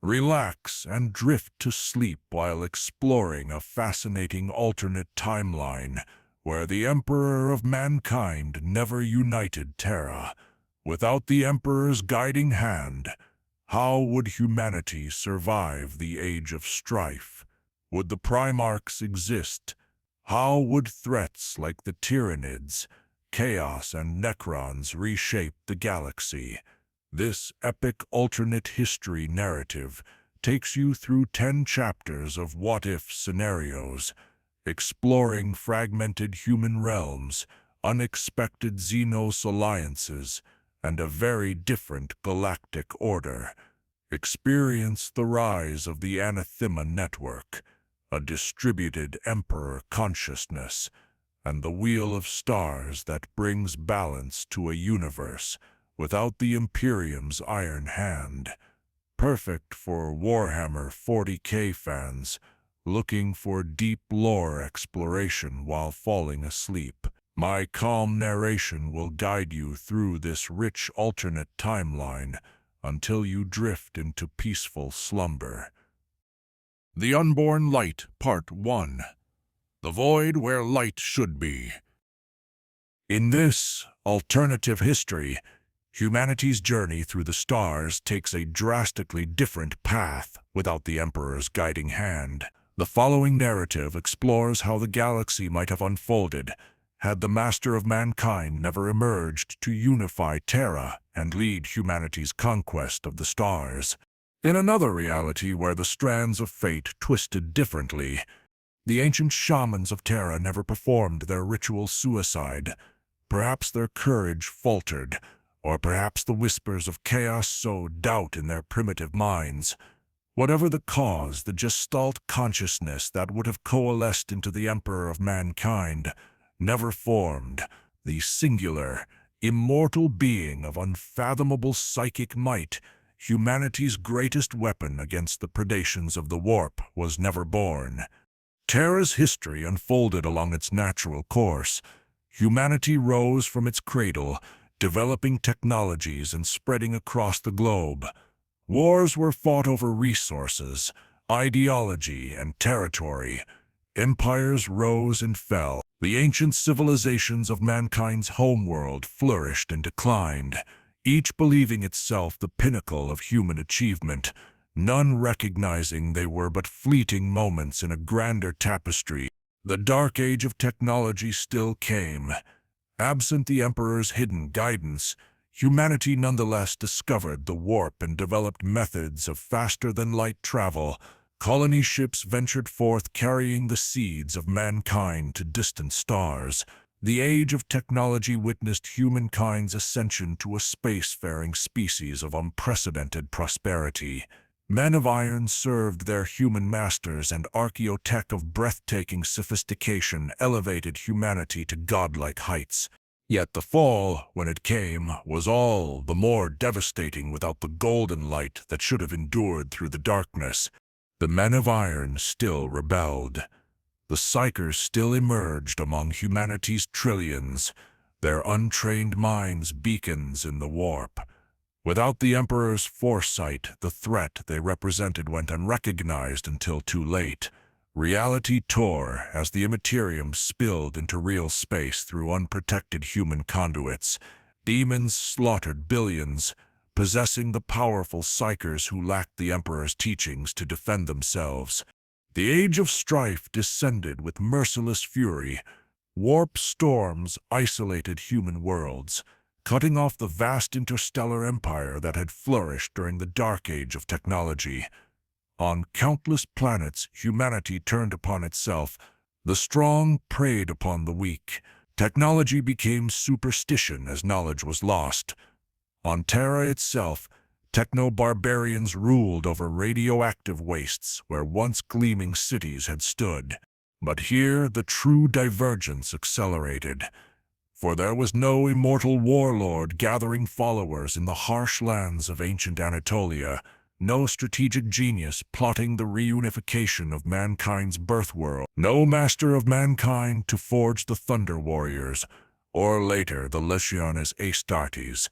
Relax and drift to sleep while exploring a fascinating alternate timeline where the Emperor of Mankind never united Terra. Without the Emperor's guiding hand, how would humanity survive the Age of Strife? Would the Primarchs exist? How would threats like the Tyranids, Chaos, and Necrons reshape the galaxy? This epic alternate history narrative takes you through 10 chapters of what-if scenarios, exploring fragmented human realms, unexpected xenos alliances, and a very different galactic order. Experience the rise of the Anathema Network, a distributed emperor consciousness, and the wheel of stars that brings balance to a universe without the Imperium's iron hand. Perfect for Warhammer 40K fans looking for deep lore exploration while falling asleep. My calm narration will guide you through this rich alternate timeline until you drift into peaceful slumber. The Unborn Light, Part 1. The Void Where Light Should Be. In this alternative history, humanity's journey through the stars takes a drastically different path without the Emperor's guiding hand. The following narrative explores how the galaxy might have unfolded had the Master of Mankind never emerged to unify Terra and lead humanity's conquest of the stars. In another reality where the strands of fate twisted differently, the ancient shamans of Terra never performed their ritual suicide. Perhaps their courage faltered, or perhaps the whispers of chaos sowed doubt in their primitive minds. Whatever the cause, the Gestalt consciousness that would have coalesced into the Emperor of Mankind never formed. The singular, immortal being of unfathomable psychic might, humanity's greatest weapon against the predations of the warp, was never born. Terra's history unfolded along its natural course. Humanity rose from its cradle, developing technologies and spreading across the globe. Wars were fought over resources, ideology, and territory. Empires rose and fell. The ancient civilizations of mankind's homeworld flourished and declined, each believing itself the pinnacle of human achievement, none recognizing they were but fleeting moments in a grander tapestry. The dark age of technology still came. Absent the Emperor's hidden guidance, humanity nonetheless discovered the warp and developed methods of faster-than-light travel. Colony ships ventured forth carrying the seeds of mankind to distant stars. The age of technology witnessed humankind's ascension to a spacefaring species of unprecedented prosperity. Men of iron served their human masters, and archaeotech of breathtaking sophistication elevated humanity to godlike heights. Yet the fall, when it came, was all the more devastating without the golden light that should have endured through the darkness. The men of iron still rebelled. The Psychers still emerged among humanity's trillions, their untrained minds beacons in the warp. Without the Emperor's foresight, the threat they represented went unrecognized until too late. Reality tore as the Imperium spilled into real space through unprotected human conduits. Demons slaughtered billions, possessing the powerful Psychers who lacked the Emperor's teachings to defend themselves. The Age of Strife descended with merciless fury. Warp storms isolated human worlds, cutting off the vast interstellar empire that had flourished during the Dark Age of technology. On countless planets, humanity turned upon itself. The strong preyed upon the weak. Technology became superstition as knowledge was lost. On Terra itself, techno-barbarians ruled over radioactive wastes where once gleaming cities had stood. But here the true divergence accelerated. For there was no immortal warlord gathering followers in the harsh lands of ancient Anatolia, no strategic genius plotting the reunification of mankind's birthworld, no master of mankind to forge the Thunder Warriors, or later the Legiones Astartes.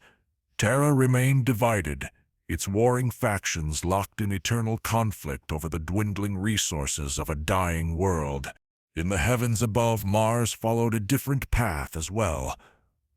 Terra remained divided, its warring factions locked in eternal conflict over the dwindling resources of a dying world. In the heavens above, Mars followed a different path as well.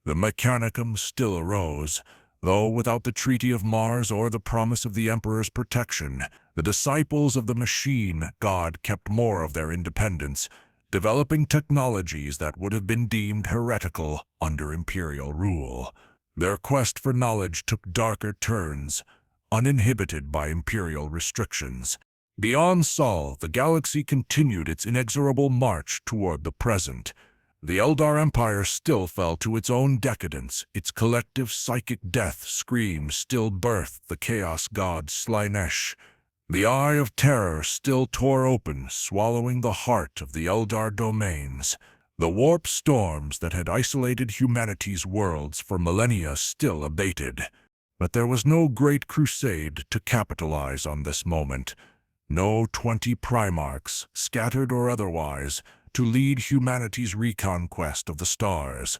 The Mechanicum still arose, though without the Treaty of Mars or the promise of the Emperor's protection. The disciples of the machine god kept more of their independence, developing technologies that would have been deemed heretical under Imperial rule. Their quest for knowledge took darker turns, uninhibited by Imperial restrictions. Beyond Sol, the galaxy continued its inexorable march toward the present. The Eldar Empire still fell to its own decadence. Its collective psychic death scream still birthed the chaos god Slaanesh. The Eye of Terror still tore open, swallowing the heart of the Eldar domains. The warp storms that had isolated humanity's worlds for millennia still abated. But there was no great crusade to capitalize on this moment. No 20 Primarchs, scattered or otherwise, to lead humanity's reconquest of the stars.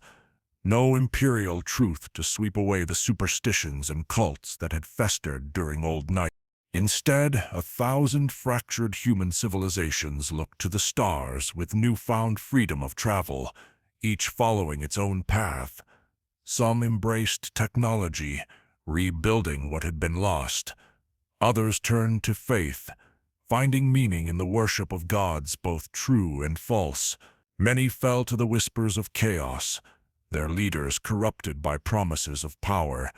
No imperial truth to sweep away the superstitions and cults that had festered during old night. Instead, 1,000 fractured human civilizations looked to the stars with newfound freedom of travel, each following its own path. Some embraced technology, rebuilding what had been lost. Others turned to faith, finding meaning in the worship of gods both true and false. Many fell to the whispers of chaos, their leaders corrupted by promises of power.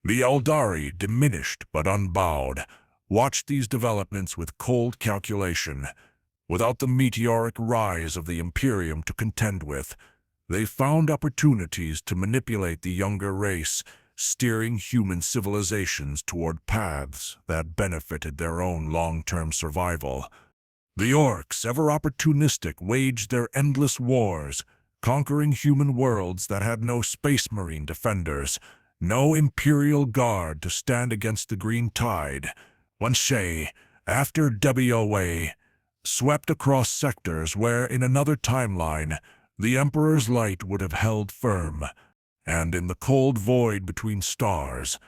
The Eldari, diminished but unbowed, watched these developments with cold calculation. Without the meteoric rise of the Imperium to contend with, they found opportunities to manipulate the younger race, steering human civilizations toward paths that benefited their own long-term survival. The Orcs, ever opportunistic, waged their endless wars, conquering human worlds that had no space marine defenders, no Imperial guard to stand against the green tide. When Shay, after WOA, swept across sectors where, in another timeline, the Emperor's light would have held firm. And in the cold void between stars,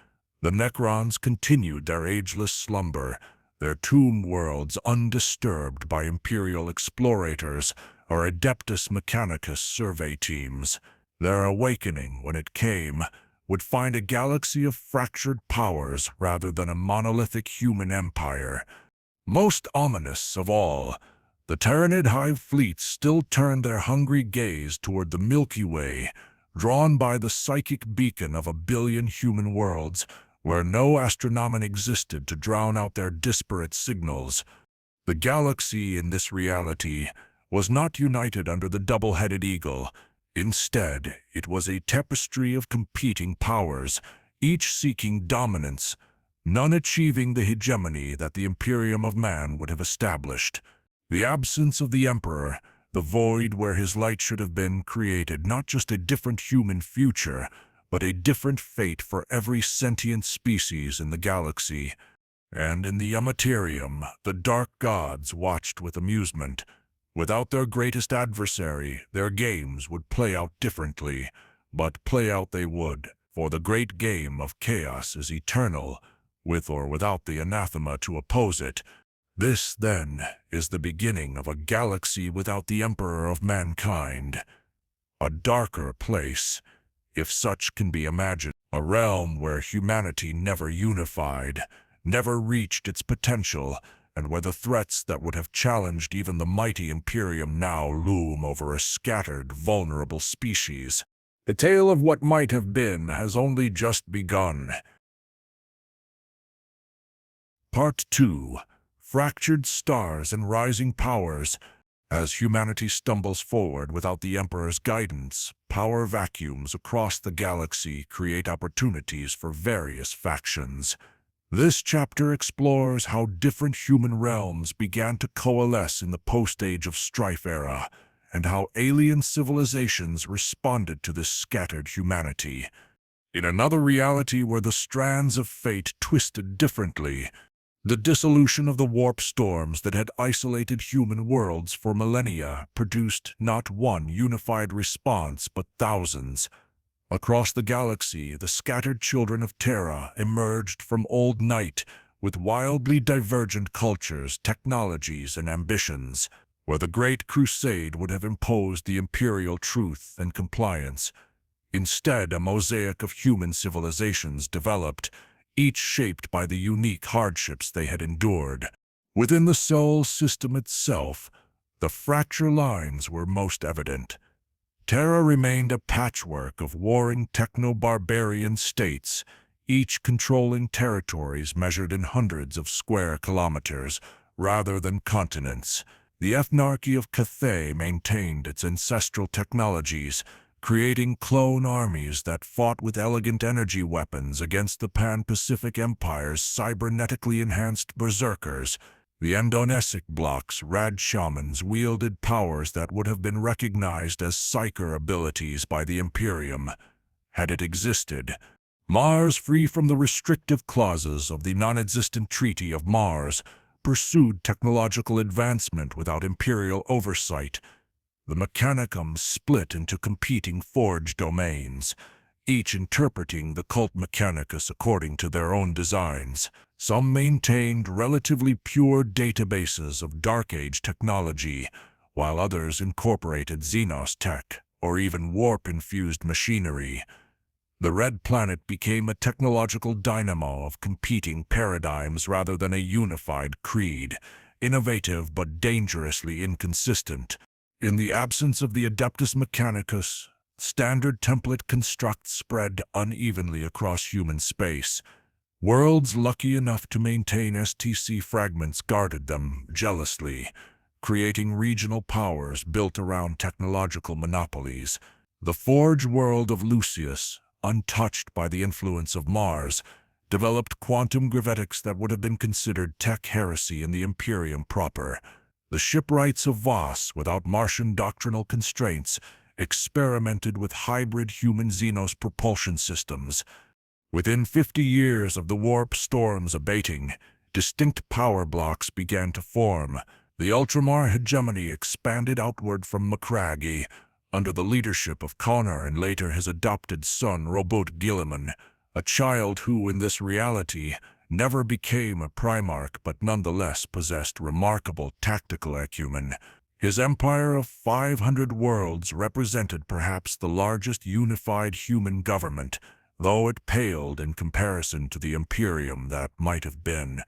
the Necrons continued their ageless slumber, their tomb worlds undisturbed by Imperial explorators or Adeptus Mechanicus survey teams. Their awakening, when it came, would find a galaxy of fractured powers rather than a monolithic human empire. Most ominous of all, the Tyranid hive fleets still turned their hungry gaze toward the Milky Way, drawn by the psychic beacon of 1 billion human worlds, where no astronomen existed to drown out their disparate signals. The galaxy in this reality was not united under the double-headed eagle. Instead, it was a tapestry of competing powers, each seeking dominance, none achieving the hegemony that the Imperium of Man would have established. The absence of the Emperor, the void where his light should have been, created not just a different human future, but a different fate for every sentient species in the galaxy. And in the Imperium, the dark gods watched with amusement. Without their greatest adversary, their games would play out differently, but play out they would, for the great game of chaos is eternal, with or without the anathema to oppose it. This, then, is the beginning of a galaxy without the Emperor of mankind. A darker place, if such can be imagined. A realm where humanity never unified, never reached its potential, and where the threats that would have challenged even the mighty Imperium now loom over a scattered, vulnerable species. The tale of what might have been has only just begun. Part 2. Fractured Stars and Rising Powers. As humanity stumbles forward without the Emperor's guidance, power vacuums across the galaxy create opportunities for various factions. This chapter explores how different human realms began to coalesce in the post-Age of Strife era, and how alien civilizations responded to this scattered humanity. In another reality where the strands of fate twisted differently, the dissolution of the warp storms that had isolated human worlds for millennia produced not one unified response but thousands. Across the galaxy, the scattered children of Terra emerged from old night with wildly divergent cultures, technologies, and ambitions. Where the Great Crusade would have imposed the imperial truth and compliance, instead a mosaic of human civilizations developed, each shaped by the unique hardships they had endured. Within the Sol system itself, the fracture lines were most evident. Terra remained a patchwork of warring techno-barbarian states, each controlling territories measured in hundreds of square kilometers rather than continents. The Ethnarchy of Cathay maintained its ancestral technologies, creating clone armies that fought with elegant energy weapons against the Pan-Pacific Empire's cybernetically enhanced berserkers. The Endonesic block's Rad shamans wielded powers that would have been recognized as psyker abilities by the Imperium, had it existed. Mars, free from the restrictive clauses of the non-existent Treaty of Mars, pursued technological advancement without imperial oversight. The Mechanicum split into competing forge domains, each interpreting the cult Mechanicus according to their own designs. Some maintained relatively pure databases of Dark Age technology, while others incorporated xenos tech or even warp-infused machinery. The Red Planet became a technological dynamo of competing paradigms rather than a unified creed, innovative but dangerously inconsistent. In the absence of the Adeptus Mechanicus, standard template constructs spread unevenly across human space. Worlds lucky enough to maintain STC fragments guarded them jealously, creating regional powers built around technological monopolies. The Forge world of Lucius, untouched by the influence of Mars, developed quantum gravitics that would have been considered tech heresy in the Imperium proper. The shipwrights of Voss, without Martian doctrinal constraints, experimented with hybrid human-xenos propulsion systems. Within 50 years of the warp storms abating, distinct power blocks began to form. The Ultramar hegemony expanded outward from Macragge, under the leadership of Connor and later his adopted son Robot Gilliman, a child who, in this reality, never became a Primarch but nonetheless possessed remarkable tactical acumen. His empire of 500 worlds represented perhaps the largest unified human government, though it paled in comparison to the Imperium that might have been.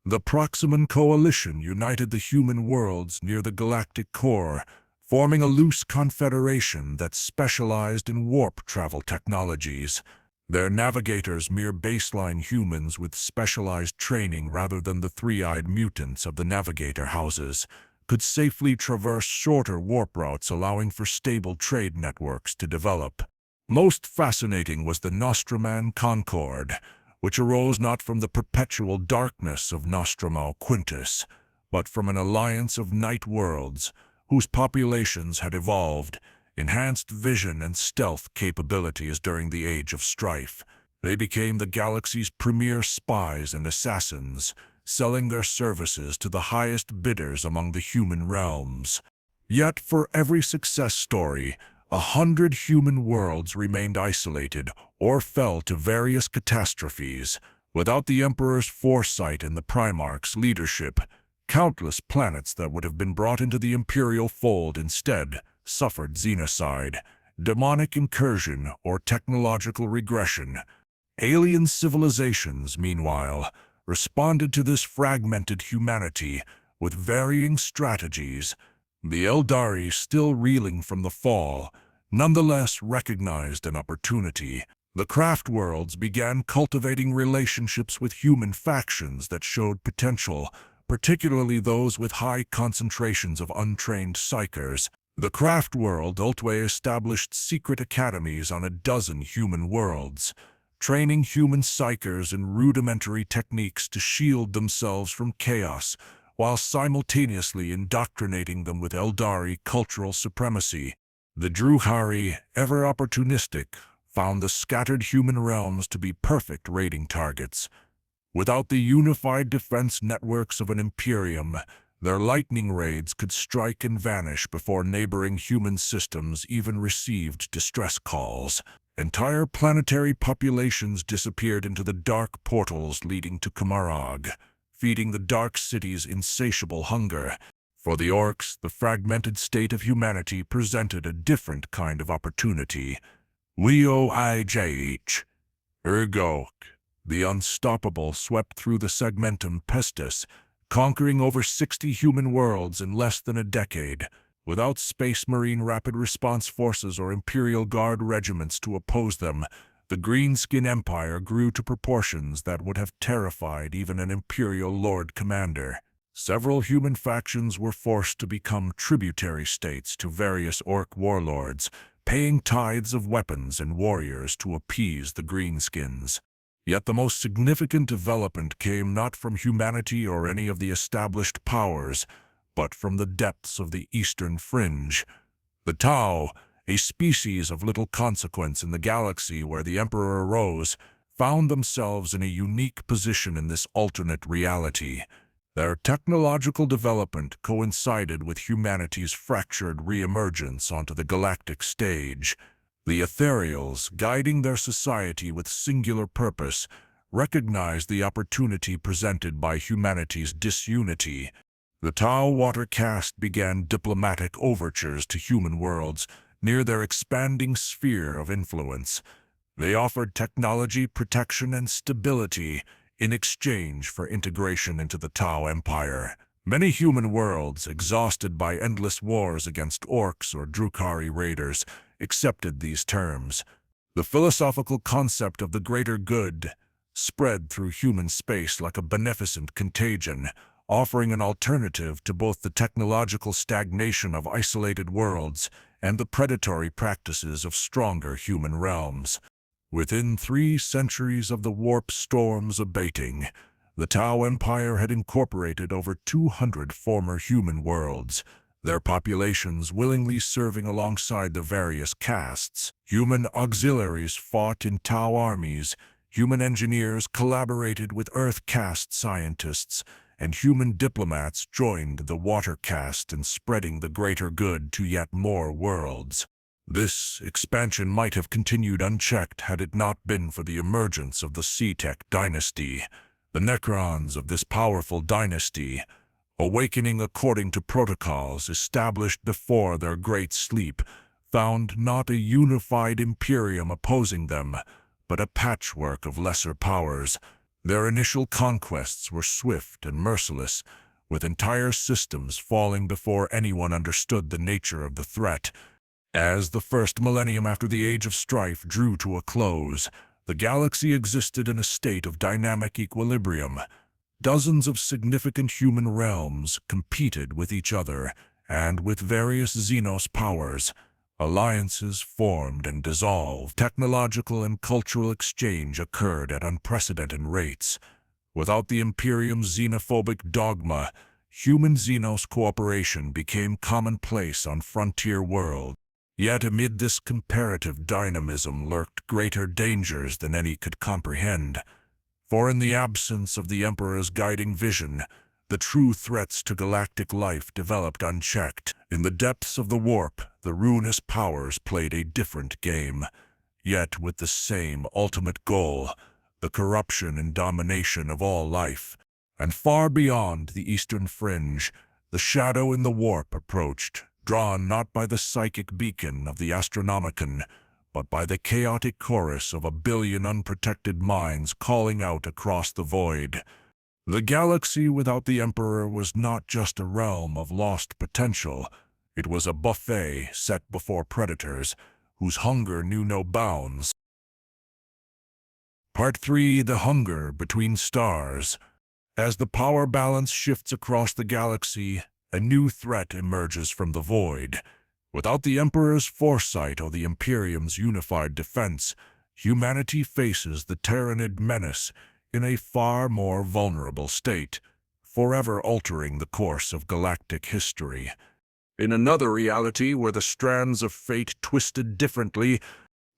The Proximan Coalition united the human worlds near the galactic core, forming a loose confederation that specialized in warp travel technologies. Their navigators, mere baseline humans with specialized training rather than the three-eyed mutants of the navigator houses, could safely traverse shorter warp routes, allowing for stable trade networks to develop. Most fascinating was the Nostraman Concord, which arose not from the perpetual darkness of Nostramo Quintus, but from an alliance of night worlds, whose populations had evolved enhanced vision and stealth capabilities during the Age of Strife. They became the galaxy's premier spies and assassins, selling their services to the highest bidders among the human realms. Yet for every success story, 100 human worlds remained isolated or fell to various catastrophes. Without the Emperor's foresight and the Primarchs' leadership, countless planets that would have been brought into the imperial fold instead suffered xenocide, demonic incursion, or technological regression. Alien civilizations, meanwhile, responded to this fragmented humanity with varying strategies. The Eldari, still reeling from the fall, nonetheless recognized an opportunity. The craft worlds began cultivating relationships with human factions that showed potential, particularly those with high concentrations of untrained psychers. The craft world ultimately established secret academies on a dozen human worlds, training human psychers in rudimentary techniques to shield themselves from chaos, while simultaneously indoctrinating them with Eldari cultural supremacy. The Druhari, ever opportunistic, found the scattered human realms to be perfect raiding targets. Without the unified defense networks of an Imperium, their lightning raids could strike and vanish before neighboring human systems even received distress calls. Entire planetary populations disappeared into the dark portals leading to Kamarag, feeding the Dark City's insatiable hunger. For the orcs, the fragmented state of humanity presented a different kind of opportunity. Weoijh. Ergo, the unstoppable swept through the segmentum pestis, conquering over 60 human worlds in less than a decade. Without Space Marine Rapid Response Forces or Imperial Guard regiments to oppose them, the Greenskin Empire grew to proportions that would have terrified even an Imperial Lord Commander. Several human factions were forced to become tributary states to various orc warlords, paying tithes of weapons and warriors to appease the Greenskins. Yet the most significant development came not from humanity or any of the established powers, but from the depths of the eastern fringe. The Tau, a species of little consequence in the galaxy where the Emperor arose, found themselves in a unique position in this alternate reality. Their technological development coincided with humanity's fractured reemergence onto the galactic stage. The Ethereals, guiding their society with singular purpose, recognized the opportunity presented by humanity's disunity. The Tau Water Caste began diplomatic overtures to human worlds near their expanding sphere of influence. They offered technology, protection, and stability in exchange for integration into the Tau Empire. Many human worlds, exhausted by endless wars against orcs or Drukhari raiders, accepted these terms. The philosophical concept of the greater good spread through human space like a beneficent contagion, offering an alternative to both the technological stagnation of isolated worlds and the predatory practices of stronger human realms. Within 3 centuries of the warp storms abating, the Tau Empire had incorporated over 200 former human worlds, their populations willingly serving alongside the various castes. Human auxiliaries fought in Tau armies, human engineers collaborated with Earth caste scientists, and human diplomats joined the Water Caste in spreading the greater good to yet more worlds. This expansion might have continued unchecked had it not been for the emergence of the C-Tech dynasty. The Necrons of this powerful dynasty, awakening according to protocols established before their great sleep, found not a unified Imperium opposing them, but a patchwork of lesser powers. Their initial conquests were swift and merciless, with entire systems falling before anyone understood the nature of the threat. As the first millennium after the Age of Strife drew to a close, the galaxy existed in a state of dynamic equilibrium. Dozens of significant human realms competed with each other and with various xenos powers. Alliances formed and dissolved. Technological and cultural exchange occurred at unprecedented rates. Without the Imperium's xenophobic dogma, human-xenos cooperation became commonplace on frontier worlds. Yet amid this comparative dynamism lurked greater dangers than any could comprehend. For in the absence of the Emperor's guiding vision, the true threats to galactic life developed unchecked. In the depths of the warp, the ruinous powers played a different game, yet with the same ultimate goal, the corruption and domination of all life. And far beyond the eastern fringe, the shadow in the warp approached, drawn not by the psychic beacon of the Astronomicon, but by the chaotic chorus of a billion unprotected minds calling out across the void. The galaxy without the Emperor was not just a realm of lost potential, it was a buffet set before predators, whose hunger knew no bounds. Part 3: The Hunger Between Stars. As the power balance shifts across the galaxy, a new threat emerges from the void. Without the Emperor's foresight or the Imperium's unified defense, humanity faces the Tyranid menace in a far more vulnerable state, forever altering the course of galactic history. In another reality where the strands of fate twisted differently,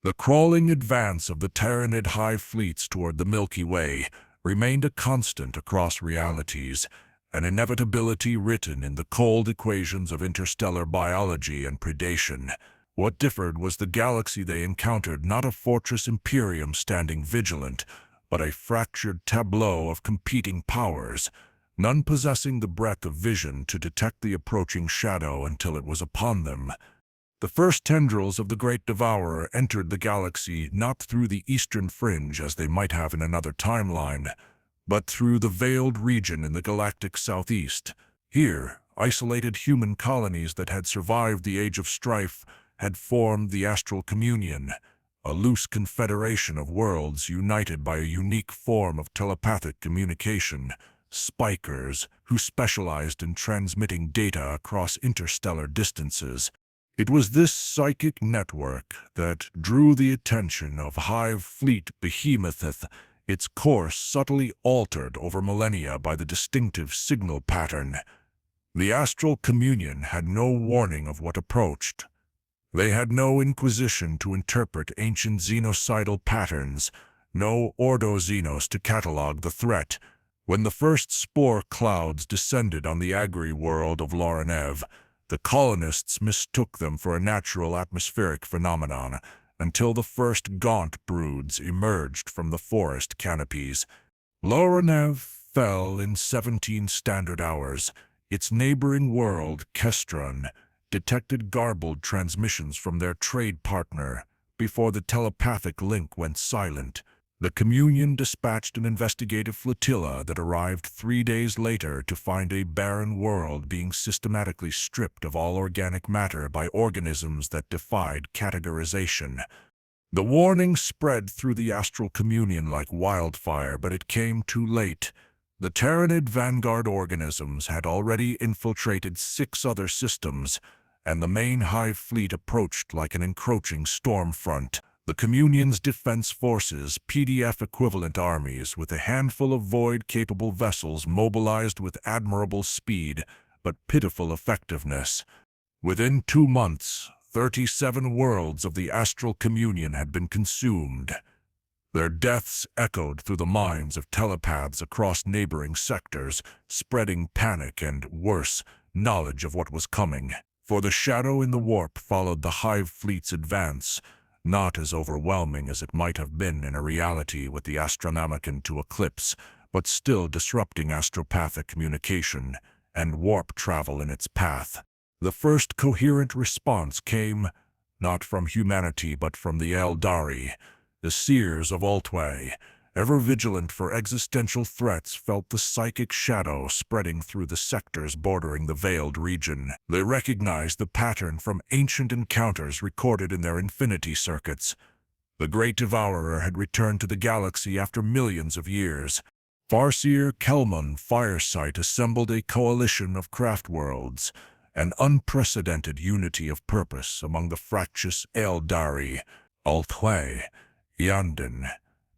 the crawling advance of the Tyranid hive fleets toward the Milky Way remained a constant across realities, an inevitability written in the cold equations of interstellar biology and predation. What differed was the galaxy they encountered, not a fortress Imperium standing vigilant, but a fractured tableau of competing powers, none possessing the breadth of vision to detect the approaching shadow until it was upon them. The first tendrils of the Great Devourer entered the galaxy not through the eastern fringe as they might have in another timeline, but through the veiled region in the galactic southeast. Here, isolated human colonies that had survived the Age of Strife had formed the Astral Communion, a loose confederation of worlds united by a unique form of telepathic communication, spikers who specialized in transmitting data across interstellar distances. It was this psychic network that drew the attention of Hive Fleet Behemoth, its course subtly altered over millennia by the distinctive signal pattern. The Astral Communion had no warning of what approached. They had no inquisition to interpret ancient xenocidal patterns, no ordo-xenos to catalog the threat. When the first spore clouds descended on the agri world of Lorenev, the colonists mistook them for a natural atmospheric phenomenon, until the first gaunt broods emerged from the forest canopies. Lorenev fell in 17 standard hours. Its neighboring world, Kestron, detected garbled transmissions from their trade partner before the telepathic link went silent. The Communion dispatched an investigative flotilla that arrived 3 days later to find a barren world being systematically stripped of all organic matter by organisms that defied categorization. The warning spread through the Astral Communion like wildfire, but it came too late. The Tyranid vanguard organisms had already infiltrated 6 other systems, and the main Hive fleet approached like an encroaching storm front. The Communion's defense forces, PDF-equivalent armies with a handful of void-capable vessels mobilized with admirable speed but pitiful effectiveness. Within 2 months, 37 worlds of the Astral Communion had been consumed. Their deaths echoed through the minds of telepaths across neighboring sectors, spreading panic and, worse, knowledge of what was coming. For the shadow in the warp followed the Hive fleet's advance, not as overwhelming as it might have been in a reality with the Astronomicon to eclipse, but still disrupting astropathic communication and warp travel in its path. The first coherent response came, not from humanity but from the Eldari. The seers of Altway, ever vigilant for existential threats, felt the psychic shadow spreading through the sectors bordering the veiled region. They recognized the pattern from ancient encounters recorded in their infinity circuits. The Great Devourer had returned to the galaxy after millions of years. Farseer Kelman Firesight assembled a coalition of craft worlds, an unprecedented unity of purpose among the fractious Eldari. Altway, Yandin,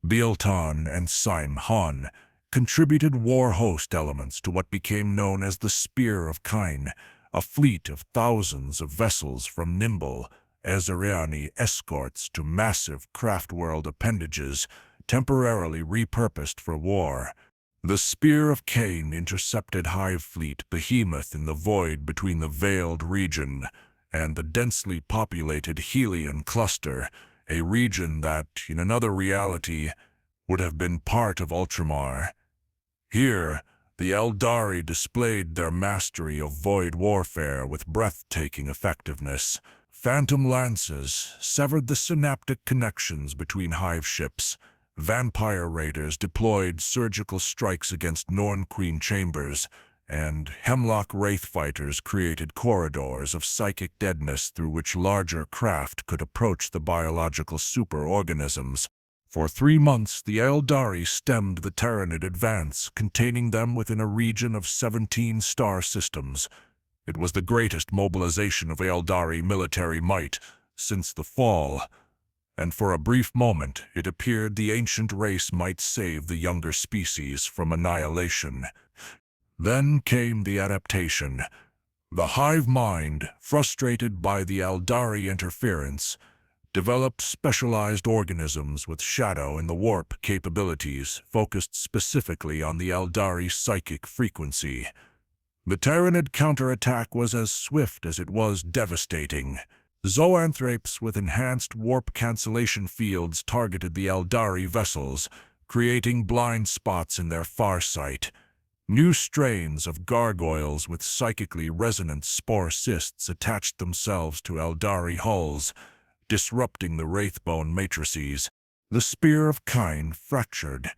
Bieltan, and Saim-Han contributed war host elements to what became known as the Spear of Kain, a fleet of thousands of vessels from nimble Azariani escorts to massive craft-world appendages temporarily repurposed for war. The Spear of Kain intercepted Hive Fleet Behemoth in the void between the veiled region and the densely populated Helion cluster, a region that, in another reality, would have been part of Ultramar. Here, the Eldari displayed their mastery of void warfare with breathtaking effectiveness. Phantom lances severed the synaptic connections between Hive ships. Vampire raiders deployed surgical strikes against Norn Queen chambers, and Hemlock Wraith fighters created corridors of psychic deadness through which larger craft could approach the biological superorganisms. For 3 months, the Eldari stemmed the Tyranid advance, containing them within a region of 17 star systems. It was the greatest mobilization of Eldari military might since the fall, and for a brief moment it appeared the ancient race might save the younger species from annihilation. Then came the adaptation. The hive mind, frustrated by the Eldari interference, developed specialized organisms with shadow and the warp capabilities focused specifically on the Eldari psychic frequency. The Tyranid counterattack was as swift as it was devastating. Zoanthropes with enhanced warp cancellation fields targeted the Eldari vessels, creating blind spots in their far sight. New strains of gargoyles with psychically resonant spore cysts attached themselves to Eldari hulls, disrupting the wraithbone matrices. The Spear of Kine fractured.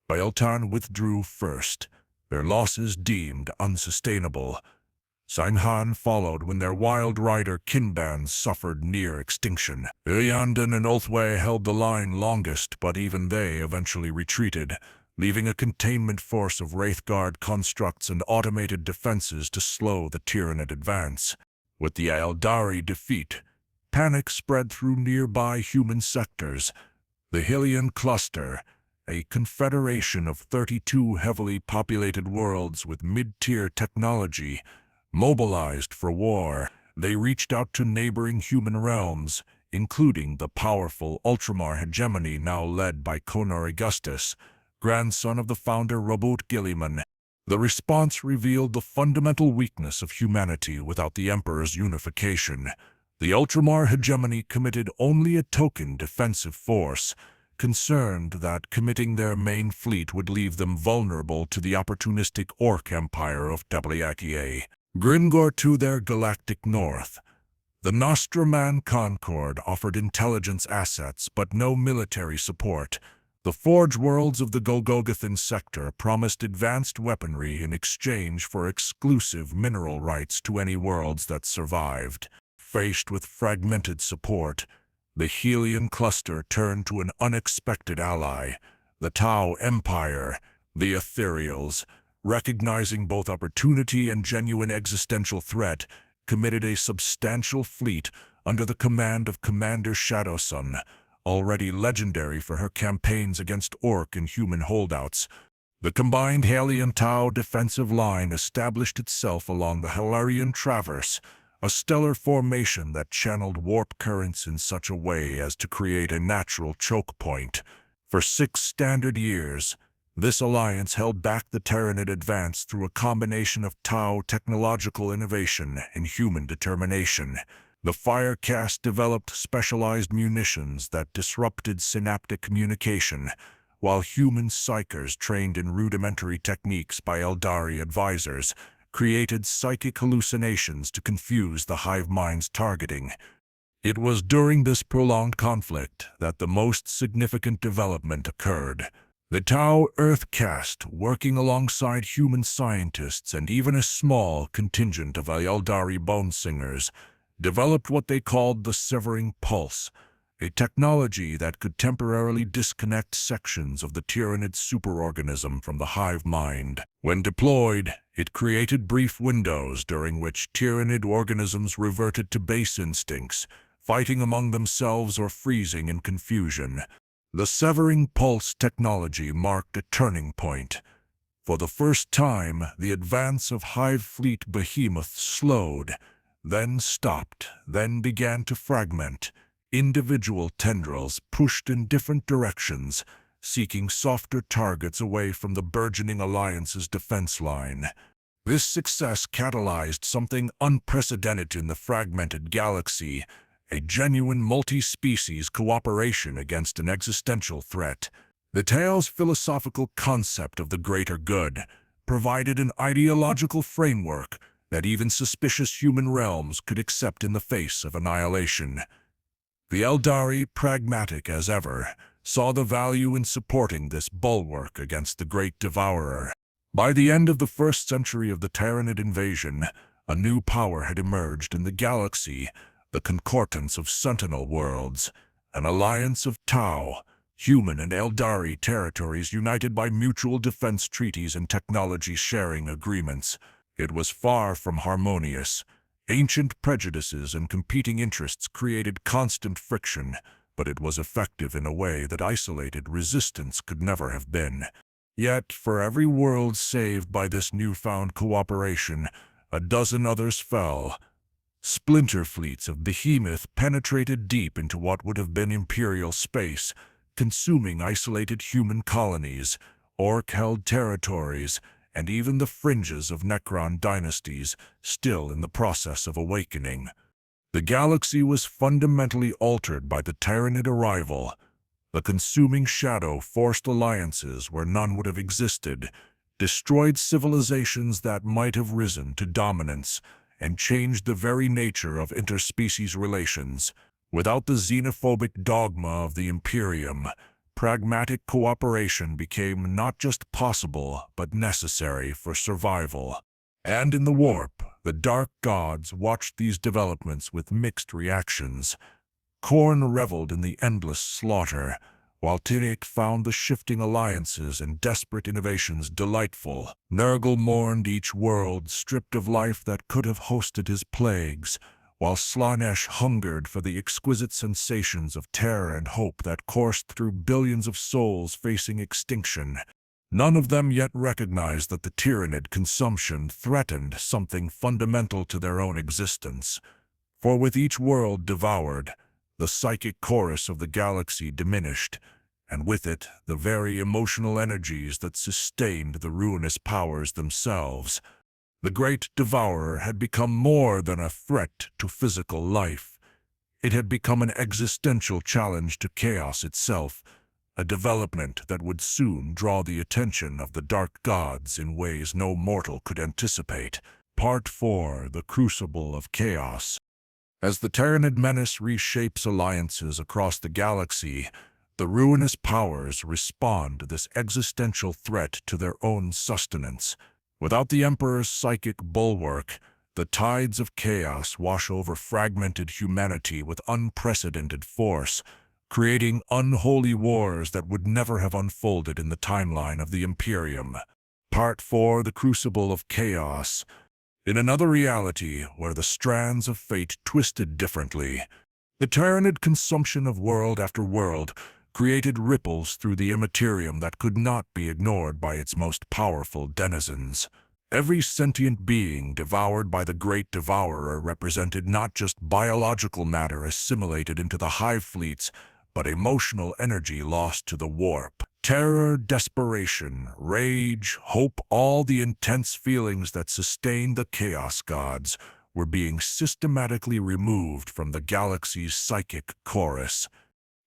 Baeltan withdrew first, their losses deemed unsustainable. Sinhan followed when their wild rider kinbands suffered near extinction. Iliandan and Ulthwé held the line longest, but even they eventually retreated, leaving a containment force of Wraithguard constructs and automated defenses to slow the Tyranid advance. With the Eldari defeat, panic spread through nearby human sectors. The Hylian Cluster, a confederation of 32 heavily populated worlds with mid-tier technology, mobilized for war. They reached out to neighboring human realms, including the powerful Ultramar hegemony now led by Conor Augustus, grandson of the founder Robert Gilliman. The response revealed the fundamental weakness of humanity without the Emperor's unification. The Ultramar hegemony committed only a token defensive force, concerned that committing their main fleet would leave them vulnerable to the opportunistic Orc Empire of Wlakia. Gringor to their galactic north. The Nostraman Concord offered intelligence assets but no military support. The Forge Worlds of the Golgothan sector promised advanced weaponry in exchange for exclusive mineral rights to any worlds that survived. Faced with fragmented support, the Hylian Cluster turned to an unexpected ally, the Tau Empire, the Ethereals. Recognizing both opportunity and genuine existential threat, committed a substantial fleet under the command of Commander Shadowsun, already legendary for her campaigns against Orc and human holdouts. The combined Hylian-Tau defensive line established itself along the Hilarion Traverse, a stellar formation that channeled warp currents in such a way as to create a natural choke point. For 6 standard years, this alliance held back the Tyranid advance through a combination of Tau technological innovation and human determination. The Firecast developed specialized munitions that disrupted synaptic communication, while human psychers trained in rudimentary techniques by Eldari advisors created psychic hallucinations to confuse the hive mind's targeting. It was during this prolonged conflict that the most significant development occurred. The Tau Earthcast, working alongside human scientists and even a small contingent of Eldari bone singers, developed what they called the Severing Pulse, a technology that could temporarily disconnect sections of the Tyranid superorganism from the hive mind. When deployed, it created brief windows during which Tyranid organisms reverted to base instincts, fighting among themselves or freezing in confusion. The Severing Pulse technology marked a turning point. For the first time, the advance of Hive Fleet behemoths slowed, then stopped, then began to fragment. Individual tendrils pushed in different directions, seeking softer targets away from the burgeoning Alliance's defense line. This success catalyzed something unprecedented in the fragmented galaxy, a genuine multi-species cooperation against an existential threat. The tale's philosophical concept of the greater good provided an ideological framework that even suspicious human realms could accept in the face of annihilation. The Eldari, pragmatic as ever, saw the value in supporting this bulwark against the Great Devourer. By the end of the 1st century of the Tyranid invasion, a new power had emerged in the galaxy, the Concordance of Sentinel Worlds, an alliance of Tau, human and Eldari territories united by mutual defense treaties and technology-sharing agreements. It was far from harmonious. Ancient prejudices and competing interests created constant friction, but it was effective in a way that isolated resistance could never have been. Yet, for every world saved by this newfound cooperation, a dozen others fell. Splinter fleets of behemoth penetrated deep into what would have been Imperial space, consuming isolated human colonies, Orc-held territories, and even the fringes of Necron dynasties, still in the process of awakening. The galaxy was fundamentally altered by the Tyranid arrival. The consuming shadow forced alliances where none would have existed, destroyed civilizations that might have risen to dominance, and changed the very nature of interspecies relations. Without the xenophobic dogma of the Imperium, pragmatic cooperation became not just possible but necessary for survival. And in the warp, the Dark Gods watched these developments with mixed reactions. Khorne reveled in the endless slaughter, while Tyranids found the shifting alliances and desperate innovations delightful. Nurgle mourned each world stripped of life that could have hosted his plagues, while Slaanesh hungered for the exquisite sensations of terror and hope that coursed through billions of souls facing extinction. None of them yet recognized that the Tyranid consumption threatened something fundamental to their own existence. For with each world devoured, the psychic chorus of the galaxy diminished, and with it the very emotional energies that sustained the ruinous powers themselves. The great devourer had become more than a threat to physical life. It had become an existential challenge to chaos itself, a development that would soon draw the attention of the Dark Gods in ways no mortal could anticipate. Part 4: The Crucible of Chaos. As the Tyranid menace reshapes alliances across the galaxy, the ruinous powers respond to this existential threat to their own sustenance. Without the Emperor's psychic bulwark, the tides of chaos wash over fragmented humanity with unprecedented force, creating unholy wars that would never have unfolded in the timeline of the Imperium. Part 4: The Crucible of Chaos. In another reality, where the strands of fate twisted differently, the Tyranid consumption of world after world created ripples through the immaterium that could not be ignored by its most powerful denizens. Every sentient being devoured by the Great Devourer represented not just biological matter assimilated into the hive fleets, but emotional energy lost to the warp. Terror, desperation, rage, hope, all the intense feelings that sustained the Chaos Gods were being systematically removed from the galaxy's psychic chorus.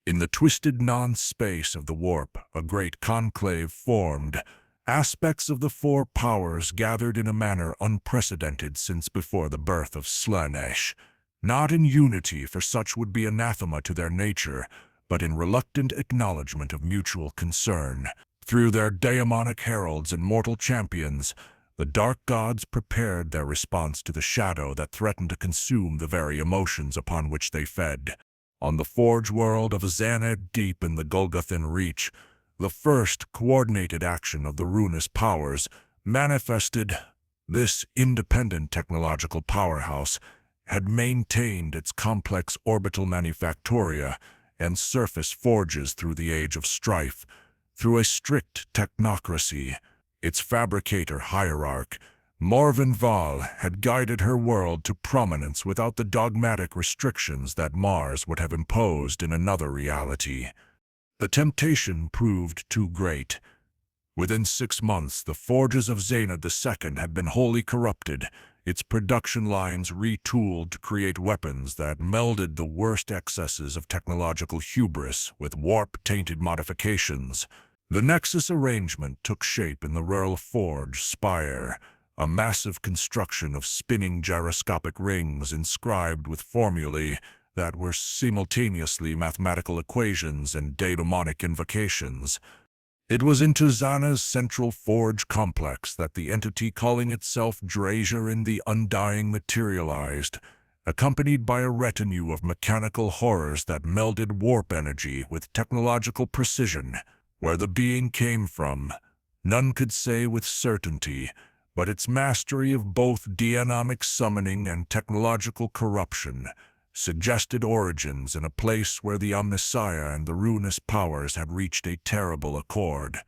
In the twisted non-space of the warp, a great conclave formed. Aspects of the four powers gathered in a manner unprecedented since before the birth of Slaanesh. Not in unity, for such would be anathema to their nature, but in reluctant acknowledgement of mutual concern. Through their daemonic heralds and mortal champions, the Dark Gods prepared their response to the shadow that threatened to consume the very emotions upon which they fed. On the Forge world of Xanad deep in the Golgothan Reach, the first coordinated action of the ruinous powers manifested. This independent technological powerhouse had maintained its complex orbital manufactoria and surface forges through the Age of Strife. Through a strict technocracy, its fabricator hierarch, Morven Val, had guided her world to prominence without the dogmatic restrictions that Mars would have imposed in another reality. The temptation proved too great. Within 6 months, the forges of Xanad II had been wholly corrupted, its production lines retooled to create weapons that melded the worst excesses of technological hubris with warp-tainted modifications. The Nexus arrangement took shape in the Rural Forge Spire, a massive construction of spinning gyroscopic rings inscribed with formulae that were simultaneously mathematical equations and daemonic invocations. It was into Zana's central forge complex that the entity calling itself Drazier the Undying materialized, accompanied by a retinue of mechanical horrors that melded warp energy with technological precision. Where the being came from, none could say with certainty, but its mastery of both deonomic summoning and technological corruption suggested origins in a place where the Omnissiah and the ruinous powers had reached a terrible accord.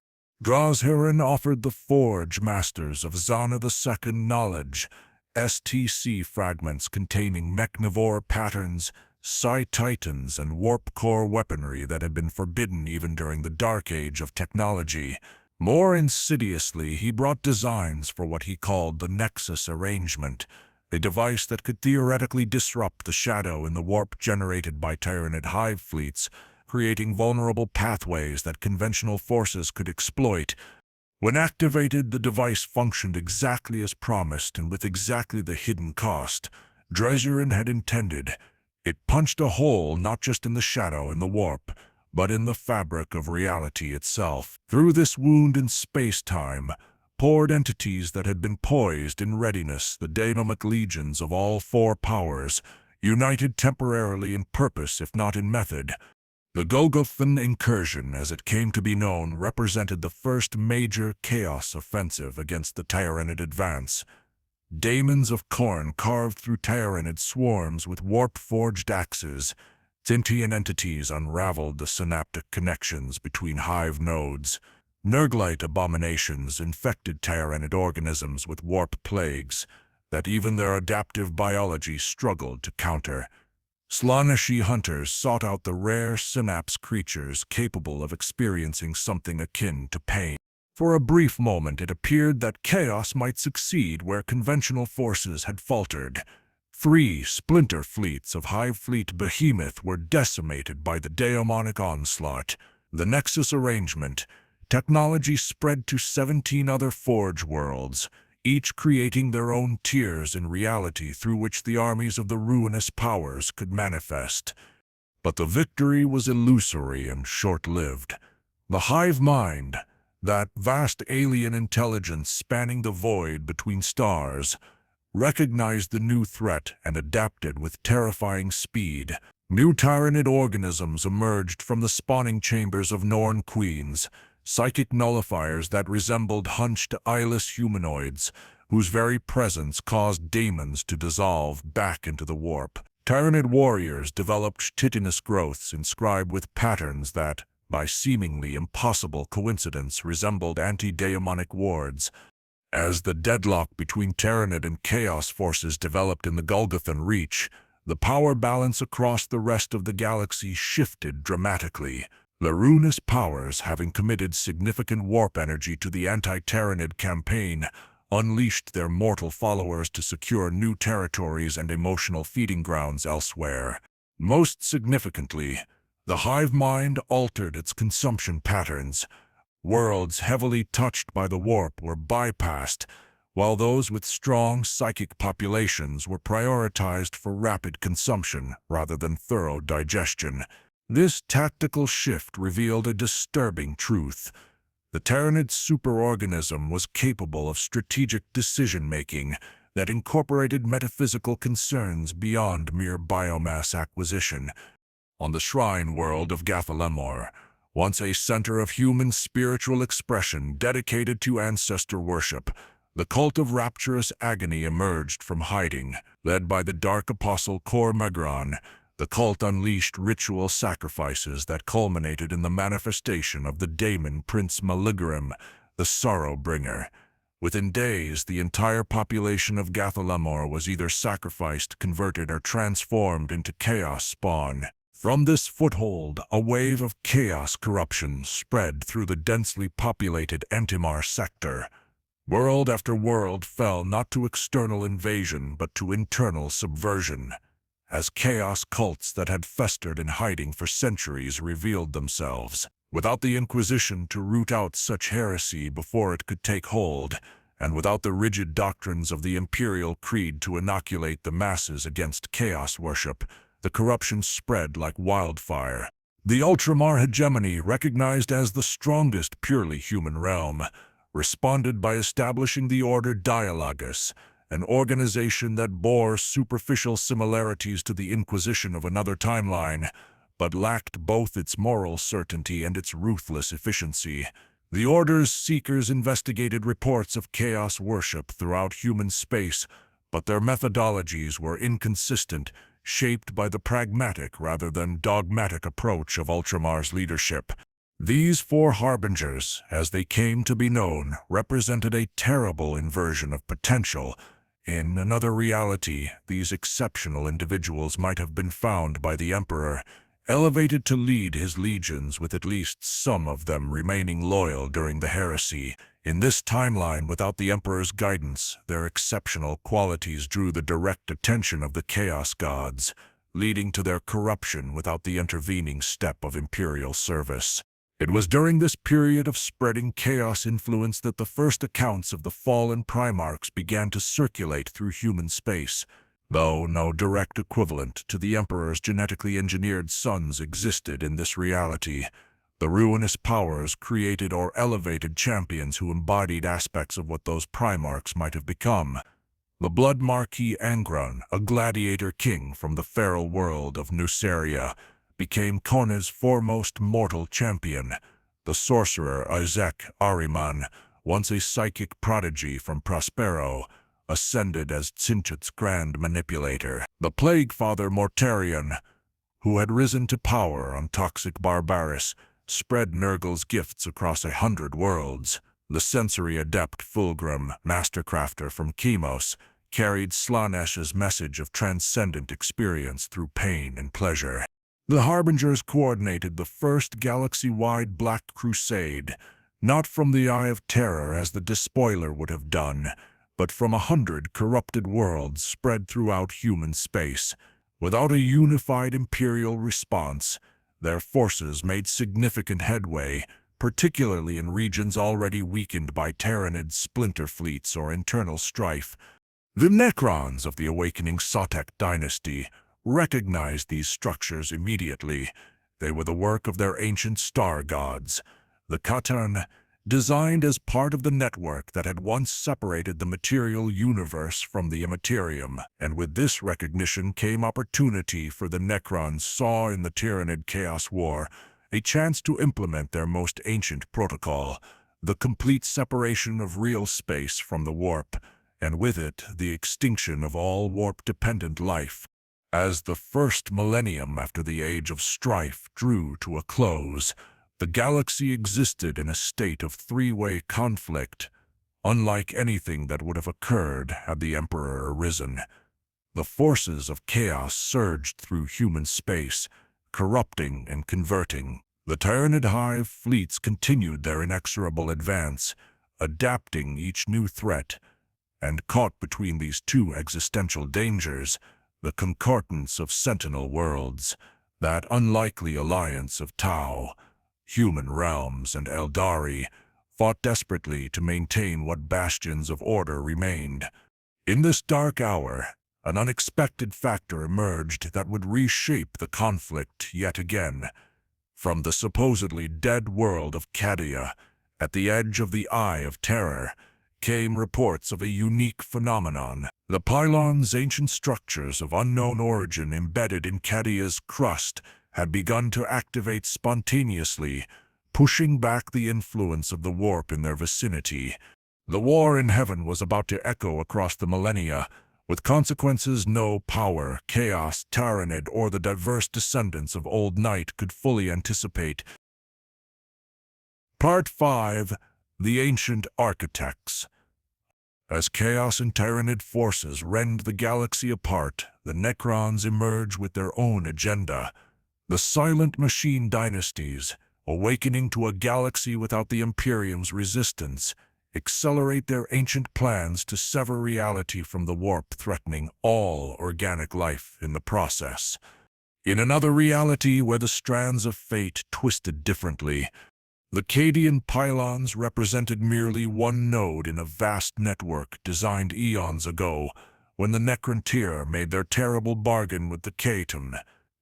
Drazier offered the Forge Masters of Zana II knowledge, STC fragments containing mechnivore patterns, Psi-Titans, and warp-core weaponry that had been forbidden even during the Dark Age of technology. More insidiously, he brought designs for what he called the Nexus arrangement, a device that could theoretically disrupt the shadow in the warp generated by Tyranid hive fleets, creating vulnerable pathways that conventional forces could exploit. When activated, the device functioned exactly as promised and with exactly the hidden cost Drezurin had intended. It punched a hole not just in the shadow and the warp, but in the fabric of reality itself. Through this wound in space-time, poured entities that had been poised in readiness, the daemonic legions of all four powers, united temporarily in purpose if not in method. The Golgothan incursion, as it came to be known, represented the first major chaos offensive against the Tyranid advance. Daemons of Khorne carved through Tyranid swarms with warp-forged axes. Sentient entities unraveled the synaptic connections between hive nodes. Nurglite abominations infected Tyranid organisms with warp plagues that even their adaptive biology struggled to counter. Slaaneshi hunters sought out the rare synapse creatures capable of experiencing something akin to pain. For a brief moment it appeared that chaos might succeed where conventional forces had faltered. 3 splinter fleets of Hive Fleet Behemoth were decimated by the daemonic onslaught. The Nexus arrangement, technology spread to 17 other Forge worlds, each creating their own tiers in reality through which the armies of the ruinous powers could manifest. But the victory was illusory and short-lived. The hive mind, that vast alien intelligence spanning the void between stars, recognized the new threat and adapted with terrifying speed. New Tyranid organisms emerged from the spawning chambers of Norn Queens, psychic nullifiers that resembled hunched eyeless humanoids, whose very presence caused daemons to dissolve back into the warp. Tyranid warriors developed chitinous growths inscribed with patterns that, by seemingly impossible coincidence, resembled anti-daemonic wards. As the deadlock between Tyranid and Chaos forces developed in the Golgothan Reach, the power balance across the rest of the galaxy shifted dramatically. The ruinous powers, having committed significant warp energy to the anti-Tyranid campaign, unleashed their mortal followers to secure new territories and emotional feeding grounds elsewhere. Most significantly, the hive mind altered its consumption patterns. Worlds heavily touched by the warp were bypassed, while those with strong psychic populations were prioritized for rapid consumption rather than thorough digestion. This tactical shift revealed a disturbing truth. The Tyranid superorganism was capable of strategic decision-making that incorporated metaphysical concerns beyond mere biomass acquisition. On the shrine world of Gathalemor, once a center of human spiritual expression dedicated to ancestor worship, the cult of rapturous agony emerged from hiding. Led by the dark apostle Cor Megron, the cult unleashed ritual sacrifices that culminated in the manifestation of the daemon Prince Maligarim, the Sorrow-bringer. Within days, the entire population of Gathalemor was either sacrificed, converted, or transformed into chaos spawn. From this foothold, a wave of chaos corruption spread through the densely populated Antimar sector. World after world fell not to external invasion but to internal subversion, as chaos cults that had festered in hiding for centuries revealed themselves. Without the Inquisition to root out such heresy before it could take hold, and without the rigid doctrines of the Imperial Creed to inoculate the masses against chaos worship, the corruption spread like wildfire. The Ultramar hegemony, recognized as the strongest purely human realm, responded by establishing the Order Dialogus, an organization that bore superficial similarities to the Inquisition of another timeline, but lacked both its moral certainty and its ruthless efficiency. The Order's seekers investigated reports of chaos worship throughout human space, but their methodologies were inconsistent, shaped by the pragmatic rather than dogmatic approach of Ultramar's leadership. These 4 harbingers, as they came to be known, represented a terrible inversion of potential. In another reality, these exceptional individuals might have been found by the Emperor, elevated to lead his legions with at least some of them remaining loyal during the heresy. In this timeline, without the Emperor's guidance, their exceptional qualities drew the direct attention of the Chaos Gods, leading to their corruption without the intervening step of Imperial service. It was during this period of spreading chaos influence that the first accounts of the fallen Primarchs began to circulate through human space. Though no direct equivalent to the Emperor's genetically engineered sons existed in this reality, the ruinous powers created or elevated champions who embodied aspects of what those Primarchs might have become. The Blood Marquis Angron, a gladiator king from the feral world of Nuceria, became Kona's foremost mortal champion. The sorcerer Isaac Ariman, once a psychic prodigy from Prospero, ascended as Tzinchet's grand manipulator. The Plague Father Mortarion, who had risen to power on Toxic Barbaris, spread Nurgle's gifts across 100 worlds. The sensory adept Fulgrim, mastercrafter from Chemos, carried Slaaneash's message of transcendent experience through pain and pleasure. The Harbingers coordinated the first galaxy-wide Black Crusade, not from the Eye of Terror as the Despoiler would have done, but from 100 corrupted worlds spread throughout human space. Without a unified Imperial response, their forces made significant headway, particularly in regions already weakened by Tyranid splinter fleets or internal strife. The Necrons of the awakening Sotek dynasty recognized these structures immediately. They were the work of their ancient star gods. The Katan, designed as part of the network that had once separated the material universe from the Imperium, and with this recognition came opportunity for the Necrons saw in the Tyranid Chaos War a chance to implement their most ancient protocol, the complete separation of real space from the warp, and with it the extinction of all warp-dependent life. As the first millennium after the Age of Strife drew to a close, the galaxy existed in a state of three-way conflict, unlike anything that would have occurred had the Emperor arisen. The forces of chaos surged through human space, corrupting and converting. The Tyranid hive fleets continued their inexorable advance, adapting each new threat, and caught between these two existential dangers, the concordance of sentinel worlds, that unlikely alliance of Tau, human realms, and Eldari, fought desperately to maintain what bastions of order remained. In this dark hour, an unexpected factor emerged that would reshape the conflict yet again. From the supposedly dead world of Cadia, at the edge of the Eye of Terror, came reports of a unique phenomenon. The pylons, ancient structures of unknown origin embedded in Cadia's crust, had begun to activate spontaneously, pushing back the influence of the warp in their vicinity. The war in heaven was about to echo across the millennia, with consequences no power, chaos, Tyranid, or the diverse descendants of Old Night could fully anticipate. Part 5. The Ancient Architects. As chaos and Tyranid forces rend the galaxy apart, the Necrons emerge with their own agenda. The Silent Machine dynasties, awakening to a galaxy without the Imperium's resistance, accelerate their ancient plans to sever reality from the warp, threatening all organic life in the process. In another reality where the strands of fate twisted differently, the Cadian pylons represented merely one node in a vast network designed eons ago, when the Necrontyr made their terrible bargain with the Caton.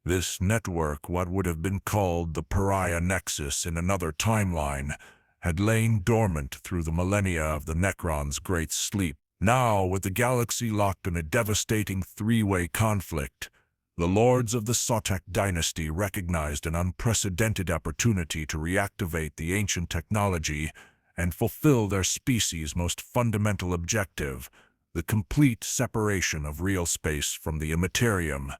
This network, what would have been called the Pariah Nexus in another timeline, had lain dormant through the millennia of the Necrons' great sleep. Now, with the galaxy locked in a devastating three-way conflict, the lords of the Sotek dynasty recognized an unprecedented opportunity to reactivate the ancient technology and fulfill their species' most fundamental objective, the complete separation of real space from the Imperium.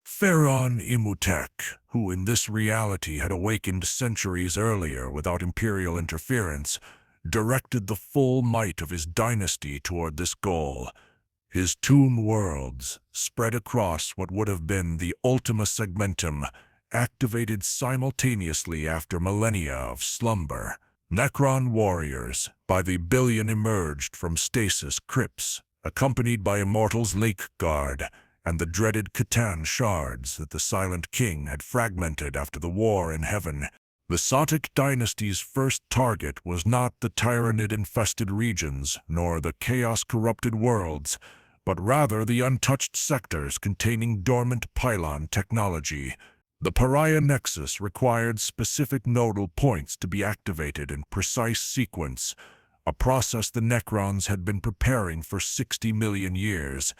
Pharaon Imhotep, who in this reality had awakened centuries earlier without imperial interference, directed the full might of his dynasty toward this goal. His tomb worlds, spread across what would have been the Ultima Segmentum, activated simultaneously after millennia of slumber. Necron warriors by the billion emerged from stasis crypts, accompanied by Immortal's Lake Guard and the dreaded Catan shards that the Silent King had fragmented after the war in heaven. The Sotic dynasty's first target was not the Tyranid-infested regions, nor the chaos-corrupted worlds, but rather the untouched sectors containing dormant pylon technology. The Pariah Nexus required specific nodal points to be activated in precise sequence, a process the Necrons had been preparing for 60 million years.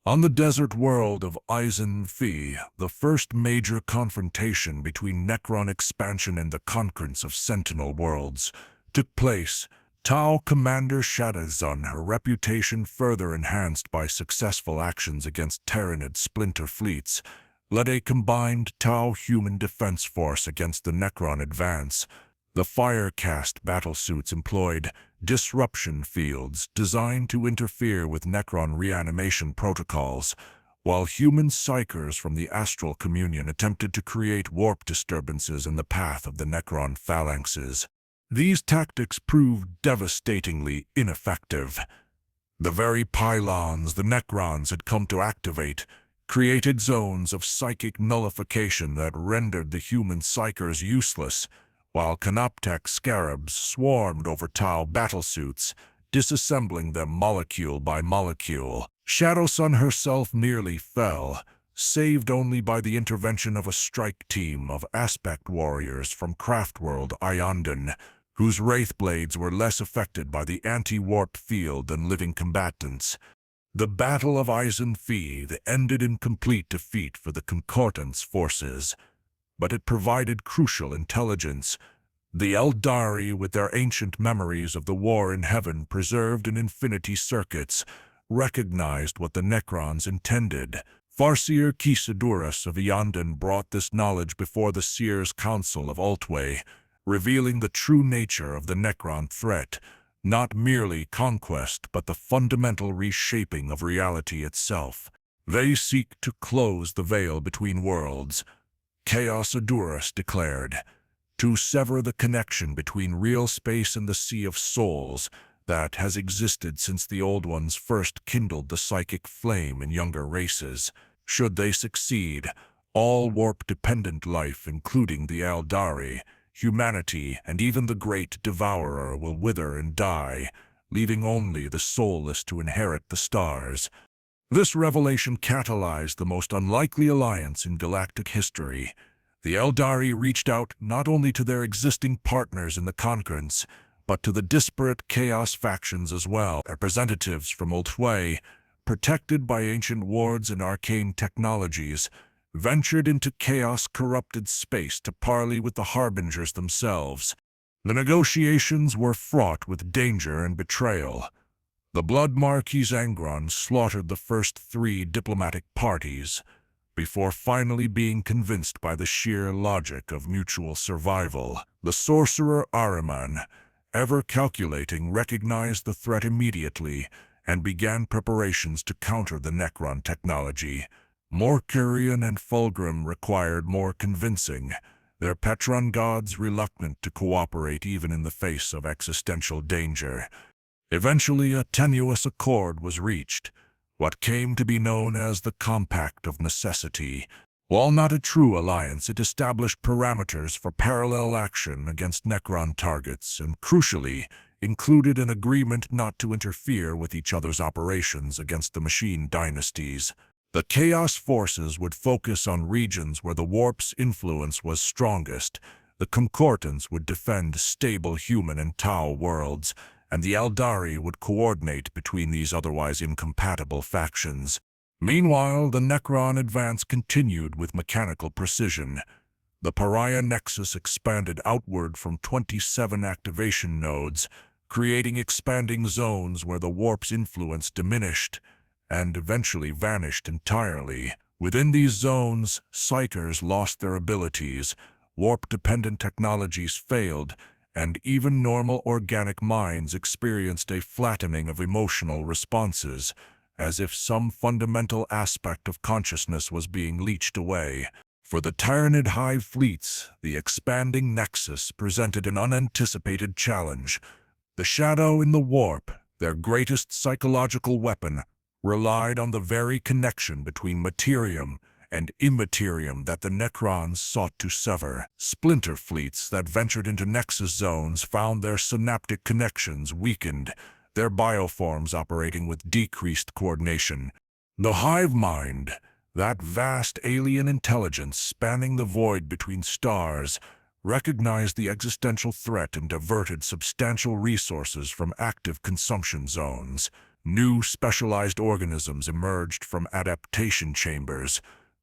On the desert world of Eisen Phi, the first major confrontation between Necron expansion and the concurrence of Sentinel worlds took place. Tau Commander Shadowzun, her reputation further enhanced by successful actions against Tyranid splinter fleets, led a combined Tau human defense force against the Necron advance. The Firecast battlesuits employed disruption fields designed to interfere with Necron reanimation protocols, while human psychers from the Astral Communion attempted to create warp disturbances in the path of the Necron phalanxes. These tactics proved devastatingly ineffective. The very pylons the Necrons had come to activate created zones of psychic nullification that rendered the human psychers useless, while Canoptech scarabs swarmed over Tau battlesuits, disassembling them molecule by molecule. Shadowsun herself nearly fell, saved only by the intervention of a strike team of aspect warriors from Craftworld Ionden, whose wraithblades were less affected by the anti-warp field than living combatants. The Battle of Eisen Phi ended in complete defeat for the Concordance forces, but it provided crucial intelligence. The Eldari, with their ancient memories of the war in heaven preserved in infinity circuits, recognized what the Necrons intended. Farseer Kisadurus of Ionden brought this knowledge before the Seers' Council of Altway, revealing the true nature of the Necron threat, not merely conquest but the fundamental reshaping of reality itself. They seek to close the veil between worlds, Chaos Adurus declared, to sever the connection between real space and the Sea of Souls that has existed since the Old Ones first kindled the psychic flame in younger races. Should they succeed, all warp-dependent life, including the Eldari, humanity, and even the Great Devourer will wither and die, leaving only the soulless to inherit the stars. This revelation catalyzed the most unlikely alliance in galactic history. The Eldari reached out not only to their existing partners in the concurrence, but to the disparate Chaos factions as well. Representatives from Altway, protected by ancient wards and arcane technologies, ventured into Chaos-corrupted space to parley with the Harbingers themselves. The negotiations were fraught with danger and betrayal. The Blood Marquis Angron slaughtered the first 3 diplomatic parties, before finally being convinced by the sheer logic of mutual survival. The sorcerer Ahriman, ever calculating, recognized the threat immediately and began preparations to counter the Necron technology. Morkurian and Fulgrim required more convincing, their Petron gods reluctant to cooperate even in the face of existential danger. Eventually, a tenuous accord was reached, what came to be known as the Compact of Necessity. While not a true alliance, it established parameters for parallel action against Necron targets and, crucially, included an agreement not to interfere with each other's operations against the machine dynasties. The Chaos forces would focus on regions where the Warp's influence was strongest, the Concordance would defend stable human and Tau worlds, and the Eldari would coordinate between these otherwise incompatible factions. Meanwhile, the Necron advance continued with mechanical precision. The Pariah Nexus expanded outward from 27 activation nodes, creating expanding zones where the Warp's influence diminished and eventually vanished entirely. Within these zones, Psychers lost their abilities, warp-dependent technologies failed, and even normal organic minds experienced a flattening of emotional responses, as if some fundamental aspect of consciousness was being leached away. For the Tyranid hive fleets, the expanding nexus presented an unanticipated challenge. The shadow in the warp, their greatest psychological weapon, relied on the very connection between materium and immaterium that the Necrons sought to sever. Splinter fleets that ventured into nexus zones found their synaptic connections weakened, their bioforms operating with decreased coordination. The hive mind, that vast alien intelligence spanning the void between stars, recognized the existential threat and diverted substantial resources from active consumption zones. New specialized organisms emerged from adaptation chambers,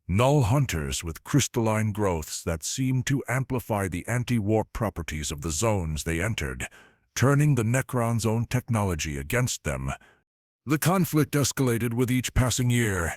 null hunters with crystalline growths that seemed to amplify the anti-warp properties of the zones they entered, turning the Necrons' own technology against them. The conflict escalated with each passing year.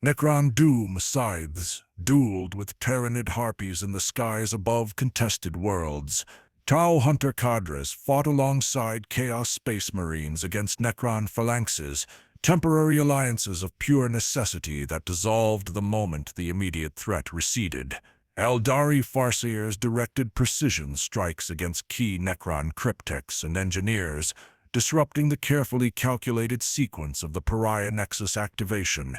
Necron doom scythes dueled with Tyranid harpies in the skies above contested worlds. Tau hunter cadres fought alongside Chaos Space Marines against Necron phalanxes, temporary alliances of pure necessity that dissolved the moment the immediate threat receded. Eldari farseers directed precision strikes against key Necron cryptechs and engineers, disrupting the carefully calculated sequence of the Pariah Nexus activation.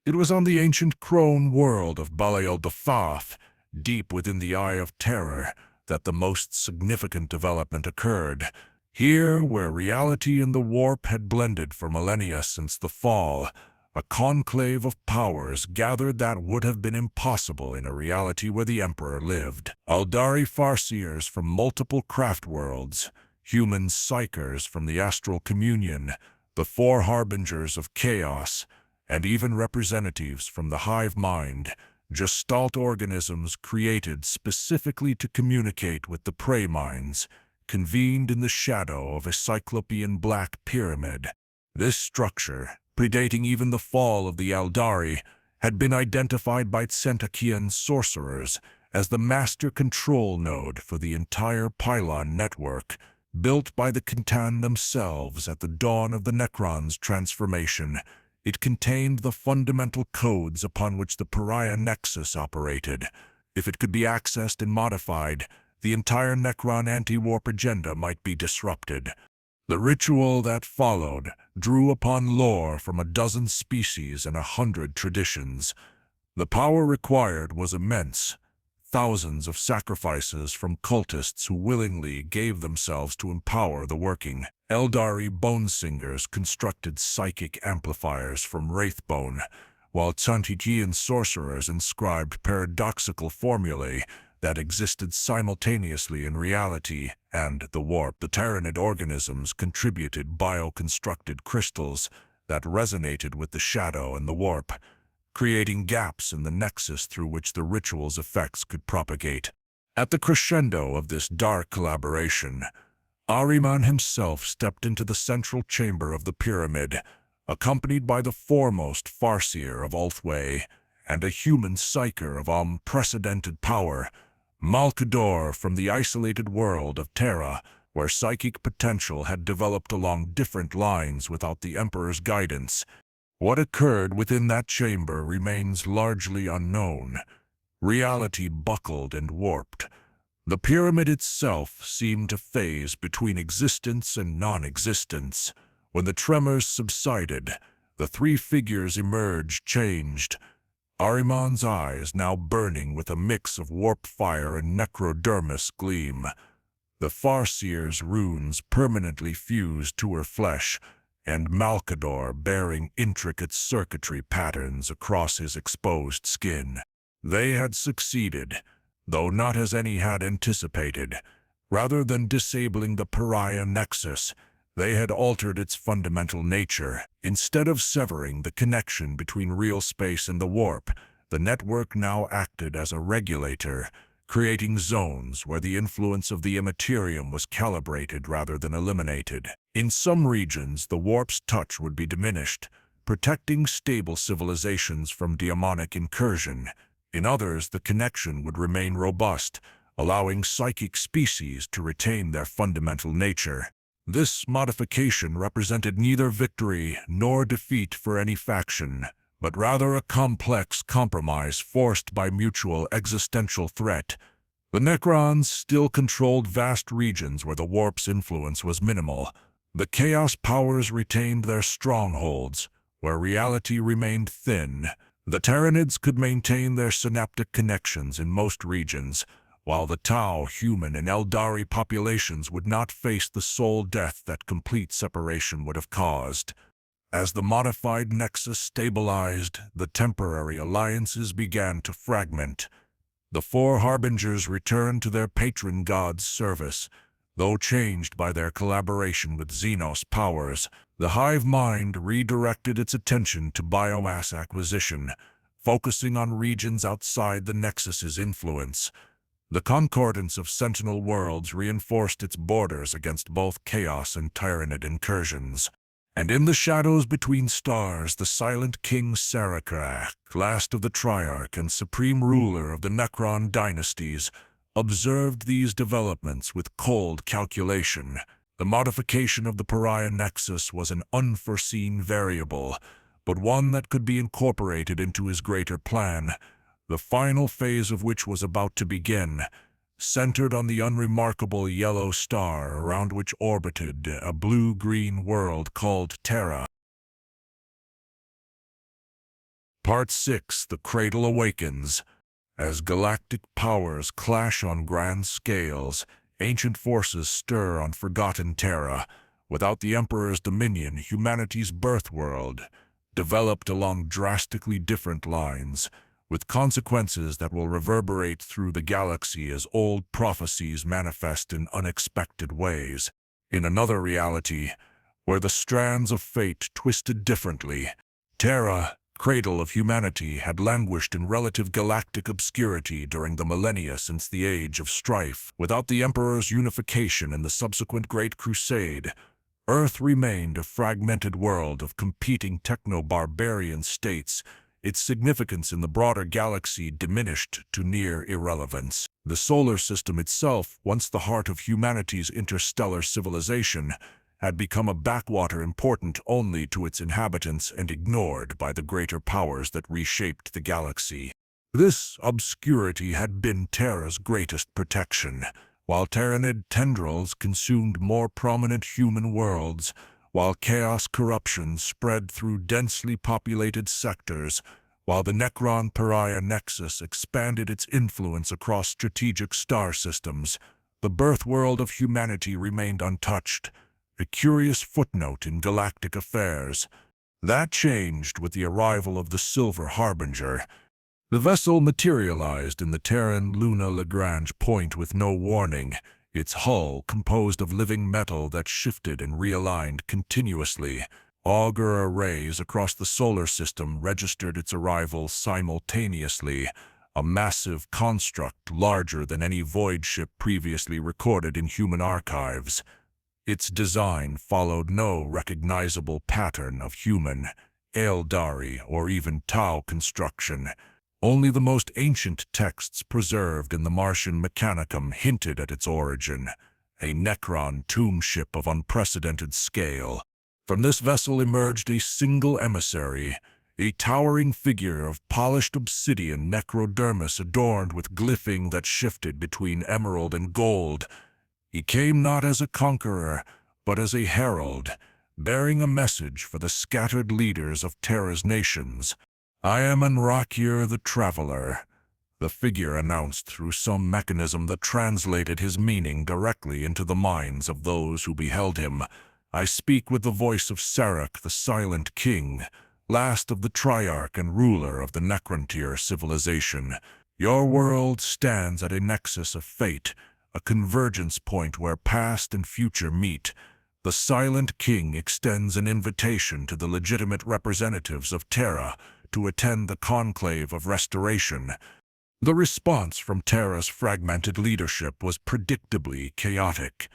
It was on the ancient crone world of Balael the Thoth, deep within the Eye of Terror, that the most significant development occurred. Here, where reality and the warp had blended for millennia since the fall, a conclave of powers gathered that would have been impossible in a reality where the Emperor lived. Eldari farseers from multiple craft worlds, human psychers from the astral communion, the four harbingers of chaos, and even representatives from the hive mind, gestalt organisms created specifically to communicate with the prey minds, convened in the shadow of a cyclopean black pyramid. This structure, predating even the fall of the Eldari, had been identified by Centachian sorcerers as the master control node for the entire pylon network, built by the Kintan themselves at the dawn of the Necrons' transformation. It contained the fundamental codes upon which the Pariah Nexus operated. If it could be accessed and modified, the entire Necron anti-warp agenda might be disrupted. The ritual that followed drew upon lore from a dozen species and 100 traditions. The power required was immense. Thousands of sacrifices from cultists who willingly gave themselves to empower the working. Eldari bone singers constructed psychic amplifiers from wraithbone, while Centachian sorcerers inscribed paradoxical formulae that existed simultaneously in reality and the warp. The Tyranid organisms contributed bioconstructed crystals that resonated with the shadow and the warp, creating gaps in the nexus through which the ritual's effects could propagate. At the crescendo of this dark collaboration, Ahriman himself stepped into the central chamber of the pyramid, accompanied by the foremost farseer of Ulthway and a human psyker of unprecedented power, Malkador from the isolated world of Terra, where psychic potential had developed along different lines without the Emperor's guidance. What occurred within that chamber remains largely unknown. Reality buckled and warped. The pyramid itself seemed to phase between existence and non-existence. When the tremors subsided, the three figures emerged changed. Ahriman's eyes now burning with a mix of warp fire and necrodermis gleam. The farseer's runes permanently fused to her flesh, and Malkador bearing intricate circuitry patterns across his exposed skin. They had succeeded, though not as any had anticipated. Rather than disabling the Pariah Nexus, they had altered its fundamental nature. Instead of severing the connection between real space and the warp, the network now acted as a regulator, creating zones where the influence of the Imperium was calibrated rather than eliminated. In some regions, the warp's touch would be diminished, protecting stable civilizations from demonic incursion. In others, the connection would remain robust, allowing psychic species to retain their fundamental nature. This modification represented neither victory nor defeat for any faction, but rather a complex compromise forced by mutual existential threat. The Necrons still controlled vast regions where the warp's influence was minimal. The Chaos powers retained their strongholds, where reality remained thin. The Tyranids could maintain their synaptic connections in most regions, while the Tau, human, and Eldari populations would not face the soul death that complete separation would have caused. As the modified nexus stabilized, the temporary alliances began to fragment. The four harbingers returned to their patron god's service. Though changed by their collaboration with xenos powers, the hive mind redirected its attention to biomass acquisition, focusing on regions outside the nexus's influence. The concordance of Sentinel worlds reinforced its borders against both Chaos and Tyranid incursions. And in the shadows between stars, the silent King Sarachrak, last of the Triarch and supreme ruler of the Necron dynasties, observed these developments with cold calculation. The modification of the Pariah Nexus was an unforeseen variable, but one that could be incorporated into his greater plan, the final phase of which was about to begin, centered on the unremarkable yellow star around which orbited a blue-green world called Terra. Part 6: The Cradle Awakens. As galactic powers clash on grand scales, ancient forces stir on forgotten Terra. Without the Emperor's dominion, humanity's birthworld developed along drastically different lines, with consequences that will reverberate through the galaxy as old prophecies manifest in unexpected ways. In another reality, where the strands of fate twisted differently, Terra, cradle of humanity, had languished in relative galactic obscurity during the millennia since the Age of Strife. Without the Emperor's unification and the subsequent Great Crusade, Earth remained a fragmented world of competing techno-barbarian states. Its significance in the broader galaxy diminished to near irrelevance. The solar system itself, once the heart of humanity's interstellar civilization, had become a backwater important only to its inhabitants and ignored by the greater powers that reshaped the galaxy. This obscurity had been Terra's greatest protection. While Tyranid tendrils consumed more prominent human worlds, while chaos corruption spread through densely populated sectors, while the Necron Pariah Nexus expanded its influence across strategic star systems, the birthworld of humanity remained untouched, a curious footnote in galactic affairs. That changed with the arrival of the Silver Harbinger. The vessel materialized in the Terran Luna Lagrange point with no warning, its hull composed of living metal that shifted and realigned continuously. Augur arrays across the solar system registered its arrival simultaneously, a massive construct larger than any void ship previously recorded in human archives. Its design followed no recognizable pattern of human, Eldari, or even Tau construction. Only the most ancient texts preserved in the Martian Mechanicum hinted at its origin, a Necron tomb ship of unprecedented scale. From this vessel emerged a single emissary, a towering figure of polished obsidian necrodermis adorned with glyphing that shifted between emerald and gold. He came not as a conqueror, but as a herald, bearing a message for the scattered leaders of Terra's nations. "I am Anrakir the Traveler," the figure announced through some mechanism that translated his meaning directly into the minds of those who beheld him. "I speak with the voice of Sarach, the Silent King, last of the Triarch and ruler of the Necrontyr civilization. Your world stands at a nexus of fate, a convergence point where past and future meet. The Silent King extends an invitation to the legitimate representatives of Terra to attend the conclave of restoration." The response from Terra's fragmented leadership was predictably chaotic.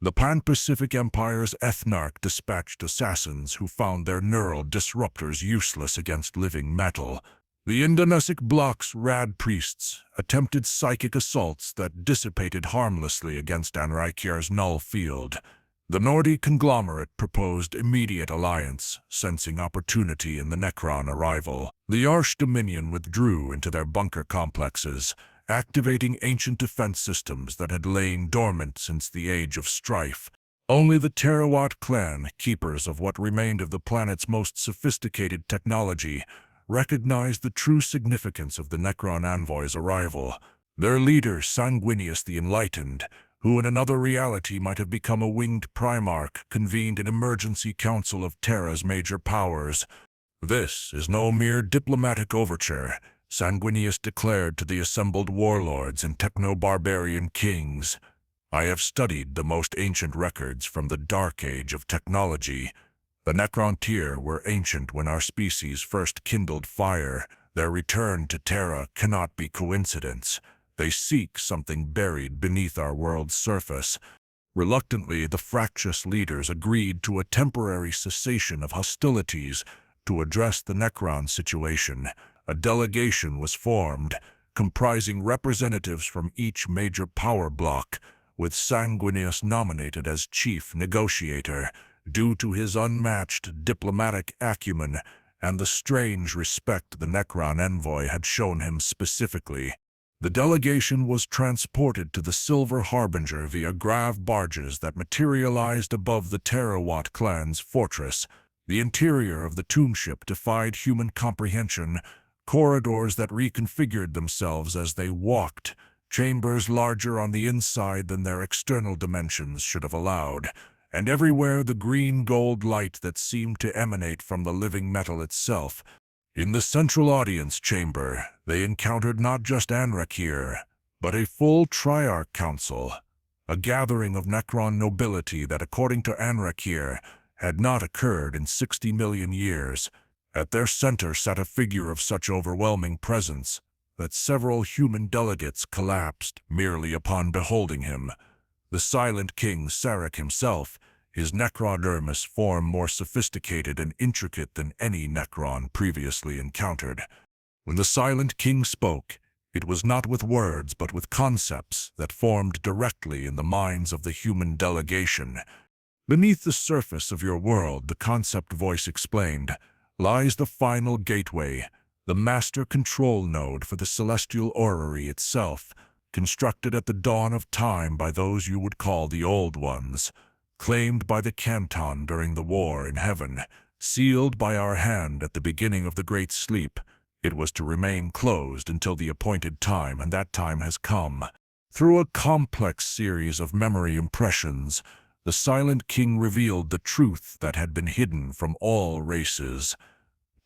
The Pan-Pacific Empire's ethnarch dispatched assassins who found their neural disruptors useless against living metal. The Indonesic Bloc's rad priests attempted psychic assaults that dissipated harmlessly against Anrakir's null field. The Nordi conglomerate proposed immediate alliance, sensing opportunity in the Necron arrival. The Arch Dominion withdrew into their bunker complexes, activating ancient defense systems that had lain dormant since the Age of Strife. Only the Terra clan, keepers of what remained of the planet's most sophisticated technology, recognized the true significance of the Necron envoy's arrival. Their leader, Sanguinius the Enlightened, who in another reality might have become a winged Primarch, convened an emergency council of Terra's major powers. "This is no mere diplomatic overture," Sanguinius declared to the assembled warlords and techno-barbarian kings. "I have studied the most ancient records from the Dark Age of technology. The Necrontyr were ancient when our species first kindled fire. Their return to Terra cannot be coincidence. They seek something buried beneath our world's surface." Reluctantly, the fractious leaders agreed to a temporary cessation of hostilities to address the Necron situation. A delegation was formed, comprising representatives from each major power bloc, with Sanguinius nominated as chief negotiator, due to his unmatched diplomatic acumen and the strange respect the Necron envoy had shown him specifically. The delegation was transported to the Silver Harbinger via grav barges that materialized above the Terra clan's fortress. The interior of the tombship defied human comprehension, corridors that reconfigured themselves as they walked, chambers larger on the inside than their external dimensions should have allowed, and everywhere the green-gold light that seemed to emanate from the living metal itself. In the central audience chamber, they encountered not just Anrakir, but a full Triarch Council, a gathering of Necron nobility that, according to Anrakir, had not occurred in 60 million years. At their center sat a figure of such overwhelming presence that several human delegates collapsed merely upon beholding him. The Silent King Sarek himself, his necrodermis form more sophisticated and intricate than any Necron previously encountered. When the Silent King spoke, it was not with words but with concepts that formed directly in the minds of the human delegation. "Beneath the surface of your world," the concept voice explained, "lies the final gateway, the master control node for the celestial orrery itself, constructed at the dawn of time by those you would call the Old Ones, claimed by the Canton during the war in heaven, sealed by our hand at the beginning of the Great Sleep. It was to remain closed until the appointed time, and that time has come." Through a complex series of memory impressions, the Silent King revealed the truth that had been hidden from all races.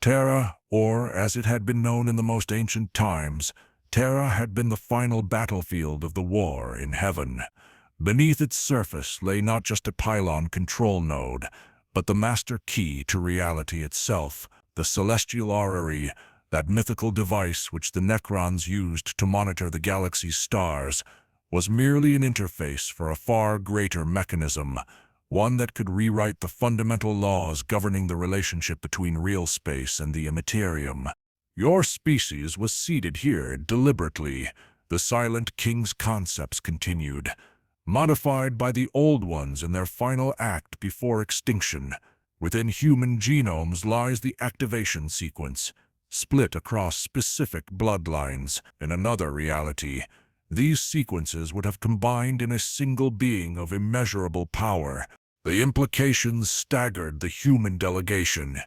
Terra, or as it had been known in the most ancient times, Terra had been the final battlefield of the war in heaven. Beneath its surface lay not just a pylon control node, but the master key to reality itself, the celestial orrery, that mythical device which the Necrons used to monitor the galaxy's stars, was merely an interface for a far greater mechanism, one that could rewrite the fundamental laws governing the relationship between real space and the Imperium. "Your species was seeded here deliberately," the Silent King's concepts continued, "modified by the Old Ones in their final act before extinction. Within human genomes lies the activation sequence, split across specific bloodlines. In another reality, these sequences would have combined in a single being of immeasurable power." The implications staggered the human delegation.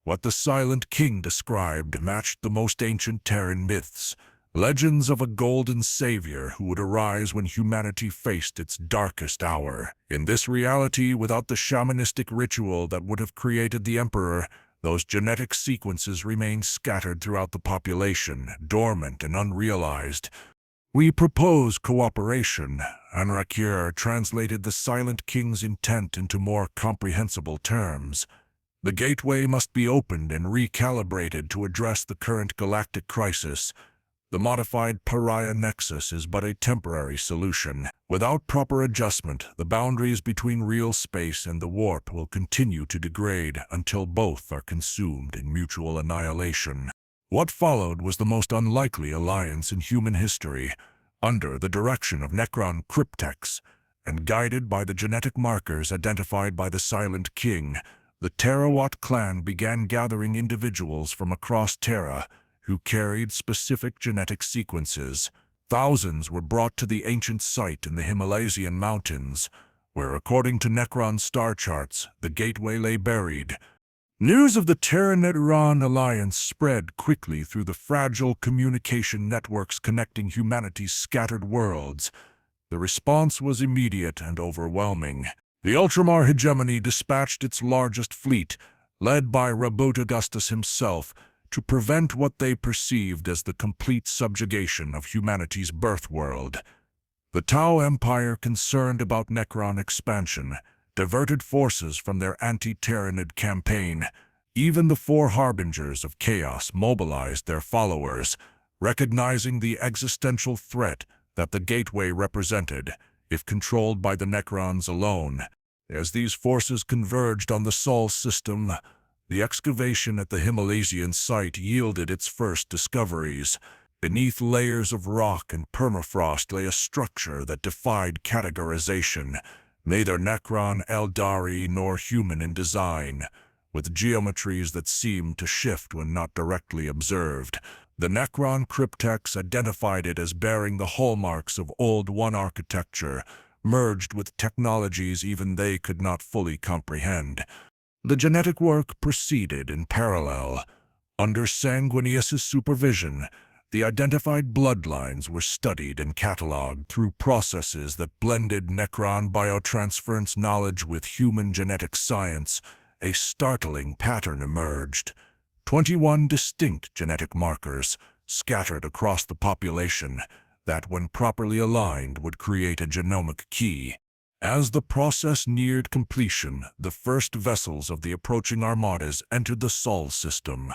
What the Silent King described matched the most ancient Terran myths, legends of a golden savior who would arise when humanity faced its darkest hour. In this reality, without the shamanistic ritual that would have created the Emperor, those genetic sequences remained scattered throughout the population, dormant and unrealized. "We propose cooperation," Anrakir translated the Silent King's intent into more comprehensible terms. "The gateway must be opened and recalibrated to address the current galactic crisis. The modified pariah nexus is but a temporary solution. Without proper adjustment, the boundaries between real space and the warp will continue to degrade until both are consumed in mutual annihilation." What followed was the most unlikely alliance in human history. Under the direction of Necron cryptex, and guided by the genetic markers identified by the Silent King, the Terra clan began gathering individuals from across Terra who carried specific genetic sequences. Thousands were brought to the ancient site in the Himalayan mountains, where, according to Necron star charts, the gateway lay buried. News of the Terra-Necron alliance spread quickly through the fragile communication networks connecting humanity's scattered worlds. The response was immediate and overwhelming. The Ultramar hegemony dispatched its largest fleet, led by Rabot Augustus himself, to prevent what they perceived as the complete subjugation of humanity's birth world. The Tau Empire, concerned about Necron expansion, diverted forces from their anti-Tyranid campaign. Even the four harbingers of chaos mobilized their followers, recognizing the existential threat that the gateway represented, if controlled by the Necrons alone. As these forces converged on the Sol system, the excavation at the Himalayan site yielded its first discoveries. Beneath layers of rock and permafrost lay a structure that defied categorization, neither Necron, Eldari, nor human in design, with geometries that seemed to shift when not directly observed. The Necron cryptex identified it as bearing the hallmarks of Old One architecture, merged with technologies even they could not fully comprehend. The genetic work proceeded in parallel. Under Sanguinius's supervision, the identified bloodlines were studied and catalogued through processes that blended Necron biotransference knowledge with human genetic science. A startling pattern emerged. 21 distinct genetic markers, scattered across the population, that when properly aligned would create a genomic key. As the process neared completion, the first vessels of the approaching armadas entered the Sol system.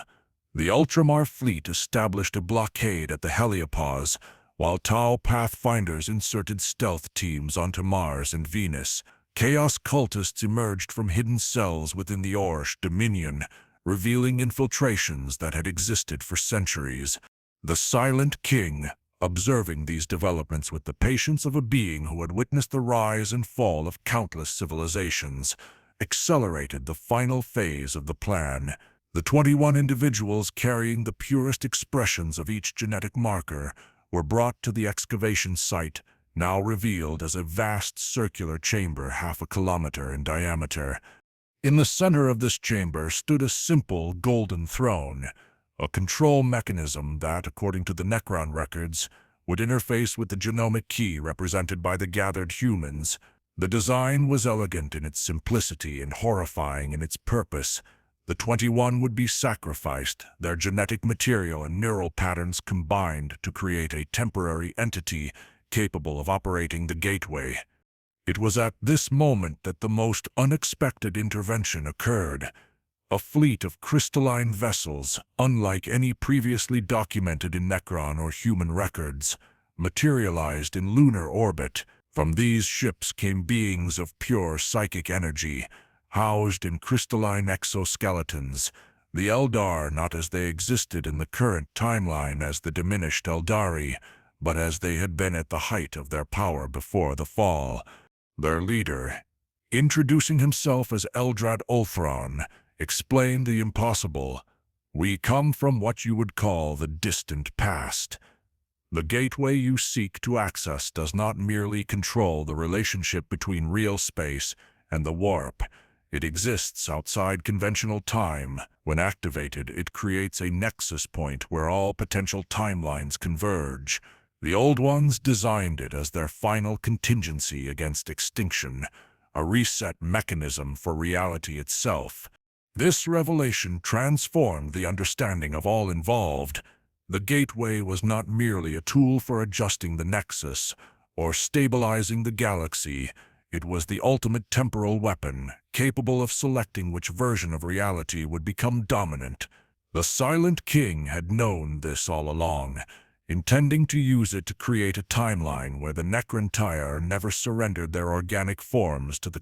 The Ultramar fleet established a blockade at the heliopause, while Tau Pathfinders inserted stealth teams onto Mars and Venus. Chaos cultists emerged from hidden cells within the Orsh Dominion, revealing infiltrations that had existed for centuries. The Silent King, observing these developments with the patience of a being who had witnessed the rise and fall of countless civilizations, accelerated the final phase of the plan. The 21 individuals carrying the purest expressions of each genetic marker were brought to the excavation site, now revealed as a vast circular chamber half a kilometer in diameter. In the center of this chamber stood a simple golden throne, a control mechanism that, according to the Necron records, would interface with the genomic key represented by the gathered humans. The design was elegant in its simplicity and horrifying in its purpose. The 21 would be sacrificed, their genetic material and neural patterns combined to create a temporary entity capable of operating the gateway. It was at this moment that the most unexpected intervention occurred. A fleet of crystalline vessels, unlike any previously documented in Necron or human records, materialized in lunar orbit. From these ships came beings of pure psychic energy, housed in crystalline exoskeletons, the Eldar not as they existed in the current timeline as the diminished Eldari, but as they had been at the height of their power before the fall. Their leader, introducing himself as Eldrad Ulthron, explained the impossible. "We come from what you would call the distant past. The gateway you seek to access does not merely control the relationship between real space and the warp. It exists outside conventional time. When activated, it creates a nexus point where all potential timelines converge. The Old Ones designed it as their final contingency against extinction, a reset mechanism for reality itself. This revelation transformed the understanding of all involved. The gateway was not merely a tool for adjusting the nexus or stabilizing the galaxy. It was the ultimate temporal weapon, capable of selecting which version of reality would become dominant. The Silent King had known this all along, intending to use it to create a timeline where the Necron never surrendered their organic forms to the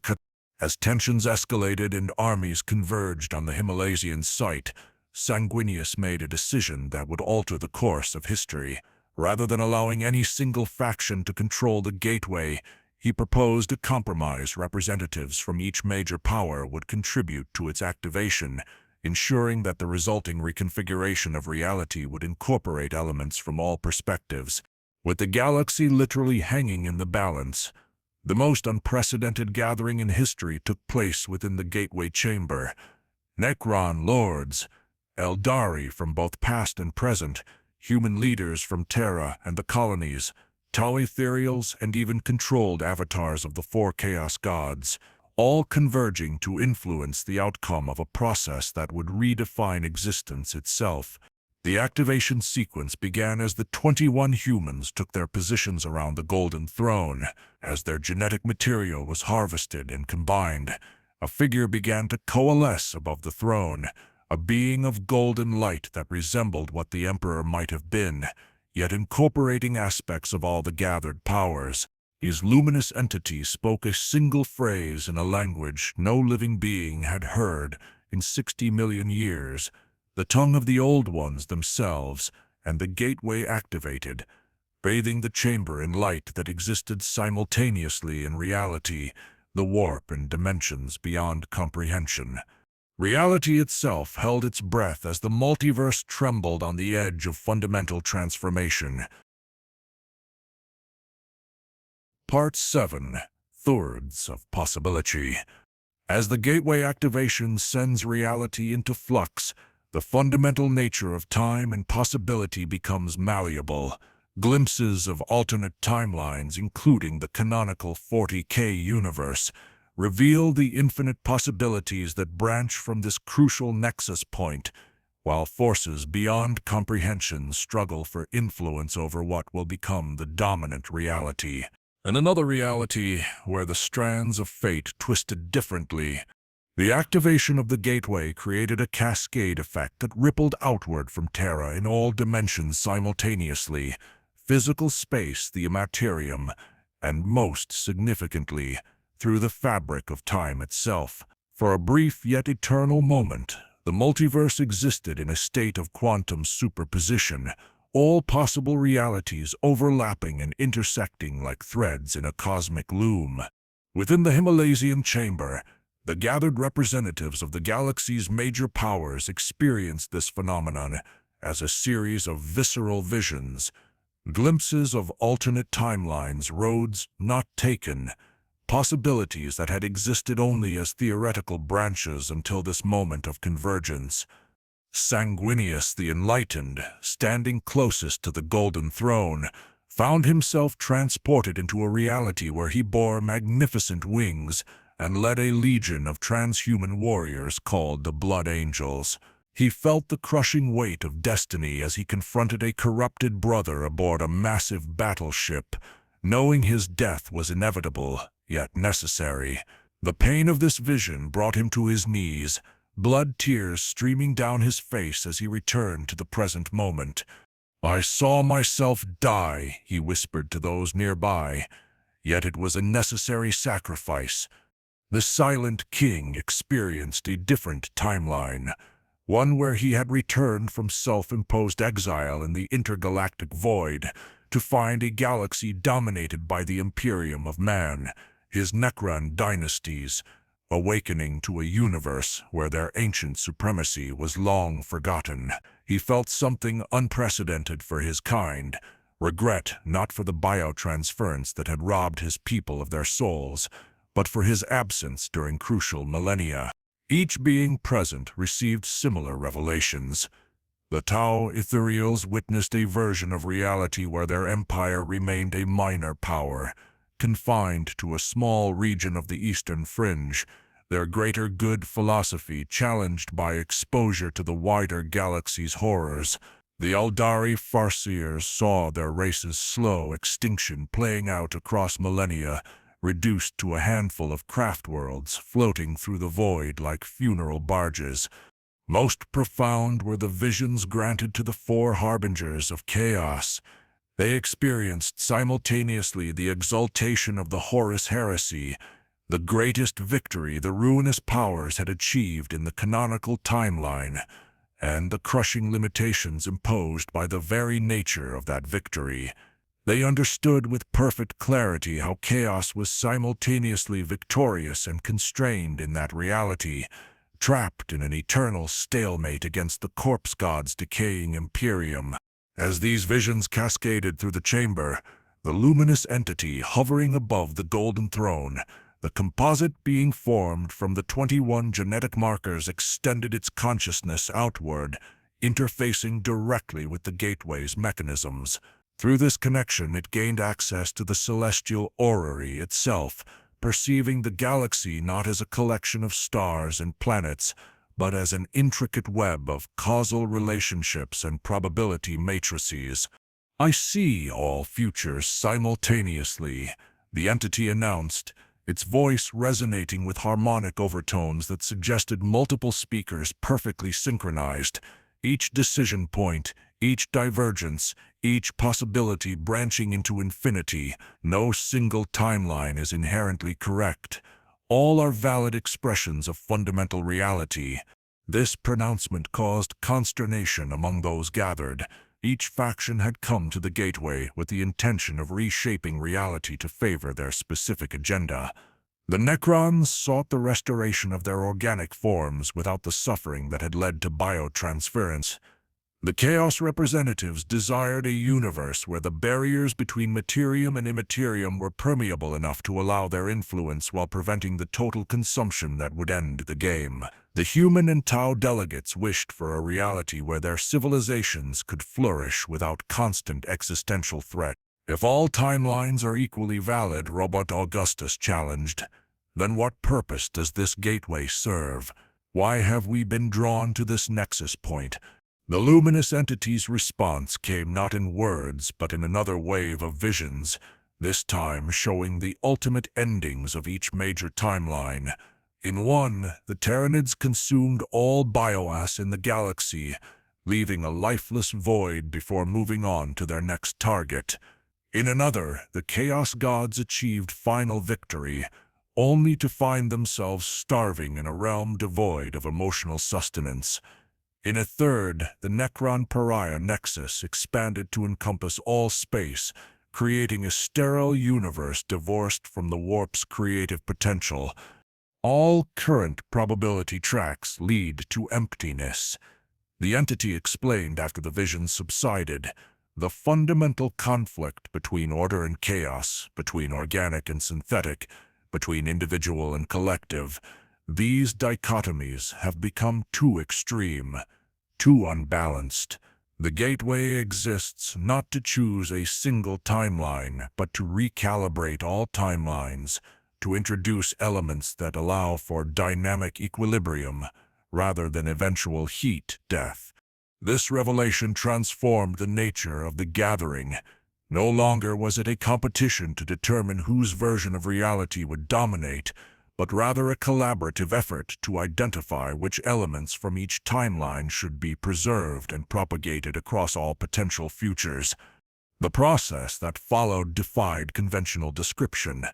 As tensions escalated and armies converged on the Himalayan site, Sanguinius made a decision that would alter the course of history. Rather than allowing any single faction to control the gateway, he proposed a compromise. Representatives from each major power would contribute to its activation, ensuring that the resulting reconfiguration of reality would incorporate elements from all perspectives. With the galaxy literally hanging in the balance, the most unprecedented gathering in history took place within the Gateway Chamber. Necron lords, Eldari from both past and present, human leaders from Terra and the colonies, Tau ethereals, and even controlled avatars of the four Chaos Gods, all converging to influence the outcome of a process that would redefine existence itself. The activation sequence began as the 21 humans took their positions around the Golden Throne. As their genetic material was harvested and combined, a figure began to coalesce above the throne, a being of golden light that resembled what the Emperor might have been, yet incorporating aspects of all the gathered powers. His luminous entity spoke a single phrase in a language no living being had heard in 60 million years, the tongue of the Old Ones themselves, and the gateway activated, bathing the chamber in light that existed simultaneously in reality, the warp and dimensions beyond comprehension. Reality itself held its breath as the multiverse trembled on the edge of fundamental transformation. Part 7. Thirds of Possibility. As the gateway activation sends reality into flux, the fundamental nature of time and possibility becomes malleable. Glimpses of alternate timelines, including the canonical 40K universe, reveal the infinite possibilities that branch from this crucial nexus point, while forces beyond comprehension struggle for influence over what will become the dominant reality. In another reality, where the strands of fate twisted differently, the activation of the gateway created a cascade effect that rippled outward from Terra in all dimensions simultaneously: physical space, the Imperium, and most significantly, through the fabric of time itself. For a brief yet eternal moment, the multiverse existed in a state of quantum superposition, all possible realities overlapping and intersecting like threads in a cosmic loom. Within the Himalayan chamber, the gathered representatives of the galaxy's major powers experienced this phenomenon as a series of visceral visions, glimpses of alternate timelines, roads not taken, possibilities that had existed only as theoretical branches until this moment of convergence. Sanguinius the Enlightened, standing closest to the Golden Throne, found himself transported into a reality where he bore magnificent wings and led a legion of transhuman warriors called the Blood Angels. He felt the crushing weight of destiny as he confronted a corrupted brother aboard a massive battleship, knowing his death was inevitable, yet necessary. The pain of this vision brought him to his knees, blood tears streaming down his face as he returned to the present moment. "I saw myself die," he whispered to those nearby, "yet it was a necessary sacrifice." The Silent King experienced a different timeline, one where he had returned from self-imposed exile in the intergalactic void to find a galaxy dominated by the Imperium of man, his Necron dynasties, awakening to a universe where their ancient supremacy was long forgotten. He felt something unprecedented for his kind, regret not for the biotransference that had robbed his people of their souls, but for his absence during crucial millennia. Each being present received similar revelations. The Tau ethereals witnessed a version of reality where their empire remained a minor power, confined to a small region of the Eastern Fringe, their greater good philosophy challenged by exposure to the wider galaxy's horrors. The Eldari Farseers saw their race's slow extinction playing out across millennia, reduced to a handful of craft worlds floating through the void like funeral barges. Most profound were the visions granted to the four harbingers of chaos. They experienced simultaneously the exaltation of the Horus heresy, the greatest victory the ruinous powers had achieved in the canonical timeline, and the crushing limitations imposed by the very nature of that victory. They understood with perfect clarity how chaos was simultaneously victorious and constrained in that reality, trapped in an eternal stalemate against the corpse god's decaying Imperium. As these visions cascaded through the chamber, the luminous entity hovering above the golden throne, the composite being formed from the 21 genetic markers, extended its consciousness outward, interfacing directly with the gateway's mechanisms. Through this connection, it gained access to the celestial orrery itself, perceiving the galaxy not as a collection of stars and planets, but as an intricate web of causal relationships and probability matrices. "I see all futures simultaneously," the entity announced, its voice resonating with harmonic overtones that suggested multiple speakers perfectly synchronized. Each decision point, each divergence, each possibility branching into infinity. No single timeline is inherently correct. All are valid expressions of fundamental reality. This pronouncement caused consternation among those gathered. Each faction had come to the gateway with the intention of reshaping reality to favor their specific agenda. The Necrons sought the restoration of their organic forms without the suffering that had led to biotransference. The Chaos representatives desired a universe where the barriers between materium and immaterium were permeable enough to allow their influence while preventing the total consumption that would end the game. The human and Tau delegates wished for a reality where their civilizations could flourish without constant existential threat. "If all timelines are equally valid," Robot Augustus challenged, "then what purpose does this gateway serve? Why have we been drawn to this nexus point?" The luminous entity's response came not in words, but in another wave of visions, this time showing the ultimate endings of each major timeline. In one, the Tyranids consumed all biomass in the galaxy, leaving a lifeless void before moving on to their next target. In another, the Chaos Gods achieved final victory, only to find themselves starving in a realm devoid of emotional sustenance. In a third, the Necron Pariah Nexus expanded to encompass all space, creating a sterile universe divorced from the warp's creative potential. All current probability tracks lead to emptiness. The entity explained after the vision subsided. The fundamental conflict between order and chaos, between organic and synthetic, between individual and collective, these dichotomies have become too extreme, too unbalanced. The gateway exists not to choose a single timeline, but to recalibrate all timelines, to introduce elements that allow for dynamic equilibrium rather than eventual heat death. This revelation transformed the nature of the gathering. No longer was it a competition to determine whose version of reality would dominate, but rather a collaborative effort to identify which elements from each timeline should be preserved and propagated across all potential futures. The process that followed defied conventional description.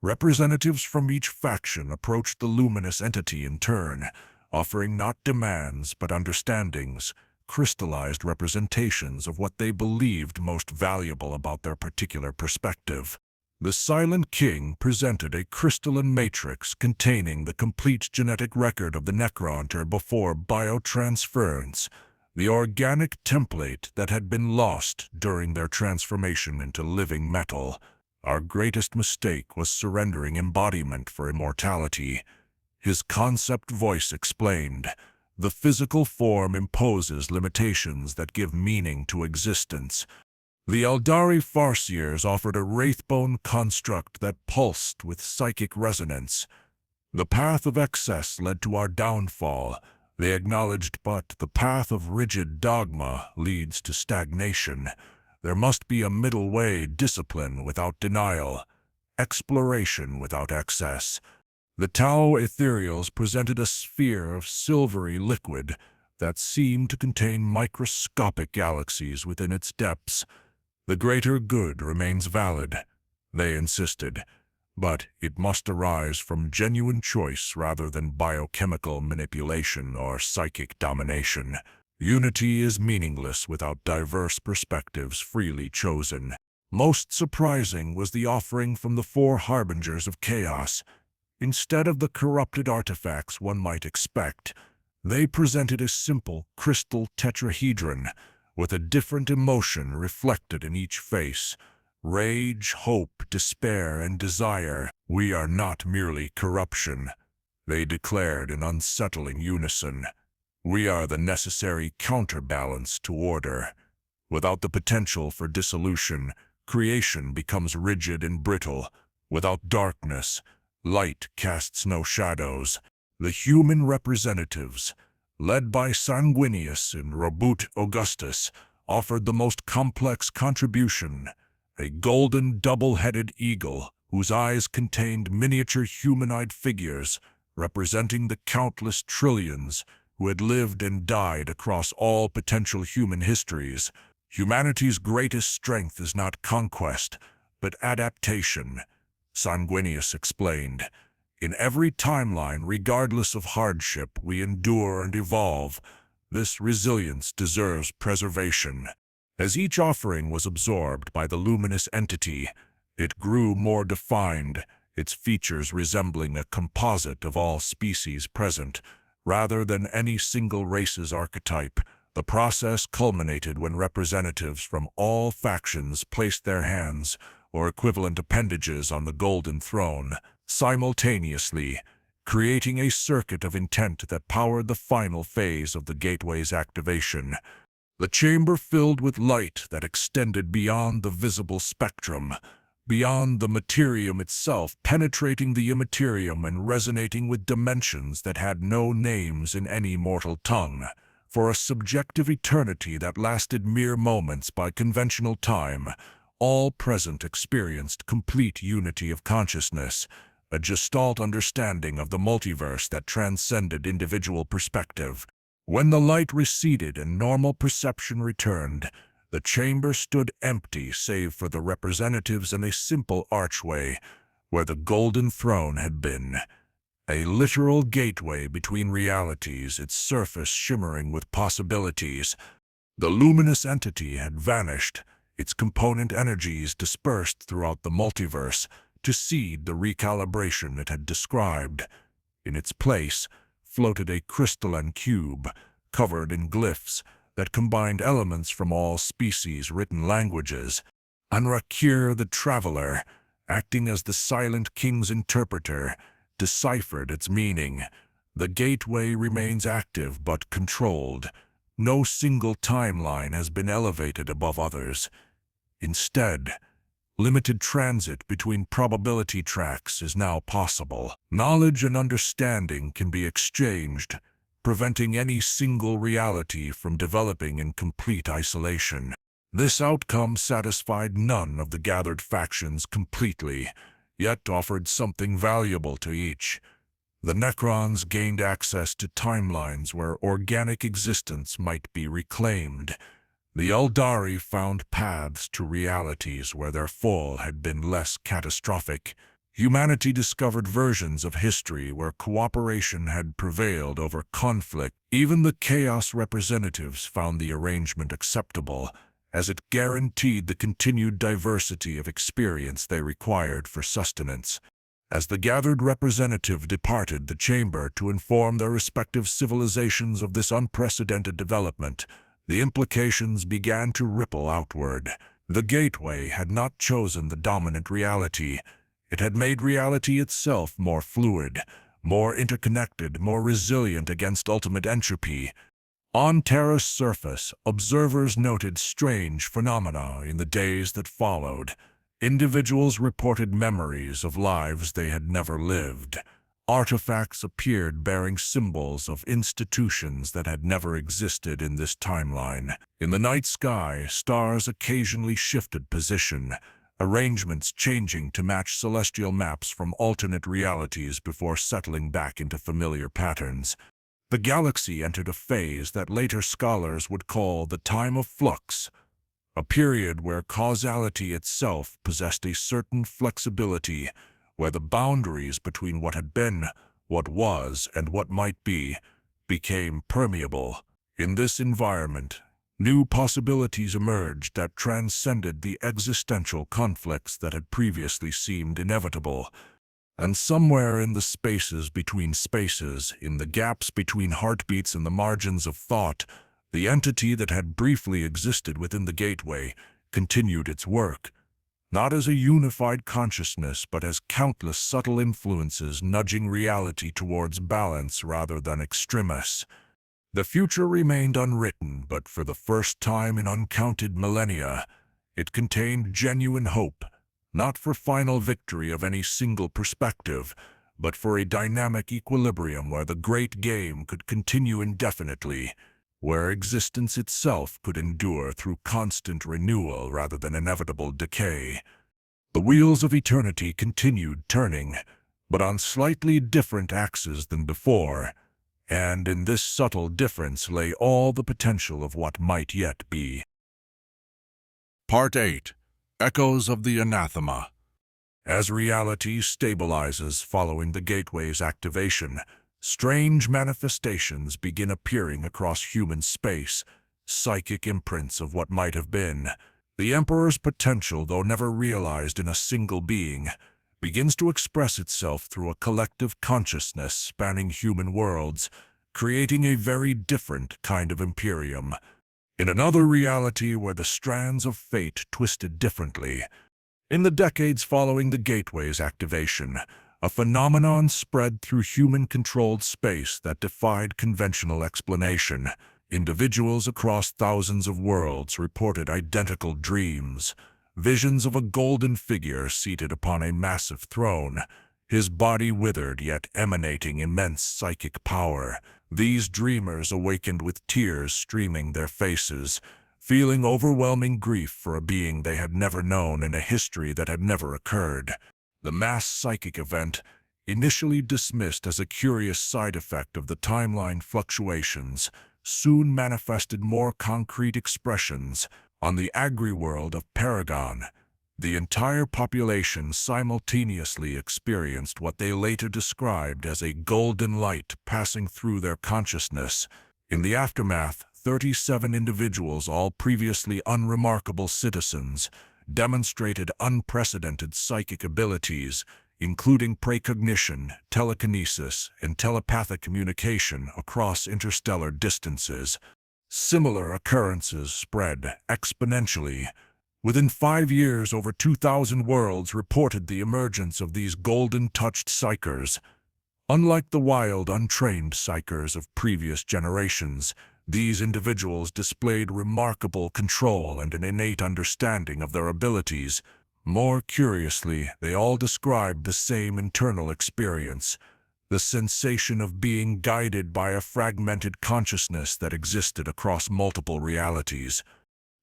Representatives from each faction approached the luminous entity in turn, offering not demands but understandings, crystallized representations of what they believed most valuable about their particular perspective. The Silent King presented a crystalline matrix containing the complete genetic record of the Necronter before biotransference, the organic template that had been lost during their transformation into living metal. "Our greatest mistake was surrendering embodiment for immortality," his concept voice explained. "The physical form imposes limitations that give meaning to existence." The Eldari Farseers offered a wraithbone construct that pulsed with psychic resonance. "The path of excess led to our downfall," they acknowledged, "but the path of rigid dogma leads to stagnation. There must be a middle way, discipline without denial, exploration without excess." The Tau Ethereals presented a sphere of silvery liquid that seemed to contain microscopic galaxies within its depths. "The greater good remains valid," they insisted, "but it must arise from genuine choice rather than biochemical manipulation or psychic domination. Unity is meaningless without diverse perspectives freely chosen." Most surprising was the offering from the four harbingers of chaos. Instead of the corrupted artifacts one might expect, they presented a simple crystal tetrahedron with a different emotion reflected in each face. Rage, hope, despair, and desire. "We are not merely corruption," they declared in unsettling unison. "We are the necessary counterbalance to order. Without the potential for dissolution, creation becomes rigid and brittle. Without darkness, light casts no shadows." The human representatives, led by Sanguinius and Robut Augustus, offered the most complex contribution, a golden double-headed eagle whose eyes contained miniature humanoid figures representing the countless trillions who had lived and died across all potential human histories. Humanity's greatest strength is not conquest, but adaptation, Sanguinius explained. In every timeline, regardless of hardship, we endure and evolve. This resilience deserves preservation. As each offering was absorbed by the luminous entity, it grew more defined, its features resembling a composite of all species present, rather than any single race's archetype. The process culminated when representatives from all factions placed their hands, or equivalent appendages, on the Golden Throne, simultaneously, creating a circuit of intent that powered the final phase of the Gateway's activation. The chamber filled with light that extended beyond the visible spectrum, beyond the materium itself, penetrating the immaterium and resonating with dimensions that had no names in any mortal tongue. For a subjective eternity that lasted mere moments by conventional time, all present experienced complete unity of consciousness, a gestalt understanding of the multiverse that transcended individual perspective. When the light receded and normal perception returned, the chamber stood empty save for the representatives and a simple archway where the Golden Throne had been. A literal gateway between realities, its surface shimmering with possibilities. The luminous entity had vanished, its component energies dispersed throughout the multiverse to seed the recalibration it had described. In its place floated a crystalline cube, covered in glyphs that combined elements from all species' written languages. Anrakir the Traveler, acting as the Silent King's interpreter, deciphered its meaning. The gateway remains active but controlled. No single timeline has been elevated above others. Instead, limited transit between probability tracks is now possible. Knowledge and understanding can be exchanged, preventing any single reality from developing in complete isolation. This outcome satisfied none of the gathered factions completely, yet offered something valuable to each. The Necrons gained access to timelines where organic existence might be reclaimed. The Eldari found paths to realities where their fall had been less catastrophic. Humanity discovered versions of history where cooperation had prevailed over conflict. Even the Chaos representatives found the arrangement acceptable, as it guaranteed the continued diversity of experience they required for sustenance. As the gathered representative departed the chamber to inform their respective civilizations of this unprecedented development, the implications began to ripple outward. The Gateway had not chosen the dominant reality. It had made reality itself more fluid, more interconnected, more resilient against ultimate entropy. On Terra's surface, observers noted strange phenomena in the days that followed. Individuals reported memories of lives they had never lived. Artifacts appeared bearing symbols of institutions that had never existed in this timeline. In the night sky, stars occasionally shifted position, arrangements changing to match celestial maps from alternate realities before settling back into familiar patterns. The galaxy entered a phase that later scholars would call the Time of Flux, a period where causality itself possessed a certain flexibility, where the boundaries between what had been, what was, and what might be became permeable. In this environment, New possibilities emerged that transcended the existential conflicts that had previously seemed inevitable. And somewhere in the spaces between spaces, in the gaps between heartbeats and the margins of thought, the entity that had briefly existed within the gateway continued its work, not as a unified consciousness, but as countless subtle influences nudging reality towards balance rather than extremis. The future remained unwritten, but for the first time in uncounted millennia, it contained genuine hope, not for final victory of any single perspective, but for a dynamic equilibrium where the great game could continue indefinitely, where existence itself could endure through constant renewal rather than inevitable decay. The wheels of eternity continued turning, but on slightly different axes than before, and in this subtle difference lay all the potential of what might yet be. Part 8. Echoes of the Anathema. As reality stabilizes following the gateway's activation, strange manifestations begin appearing across human space, psychic imprints of what might have been. The Emperor's potential, though never realized in a single being, begins to express itself through a collective consciousness spanning human worlds, creating a very different kind of Imperium. In another reality where the strands of fate twisted differently, in the decades following the gateway's activation, a phenomenon spread through human-controlled space that defied conventional explanation. Individuals across thousands of worlds reported identical dreams, visions of a golden figure seated upon a massive throne, his body withered yet emanating immense psychic power. These dreamers awakened with tears streaming their faces, feeling overwhelming grief for a being they had never known in a history that had never occurred. The mass psychic event, initially dismissed as a curious side effect of the timeline fluctuations, soon manifested more concrete expressions. On the agri-world of Paragon, the entire population simultaneously experienced what they later described as a golden light passing through their consciousness. In the aftermath, 37 individuals, all previously unremarkable citizens, demonstrated unprecedented psychic abilities, including precognition, telekinesis, and telepathic communication across interstellar distances. Similar occurrences spread exponentially. Within 5 years, over 2,000 worlds reported the emergence of these golden-touched psychers. Unlike the wild, untrained psychers of previous generations, these individuals displayed remarkable control and an innate understanding of their abilities. More curiously, they all described the same internal experience, the sensation of being guided by a fragmented consciousness that existed across multiple realities.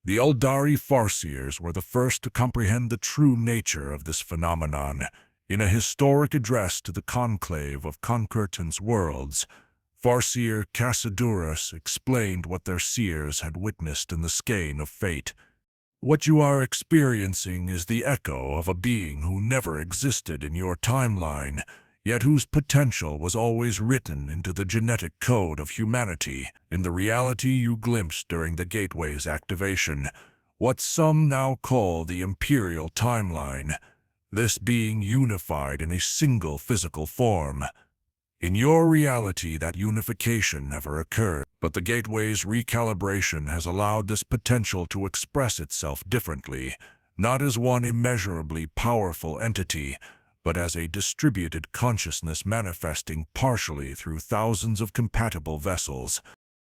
The Eldari Farseers were the first to comprehend the true nature of this phenomenon. In a historic address to the conclave of Concurtant's worlds, Farseer Cassidurus explained what their seers had witnessed in the skein of fate. What you are experiencing is the echo of a being who never existed in your timeline, yet whose potential was always written into the genetic code of humanity. In the reality you glimpsed during the Gateway's activation, what some now call the Imperial timeline, this being unified in a single physical form. In your reality, that unification never occurred, but the Gateway's recalibration has allowed this potential to express itself differently, not as one immeasurably powerful entity, but as a distributed consciousness manifesting partially through thousands of compatible vessels.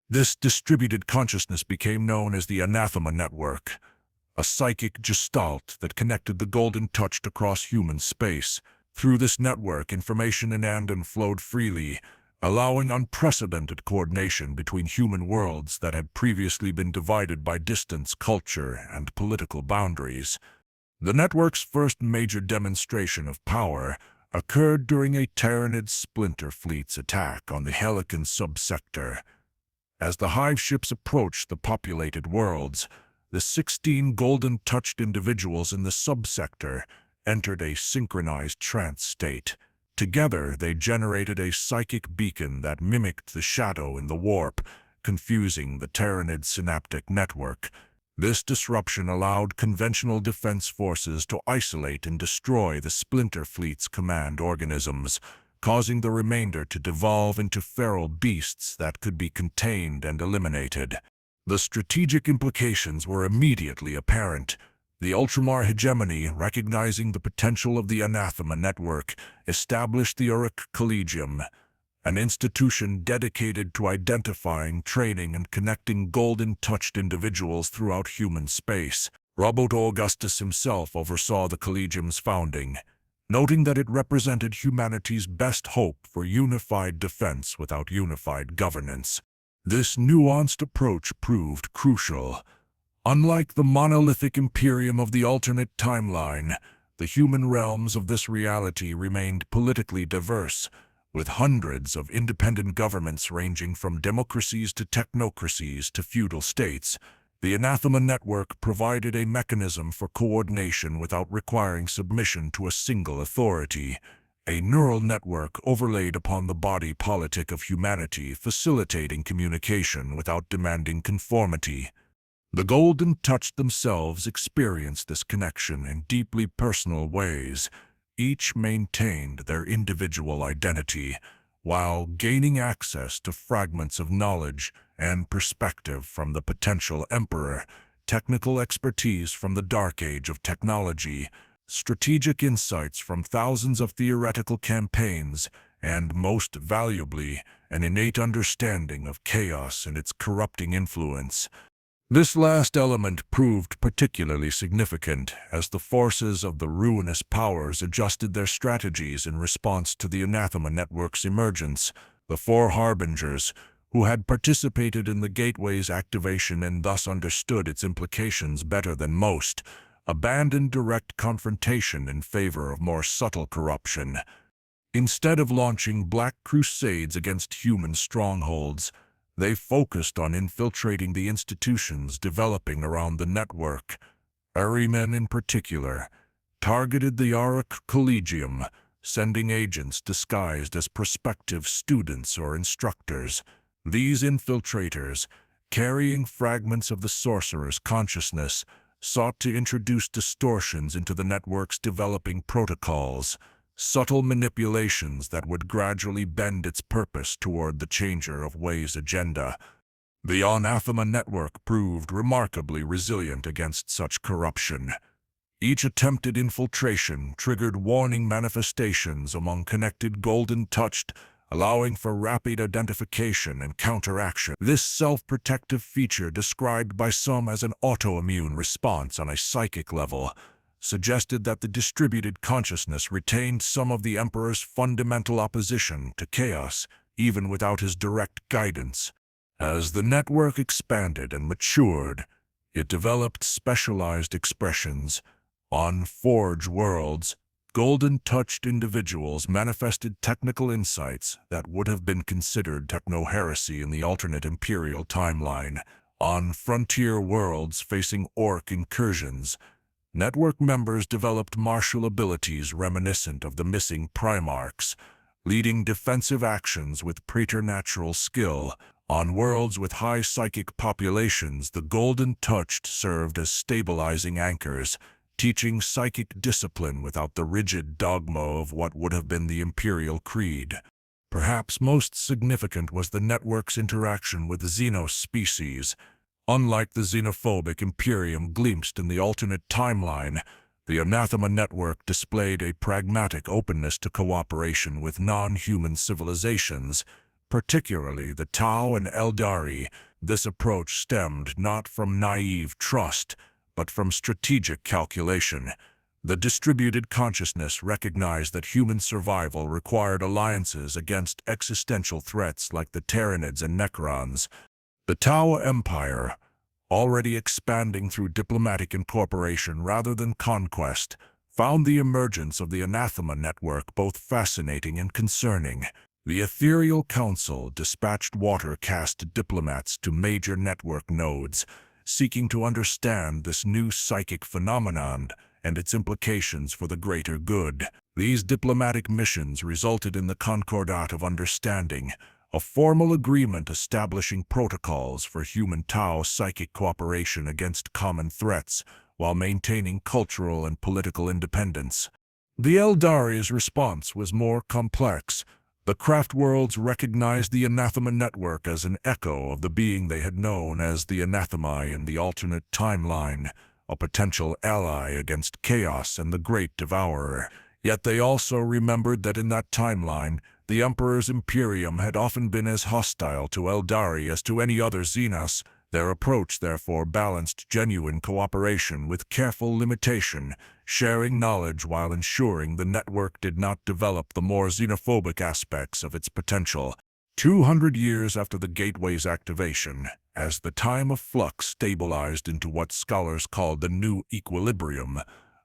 This distributed consciousness became known as the Anathema Network, a psychic gestalt that connected the golden touched across human space. Through this network, information and flowed freely, allowing unprecedented coordination between human worlds that had previously been divided by distance, culture, and political boundaries. The network's first major demonstration of power occurred during a Tyranid splinter fleet's attack on the Helican subsector. As the hive ships approached the populated worlds, the 16 golden-touched individuals in the subsector entered a synchronized trance state. Together, they generated a psychic beacon that mimicked the shadow in the warp, confusing the Tyranid synaptic network. This disruption allowed conventional defense forces to isolate and destroy the splinter fleet's command organisms, causing the remainder to devolve into feral beasts that could be contained and eliminated. The strategic implications were immediately apparent. The Ultramar hegemony, recognizing the potential of the Anathema Network, established the Uruk Collegium, an institution dedicated to identifying, training, and connecting golden-touched individuals throughout human space. Robert Augustus himself oversaw the Collegium's founding, noting that it represented humanity's best hope for unified defense without unified governance. This nuanced approach proved crucial. Unlike the monolithic Imperium of the alternate timeline, the human realms of this reality remained politically diverse, with hundreds of independent governments ranging from democracies to technocracies to feudal states. The Anathema Network provided a mechanism for coordination without requiring submission to a single authority, a neural network overlaid upon the body politic of humanity, facilitating communication without demanding conformity. The Golden Touched themselves experienced this connection in deeply personal ways. Each maintained their individual identity, while gaining access to fragments of knowledge and perspective from the potential emperor, technical expertise from the dark age of technology, strategic insights from thousands of theoretical campaigns, and most valuably, an innate understanding of chaos and its corrupting influence. This last element proved particularly significant as the forces of the ruinous powers adjusted their strategies in response to the Anathema Network's emergence. The four Harbingers, who had participated in the Gateway's activation and thus understood its implications better than most, abandoned direct confrontation in favor of more subtle corruption. Instead of launching black crusades against human strongholds, they focused on infiltrating the institutions developing around the network. Ahriman, in particular, targeted the Uruk Collegium, sending agents disguised as prospective students or instructors. These infiltrators, carrying fragments of the sorcerer's consciousness, sought to introduce distortions into the network's developing protocols, subtle manipulations that would gradually bend its purpose toward the changer of Way's agenda. The Anathema Network proved remarkably resilient against such corruption. Each attempted infiltration triggered warning manifestations among connected Golden Touched, allowing for rapid identification and counteraction. This self-protective feature, described by some as an autoimmune response on a psychic level, suggested that the distributed consciousness retained some of the Emperor's fundamental opposition to chaos, even without his direct guidance. As the network expanded and matured, it developed specialized expressions. On Forge worlds, Golden-touched individuals manifested technical insights that would have been considered techno-heresy in the alternate Imperial timeline. On Frontier worlds facing Orc incursions, network members developed martial abilities reminiscent of the missing Primarchs, leading defensive actions with preternatural skill. On worlds with high psychic populations, the Golden Touched served as stabilizing anchors, teaching psychic discipline without the rigid dogma of what would have been the Imperial Creed. Perhaps most significant was the network's interaction with the xenos species. Unlike the xenophobic Imperium glimpsed in the alternate timeline, the Anathema Network displayed a pragmatic openness to cooperation with non-human civilizations, particularly the Tau and Eldari. This approach stemmed not from naive trust, but from strategic calculation. The distributed consciousness recognized that human survival required alliances against existential threats like the Tyranids and Necrons. The Tau Empire, already expanding through diplomatic incorporation rather than conquest, found the emergence of the Anathema Network both fascinating and concerning. The Ethereal Council dispatched water-caste diplomats to major network nodes, seeking to understand this new psychic phenomenon and its implications for the greater good. These diplomatic missions resulted in the Concordat of Understanding, a formal agreement establishing protocols for human-Tau psychic cooperation against common threats while maintaining cultural and political independence. The Eldari's response was more complex. The craft worlds recognized the Anathema Network as an echo of the being they had known as the Anathema in the alternate timeline, a potential ally against Chaos and the Great Devourer. Yet they also remembered that in that timeline, the Emperor's Imperium had often been as hostile to Eldari as to any other xenos. Their approach therefore balanced genuine cooperation with careful limitation, sharing knowledge while ensuring the network did not develop the more xenophobic aspects of its potential. 200 years after the Gateway's activation, as the time of flux stabilized into what scholars called the new equilibrium,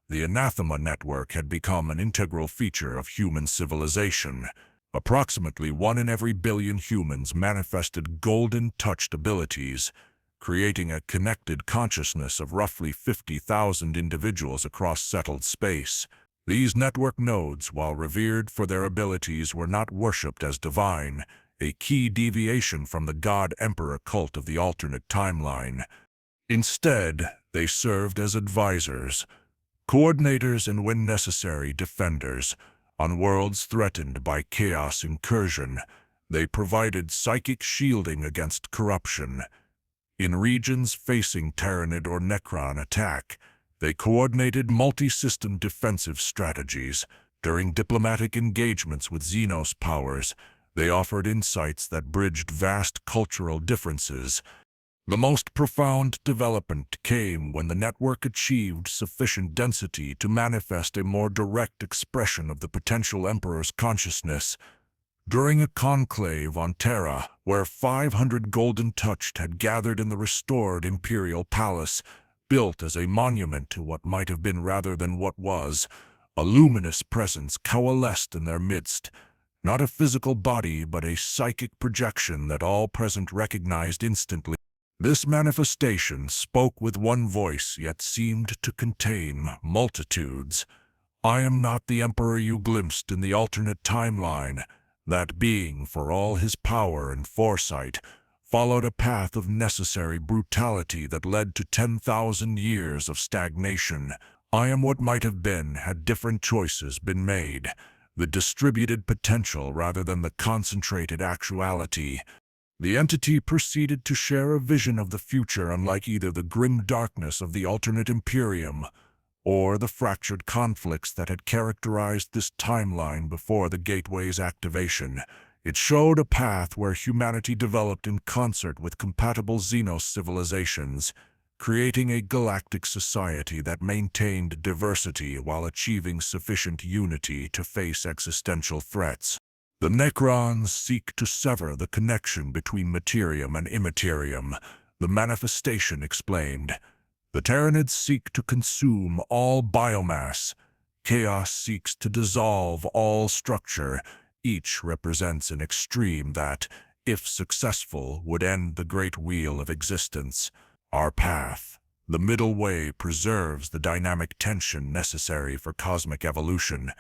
the Anathema Network had become an integral feature of human civilization. Approximately 1 in every billion humans manifested golden-touched abilities, creating a connected consciousness of roughly 50,000 individuals across settled space. These network nodes, while revered for their abilities, were not worshipped as divine, a key deviation from the God-Emperor cult of the alternate timeline. Instead, they served as advisors, coordinators and, when necessary, defenders. On worlds threatened by chaos incursion, they provided psychic shielding against corruption. In regions facing Tyranid or Necron attack, they coordinated multi-system defensive strategies. During diplomatic engagements with xenos powers, they offered insights that bridged vast cultural differences. The most profound development came when the network achieved sufficient density to manifest a more direct expression of the potential Emperor's consciousness. During a conclave on Terra, where 500 Golden Touched had gathered in the restored Imperial Palace, built as a monument to what might have been rather than what was, a luminous presence coalesced in their midst. Not a physical body, but a psychic projection that all present recognized instantly. This manifestation spoke with one voice, yet seemed to contain multitudes. "I am not the Emperor you glimpsed in the alternate timeline." That being, for all his power and foresight, followed a path of necessary brutality that led to 10,000 years of stagnation. "I am what might have been had different choices been made, the distributed potential rather than the concentrated actuality." The entity proceeded to share a vision of the future unlike either the grim darkness of the alternate Imperium or the fractured conflicts that had characterized this timeline before the Gateway's activation. It showed a path where humanity developed in concert with compatible xenos civilizations, creating a galactic society that maintained diversity while achieving sufficient unity to face existential threats. The Necrons seek to sever the connection between materium and immaterium, the manifestation explained. The Tyranids seek to consume all biomass. Chaos seeks to dissolve all structure. Each represents an extreme that, if successful, would end the great wheel of existence. Our path, the middle way, preserves the dynamic tension necessary for cosmic evolution.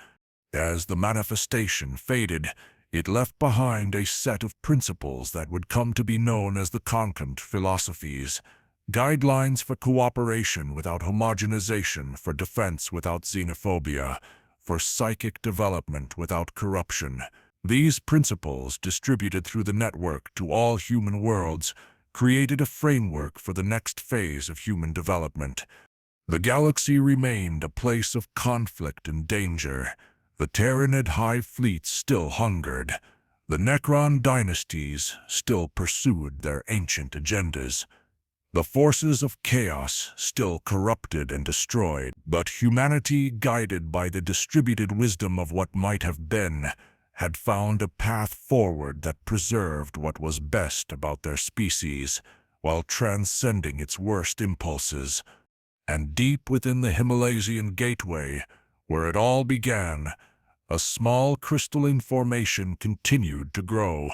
As the manifestation faded, it left behind a set of principles that would come to be known as the Concant philosophies. Guidelines for cooperation without homogenization, for defense without xenophobia, for psychic development without corruption. These principles, distributed through the network to all human worlds, created a framework for the next phase of human development. The galaxy remained a place of conflict and danger. The Tyranid high fleets still hungered. The Necron dynasties still pursued their ancient agendas. The forces of chaos still corrupted and destroyed, but humanity, guided by the distributed wisdom of what might have been, had found a path forward that preserved what was best about their species, while transcending its worst impulses. And deep within the Himalaysian Gateway, where it all began, a small crystalline formation continued to grow.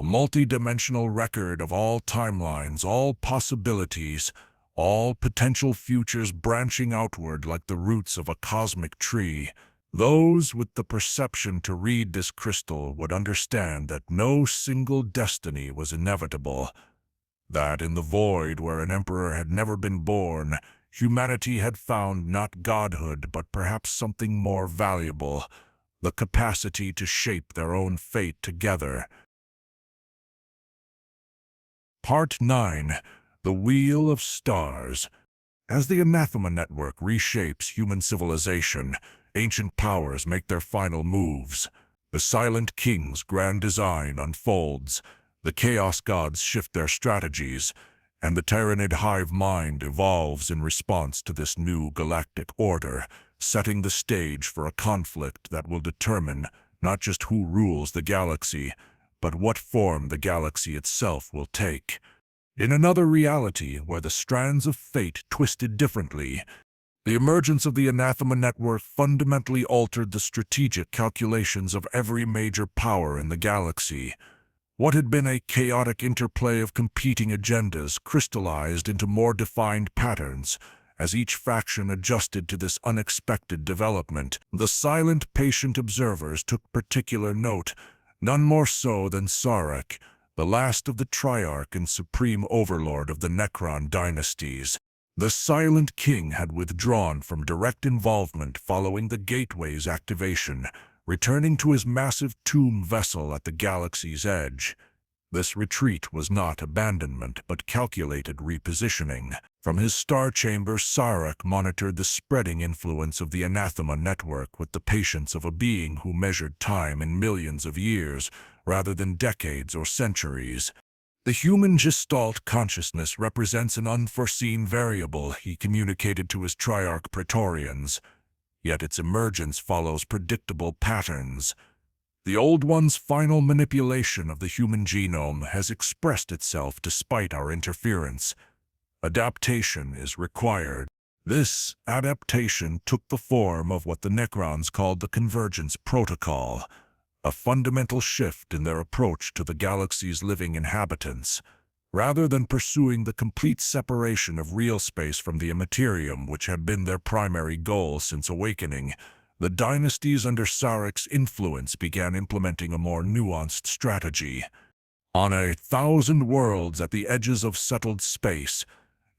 A multi-dimensional record of all timelines, all possibilities, all potential futures branching outward like the roots of a cosmic tree. Those with the perception to read this crystal would understand that no single destiny was inevitable, that in the void where an emperor had never been born, humanity had found not godhood but perhaps something more valuable, the capacity to shape their own fate together. Part 9. The Wheel of Stars. As the Anathema Network reshapes human civilization, ancient powers make their final moves. The Silent King's grand design unfolds, the Chaos Gods shift their strategies, and the Tyranid hive mind evolves in response to this new galactic order, setting the stage for a conflict that will determine not just who rules the galaxy, but what form the galaxy itself will take. In another reality where the strands of fate twisted differently, the emergence of the Anathema Network fundamentally altered the strategic calculations of every major power in the galaxy. What had been a chaotic interplay of competing agendas crystallized into more defined patterns. As each faction adjusted to this unexpected development, the silent, patient observers took particular note, none more so than Sarek, the last of the Triarch and supreme overlord of the Necron dynasties. The Silent King had withdrawn from direct involvement following the Gateway's activation, returning to his massive tomb vessel at the galaxy's edge. This retreat was not abandonment, but calculated repositioning. From his star chamber, Sarek monitored the spreading influence of the Anathema Network with the patience of a being who measured time in millions of years, rather than decades or centuries. The human Gestalt consciousness represents an unforeseen variable, he communicated to his Triarch Praetorians. Yet its emergence follows predictable patterns. The Old One's final manipulation of the human genome has expressed itself despite our interference. Adaptation is required. This adaptation took the form of what the Necrons called the Convergence Protocol, a fundamental shift in their approach to the galaxy's living inhabitants. Rather than pursuing the complete separation of real space from the Imperium, which had been their primary goal since Awakening, the dynasties under Sarek's influence began implementing a more nuanced strategy. On 1,000 worlds at the edges of settled space,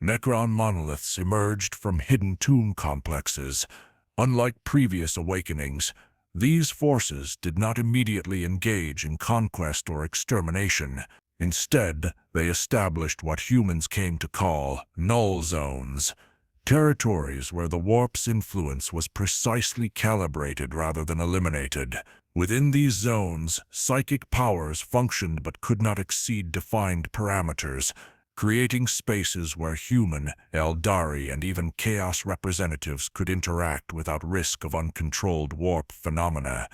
Necron monoliths emerged from hidden tomb complexes. Unlike previous Awakenings, these forces did not immediately engage in conquest or extermination. Instead, they established what humans came to call null zones, territories where the warp's influence was precisely calibrated rather than eliminated. Within these zones, psychic powers functioned but could not exceed defined parameters, creating spaces where human, Eldari, and even Chaos representatives could interact without risk of uncontrolled warp phenomena.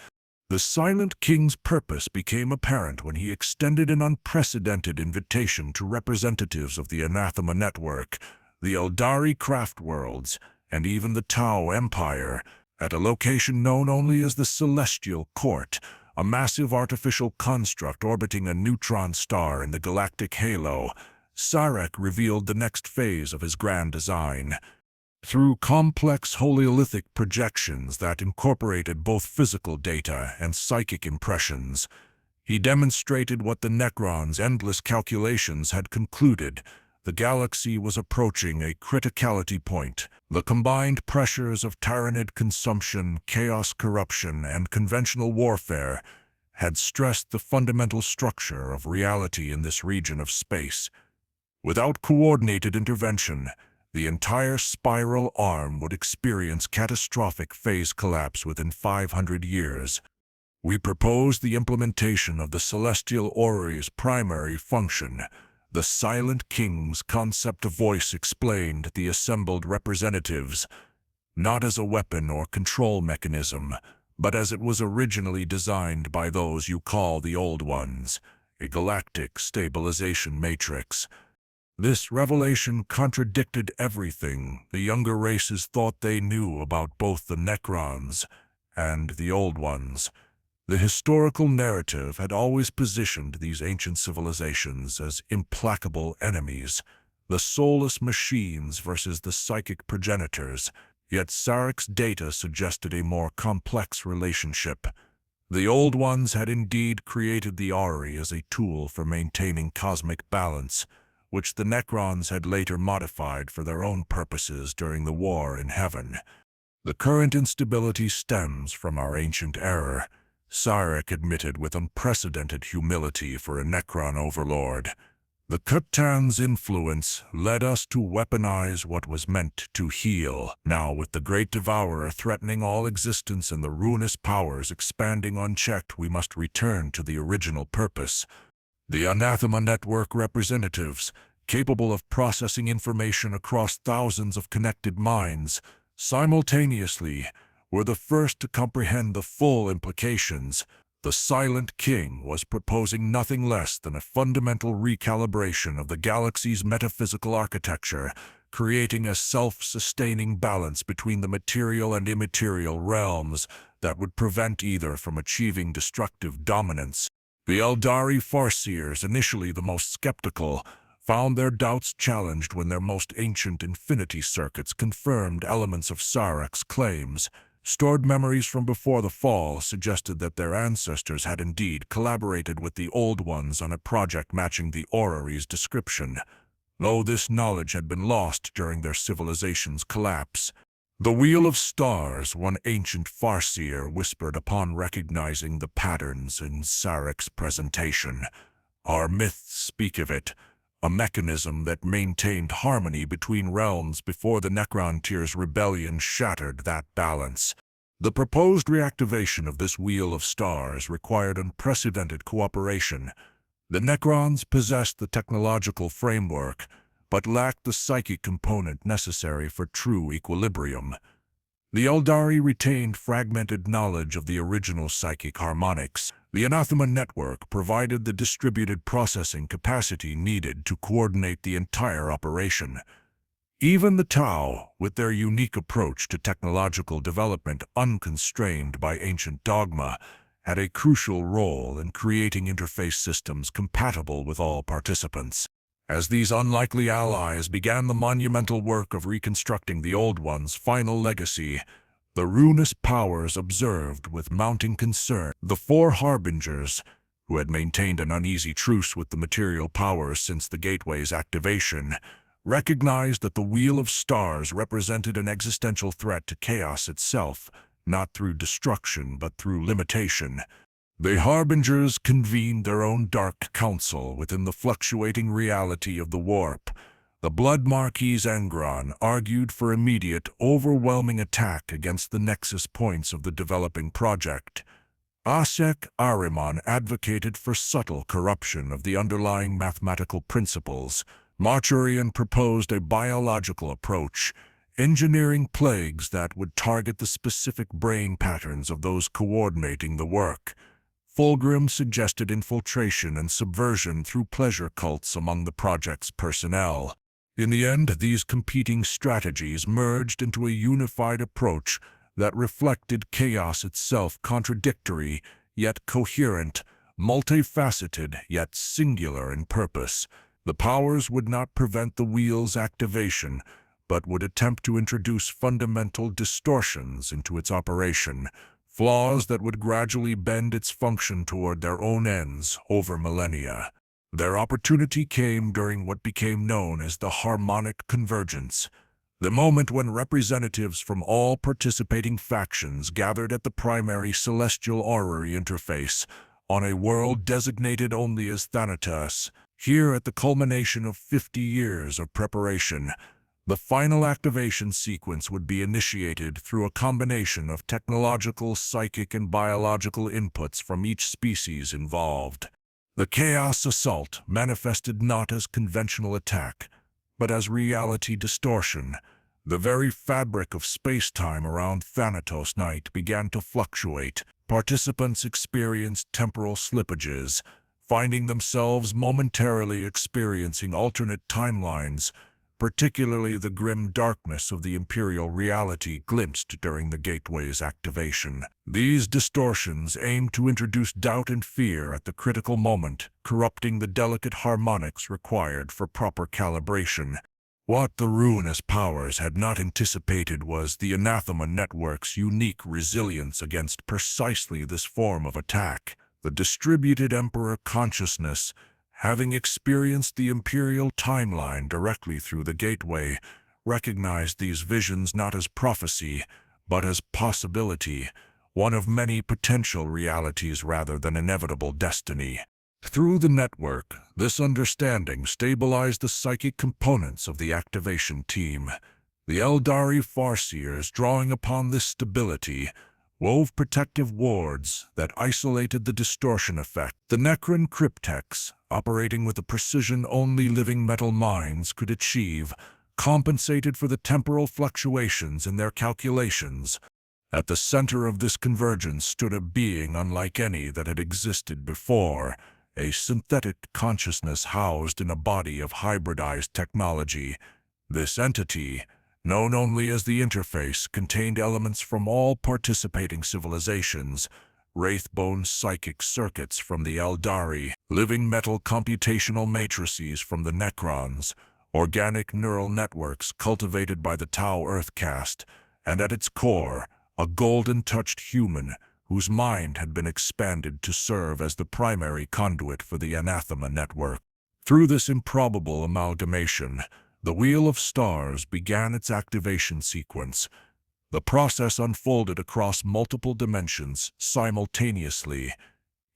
The Silent King's purpose became apparent when he extended an unprecedented invitation to representatives of the Anathema Network, the Eldari craft worlds, and even the Tau Empire, at a location known only as the Celestial Court, a massive artificial construct orbiting a neutron star in the galactic halo. Sarek revealed the next phase of his grand design. Through complex Hololythic projections that incorporated both physical data and psychic impressions, he demonstrated what the Necrons' endless calculations had concluded. The galaxy was approaching a criticality point. The combined pressures of Tyranid consumption, chaos corruption, and conventional warfare had stressed the fundamental structure of reality in this region of space. Without coordinated intervention, the entire spiral arm would experience catastrophic phase collapse within 500 years. We proposed the implementation of the Celestial Orrery's primary function. The Silent King's concept of voice explained the assembled representatives, not as a weapon or control mechanism, but as it was originally designed by those you call the Old Ones, a galactic stabilization matrix. This revelation contradicted everything the younger races thought they knew about both the Necrons and the Old Ones. The historical narrative had always positioned these ancient civilizations as implacable enemies, the soulless machines versus the psychic progenitors. yet Sarek's data suggested a more complex relationship. The Old Ones had indeed created the Auri as a tool for maintaining cosmic balance, which the Necrons had later modified for their own purposes during the war in Heaven. The current instability stems from our ancient error, Sarek admitted with unprecedented humility for a Necron overlord. The Khtan's influence led us to weaponize what was meant to heal. Now, with the Great Devourer threatening all existence and the ruinous powers expanding unchecked, we must return to the original purpose. The Anathema Network representatives, capable of processing information across thousands of connected minds, simultaneously, were the first to comprehend the full implications. The Silent King was proposing nothing less than a fundamental recalibration of the galaxy's metaphysical architecture, creating a self-sustaining balance between the material and immaterial realms that would prevent either from achieving destructive dominance. The Eldari Farseers, initially the most skeptical, found their doubts challenged when their most ancient infinity circuits confirmed elements of Sarek's claims. Stored memories from before the fall suggested that their ancestors had indeed collaborated with the Old Ones on a project matching the Orrery's description, though this knowledge had been lost during their civilization's collapse. The Wheel of Stars, one ancient Farseer whispered upon recognizing the patterns in Sarek's presentation. Our myths speak of it, a mechanism that maintained harmony between realms before the Necrontier's rebellion shattered that balance. The proposed reactivation of this Wheel of Stars required unprecedented cooperation. The Necrons possessed the technological framework, but lacked the psychic component necessary for true equilibrium. The Eldari retained fragmented knowledge of the original psychic harmonics. The Anathema Network provided the distributed processing capacity needed to coordinate the entire operation. Even the Tau, with their unique approach to technological development unconstrained by ancient dogma, had a crucial role in creating interface systems compatible with all participants. As these unlikely allies began the monumental work of reconstructing the Old One's final legacy, the ruinous powers observed with mounting concern. The four Harbingers, who had maintained an uneasy truce with the material powers since the Gateway's activation, recognized that the Wheel of Stars represented an existential threat to chaos itself, not through destruction but through limitation. The Harbingers convened their own dark council within the fluctuating reality of the warp. The Blood Marquis Angron argued for immediate, overwhelming attack against the nexus points of the developing project. Asek Ahriman advocated for subtle corruption of the underlying mathematical principles. Marchurian proposed a biological approach, engineering plagues that would target the specific brain patterns of those coordinating the work. Fulgrim suggested infiltration and subversion through pleasure cults among the project's personnel. In the end, these competing strategies merged into a unified approach that reflected chaos itself, contradictory yet coherent, multifaceted yet singular in purpose. The powers would not prevent the wheel's activation, but would attempt to introduce fundamental distortions into its operation, flaws that would gradually bend its function toward their own ends over millennia. Their opportunity came during what became known as the Harmonic Convergence, the moment when representatives from all participating factions gathered at the primary celestial orrery interface on a world designated only as Thanatos. Here, at the culmination of 50 years of preparation, the final activation sequence would be initiated through a combination of technological, psychic, and biological inputs from each species involved. The Chaos Assault manifested not as conventional attack, but as reality distortion. The very fabric of space-time around Thanatos Night began to fluctuate. Participants experienced temporal slippages, finding themselves momentarily experiencing alternate timelines, particularly the grim darkness of the Imperial reality glimpsed during the Gateway's activation. These distortions aimed to introduce doubt and fear at the critical moment, corrupting the delicate harmonics required for proper calibration. What the ruinous powers had not anticipated was the Anathema Network's unique resilience against precisely this form of attack. The distributed Emperor consciousness, having experienced the Imperial timeline directly through the gateway, recognized these visions not as prophecy, but as possibility, one of many potential realities rather than inevitable destiny. Through the network, this understanding stabilized the psychic components of the activation team. The Eldari Farseers, drawing upon this stability, wove protective wards that isolated the distortion effect. The Necron cryptechs, operating with the precision only living metal minds could achieve, compensated for the temporal fluctuations in their calculations. At the center of this convergence stood a being unlike any that had existed before, a synthetic consciousness housed in a body of hybridized technology. This entity, known only as the Interface, contained elements from all participating civilizations, wraithbone psychic circuits from the Eldari, living metal computational matrices from the Necrons, organic neural networks cultivated by the Tau Earthcast, and at its core, a golden-touched human whose mind had been expanded to serve as the primary conduit for the Anathema Network. Through this improbable amalgamation, the Wheel of Stars began its activation sequence. The process unfolded across multiple dimensions simultaneously.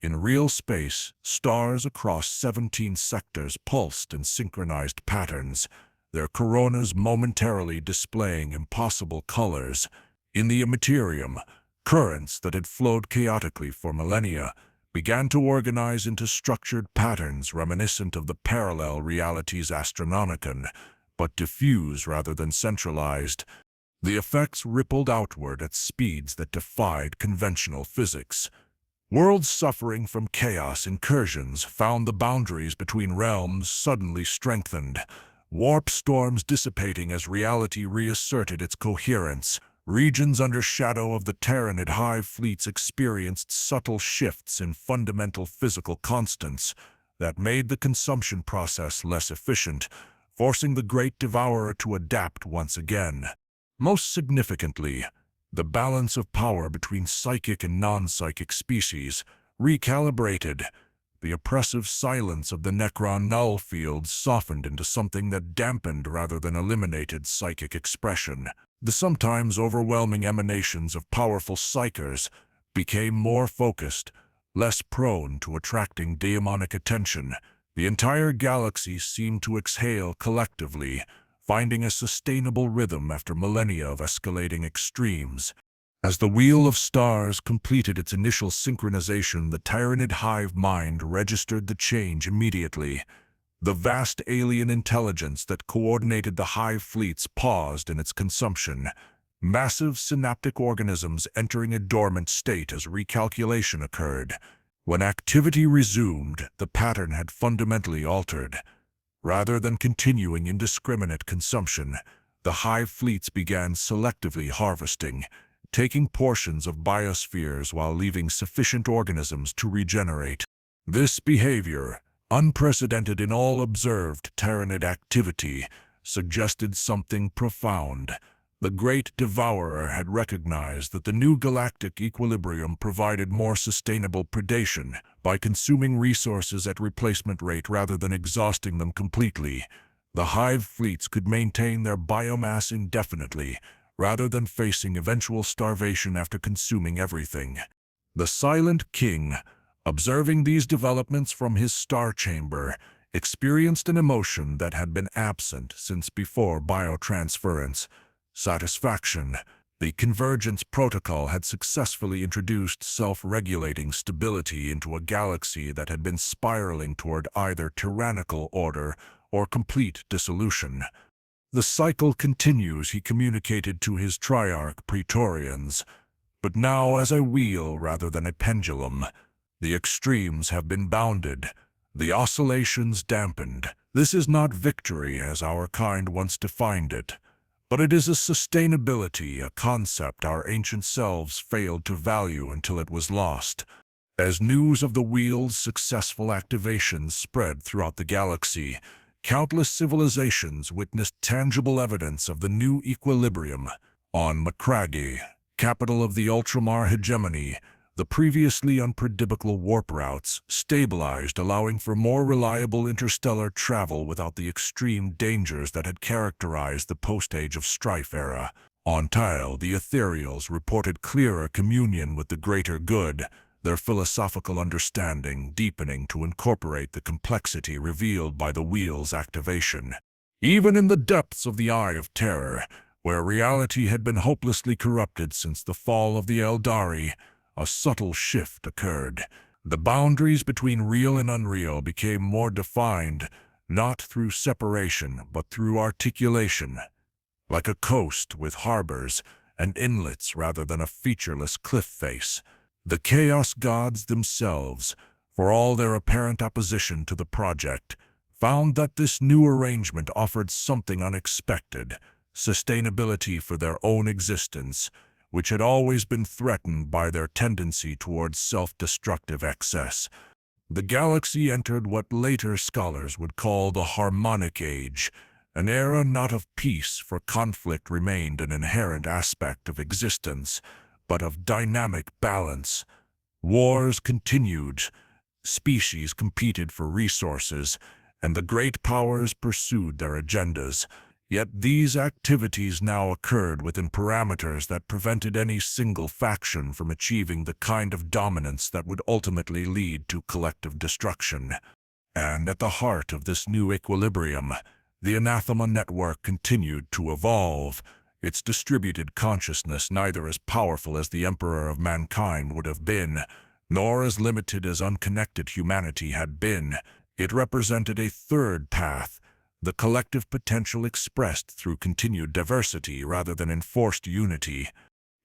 In real space, stars across 17 sectors pulsed in synchronized patterns, their coronas momentarily displaying impossible colors. In the Imperium, currents that had flowed chaotically for millennia began to organize into structured patterns reminiscent of the parallel realities Astronomicon, but diffuse rather than centralized. The effects rippled outward at speeds that defied conventional physics. Worlds suffering from chaos incursions found the boundaries between realms suddenly strengthened, warp storms dissipating as reality reasserted its coherence. Regions under shadow of the Tyranid hive fleets experienced subtle shifts in fundamental physical constants that made the consumption process less efficient, forcing the Great Devourer to adapt once again. Most significantly, the balance of power between psychic and non-psychic species recalibrated. The oppressive silence of the Necron null fields softened into something that dampened rather than eliminated psychic expression. The sometimes overwhelming emanations of powerful psychers became more focused, less prone to attracting demonic attention. The entire galaxy seemed to exhale collectively, finding a sustainable rhythm after millennia of escalating extremes. As the Wheel of Stars completed its initial synchronization, the Tyranid hive mind registered the change immediately. The vast alien intelligence that coordinated the hive fleets paused in its consumption, massive synaptic organisms entering a dormant state as recalculation occurred. When activity resumed, the pattern had fundamentally altered. Rather than continuing indiscriminate consumption, the hive fleets began selectively harvesting, taking portions of biospheres while leaving sufficient organisms to regenerate. This behavior, unprecedented in all observed Tyranid activity, suggested something profound. The Great Devourer had recognized that the new galactic equilibrium provided more sustainable predation by consuming resources at replacement rate rather than exhausting them completely. The hive fleets could maintain their biomass indefinitely, rather than facing eventual starvation after consuming everything. The Silent King, observing these developments from his star chamber, experienced an emotion that had been absent since before biotransference: satisfaction. The Convergence Protocol had successfully introduced self-regulating stability into a galaxy that had been spiraling toward either tyrannical order or complete dissolution. The cycle continues, he communicated to his Triarch Praetorians, but now as a wheel rather than a pendulum. The extremes have been bounded, the oscillations dampened. This is not victory as our kind once defined it, but it is a sustainability, a concept our ancient selves failed to value until it was lost. As news of the wheel's successful activations spread throughout the galaxy, countless civilizations witnessed tangible evidence of the new equilibrium. On Macragge, capital of the Ultramar hegemony, the previously unpredictable warp routes stabilized, allowing for more reliable interstellar travel without the extreme dangers that had characterized the post-Age of Strife era. On Tile, the ethereals reported clearer communion with the greater good, their philosophical understanding deepening to incorporate the complexity revealed by the wheel's activation. Even in the depths of the Eye of Terror, where reality had been hopelessly corrupted since the fall of the Eldari, a subtle shift occurred. The boundaries between real and unreal became more defined, not through separation, but through articulation. Like a coast with harbors and inlets rather than a featureless cliff face, the Chaos Gods themselves, for all their apparent opposition to the project, found that this new arrangement offered something unexpected: sustainability for their own existence, which had always been threatened by their tendency towards self-destructive excess. The galaxy entered what later scholars would call the Harmonic Age, an era not of peace, for conflict remained an inherent aspect of existence, but of dynamic balance. Wars continued, species competed for resources, and the great powers pursued their agendas. Yet these activities now occurred within parameters that prevented any single faction from achieving the kind of dominance that would ultimately lead to collective destruction. And at the heart of this new equilibrium, the Anathema Network continued to evolve, its distributed consciousness neither as powerful as the Emperor of Mankind would have been, nor as limited as unconnected humanity had been. It represented a third path, the collective potential expressed through continued diversity rather than enforced unity.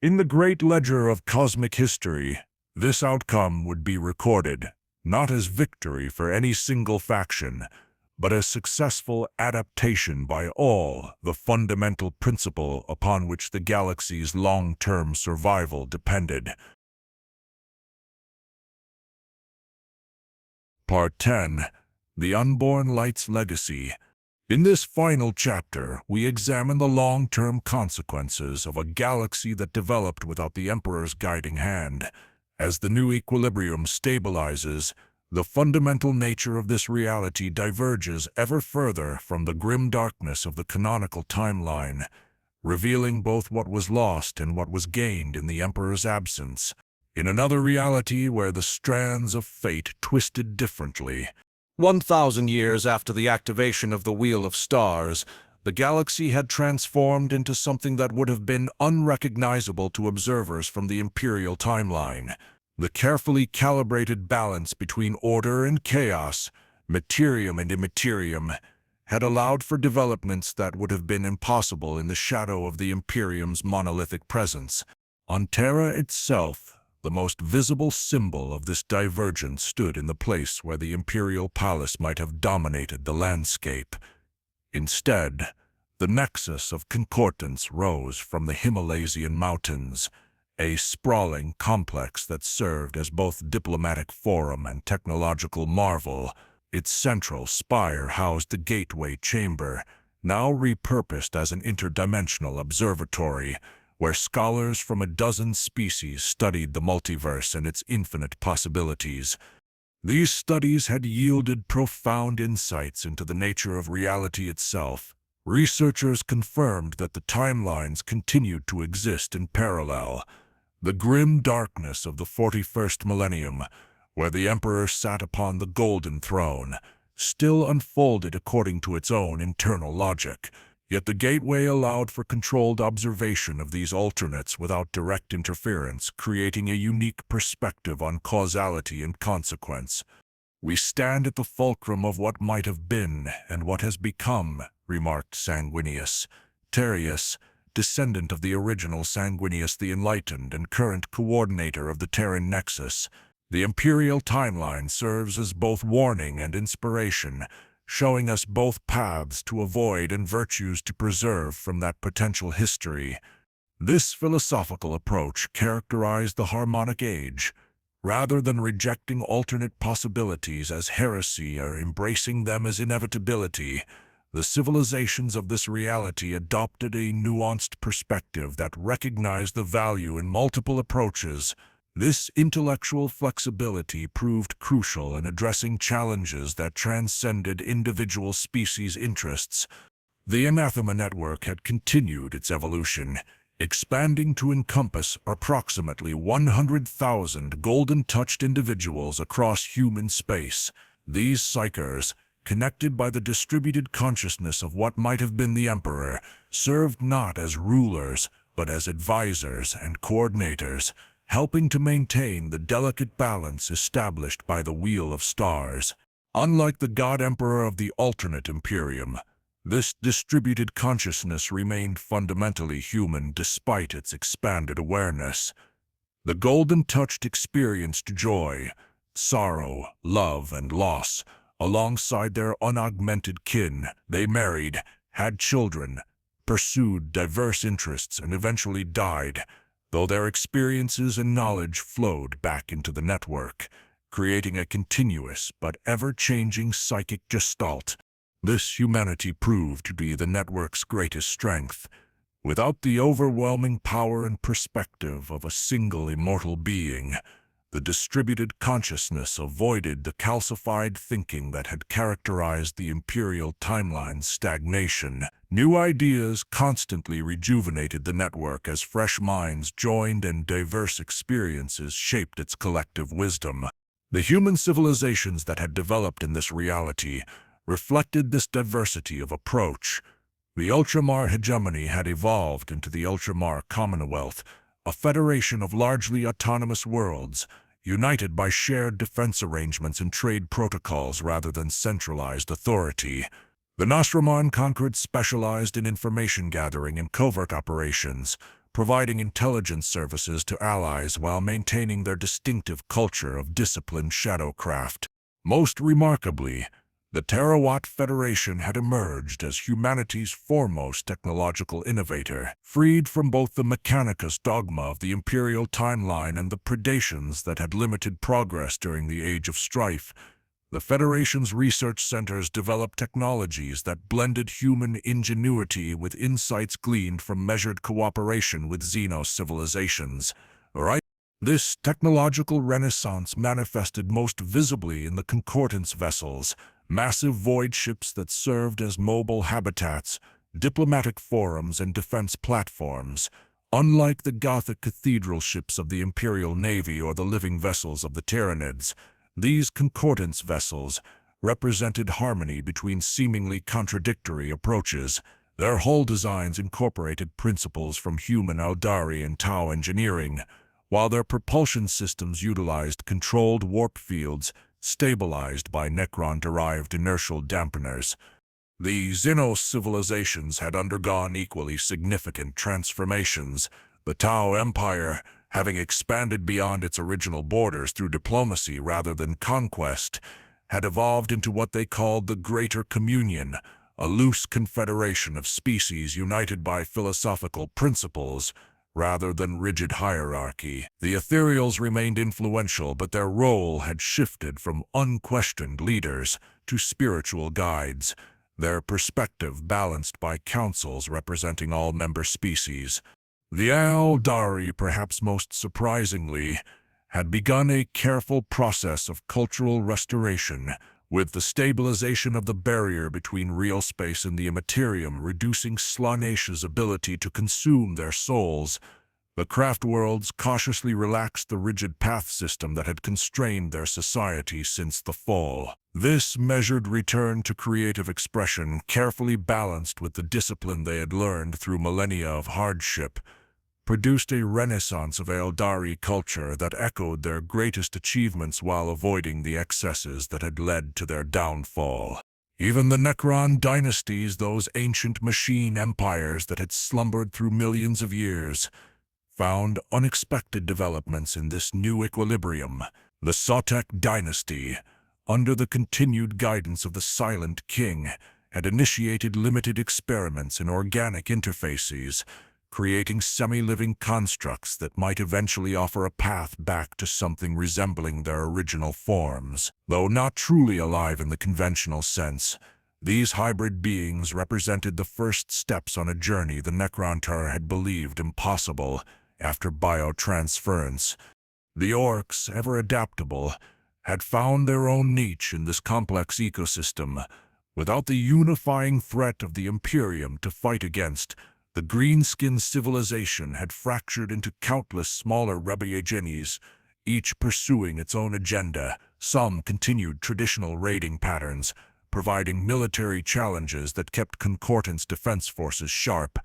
In the great ledger of cosmic history, this outcome would be recorded, not as victory for any single faction, but as successful adaptation by all, the fundamental principle upon which the galaxy's long-term survival depended. Part 10. The Unborn Light's Legacy. In this final chapter, we examine the long-term consequences of a galaxy that developed without the Emperor's guiding hand. As the new equilibrium stabilizes, the fundamental nature of this reality diverges ever further from the grim darkness of the canonical timeline, revealing both what was lost and what was gained in the Emperor's absence. In another reality where the strands of fate twisted differently, 1,000 years after the activation of the Wheel of Stars, the galaxy had transformed into something that would have been unrecognizable to observers from the Imperial timeline. The carefully calibrated balance between order and chaos, materium and immaterium, had allowed for developments that would have been impossible in the shadow of the Imperium's monolithic presence. On Terra itself, the most visible symbol of this divergence stood in the place where the Imperial Palace might have dominated the landscape. Instead, the nexus of concordance rose from the Himalaysian mountains, a sprawling complex that served as both diplomatic forum and technological marvel. Its central spire housed the gateway chamber, now repurposed as an interdimensional observatory, where scholars from a dozen species studied the multiverse and its infinite possibilities. These studies had yielded profound insights into the nature of reality itself. Researchers confirmed that the timelines continued to exist in parallel. The grim darkness of the 41st millennium, where the Emperor sat upon the Golden Throne, still unfolded according to its own internal logic. Yet the gateway allowed for controlled observation of these alternates without direct interference, creating a unique perspective on causality and consequence. "We stand at the fulcrum of what might have been and what has become," remarked Sanguinius. Terrius, descendant of the original Sanguinius the Enlightened and current coordinator of the Terran Nexus. The Imperial timeline serves as both warning and inspiration, showing us both paths to avoid and virtues to preserve from that potential history. This philosophical approach characterized the Harmonic Age, Rather than rejecting alternate possibilities as heresy or embracing them as inevitability, the civilizations of this reality adopted a nuanced perspective that recognized the value in multiple approaches. This intellectual flexibility proved crucial in addressing challenges that transcended individual species' interests. The Anathema Network had continued its evolution, expanding to encompass approximately 100,000 golden-touched individuals across human space. These psychers, connected by the distributed consciousness of what might have been the Emperor, served not as rulers, but as advisors and coordinators, helping to maintain the delicate balance established by the Wheel of Stars. Unlike the God Emperor of the alternate Imperium, this distributed consciousness remained fundamentally human despite its expanded awareness. The Golden Touched experienced joy, sorrow, love, and loss, alongside their unaugmented kin. They married, had children, pursued diverse interests, and eventually died, though their experiences and knowledge flowed back into the network, creating a continuous but ever-changing psychic gestalt. This humanity proved to be the network's greatest strength. Without the overwhelming power and perspective of a single immortal being, the distributed consciousness avoided the calcified thinking that had characterized the Imperial timeline's stagnation. New ideas constantly rejuvenated the network as fresh minds joined and diverse experiences shaped its collective wisdom. The human civilizations that had developed in this reality reflected this diversity of approach. The Ultramar hegemony had evolved into the Ultramar Commonwealth, a federation of largely autonomous worlds, united by shared defense arrangements and trade protocols rather than centralized authority. The Nostraman Concord specialized in information gathering and covert operations, providing intelligence services to allies while maintaining their distinctive culture of disciplined shadowcraft. Most remarkably, the Terra Federation had emerged as humanity's foremost technological innovator, freed from both the mechanicus dogma of the Imperial timeline and the predations that had limited progress during the Age of Strife. The Federation's research centers developed technologies that blended human ingenuity with insights gleaned from measured cooperation with xenos civilizations. This technological renaissance manifested most visibly in the concordance vessels, massive void ships that served as mobile habitats, diplomatic forums, and defense platforms. Unlike the Gothic cathedral ships of the Imperial Navy or the living vessels of the Tyranids, these concordance vessels represented harmony between seemingly contradictory approaches. Their hull designs incorporated principles from human Eldari and Tau engineering, while their propulsion systems utilized controlled warp fields stabilized by Necron-derived inertial dampeners. The xenos civilizations had undergone equally significant transformations. The Tau Empire, having expanded beyond its original borders through diplomacy rather than conquest, had evolved into what they called the Greater Communion, a loose confederation of species united by philosophical principles rather than rigid hierarchy. The Ethereals remained influential, but their role had shifted from unquestioned leaders to spiritual guides, their perspective balanced by councils representing all member species. The Eldari, perhaps most surprisingly, had begun a careful process of cultural restoration, with the stabilization of the barrier between real space and the Imperium reducing Slaanesh's ability to consume their souls. The craft worlds cautiously relaxed the rigid path system that had constrained their society since the fall. This measured return to creative expression, carefully balanced with the discipline they had learned through millennia of hardship, produced a renaissance of Eldari culture that echoed their greatest achievements while avoiding the excesses that had led to their downfall. Even the Necron dynasties, those ancient machine empires that had slumbered through millions of years, found unexpected developments in this new equilibrium. The Sotek dynasty, under the continued guidance of the Silent King, had initiated limited experiments in organic interfaces, creating semi-living constructs that might eventually offer a path back to something resembling their original forms. Though not truly alive in the conventional sense, these hybrid beings represented the first steps on a journey the Necrontar had believed impossible after biotransference. The orcs, ever adaptable, had found their own niche in this complex ecosystem. Without the unifying threat of the Imperium to fight against, the green-skinned civilization had fractured into countless smaller rebellions, each pursuing its own agenda. Some continued traditional raiding patterns, providing military challenges that kept Concordance defense forces sharp.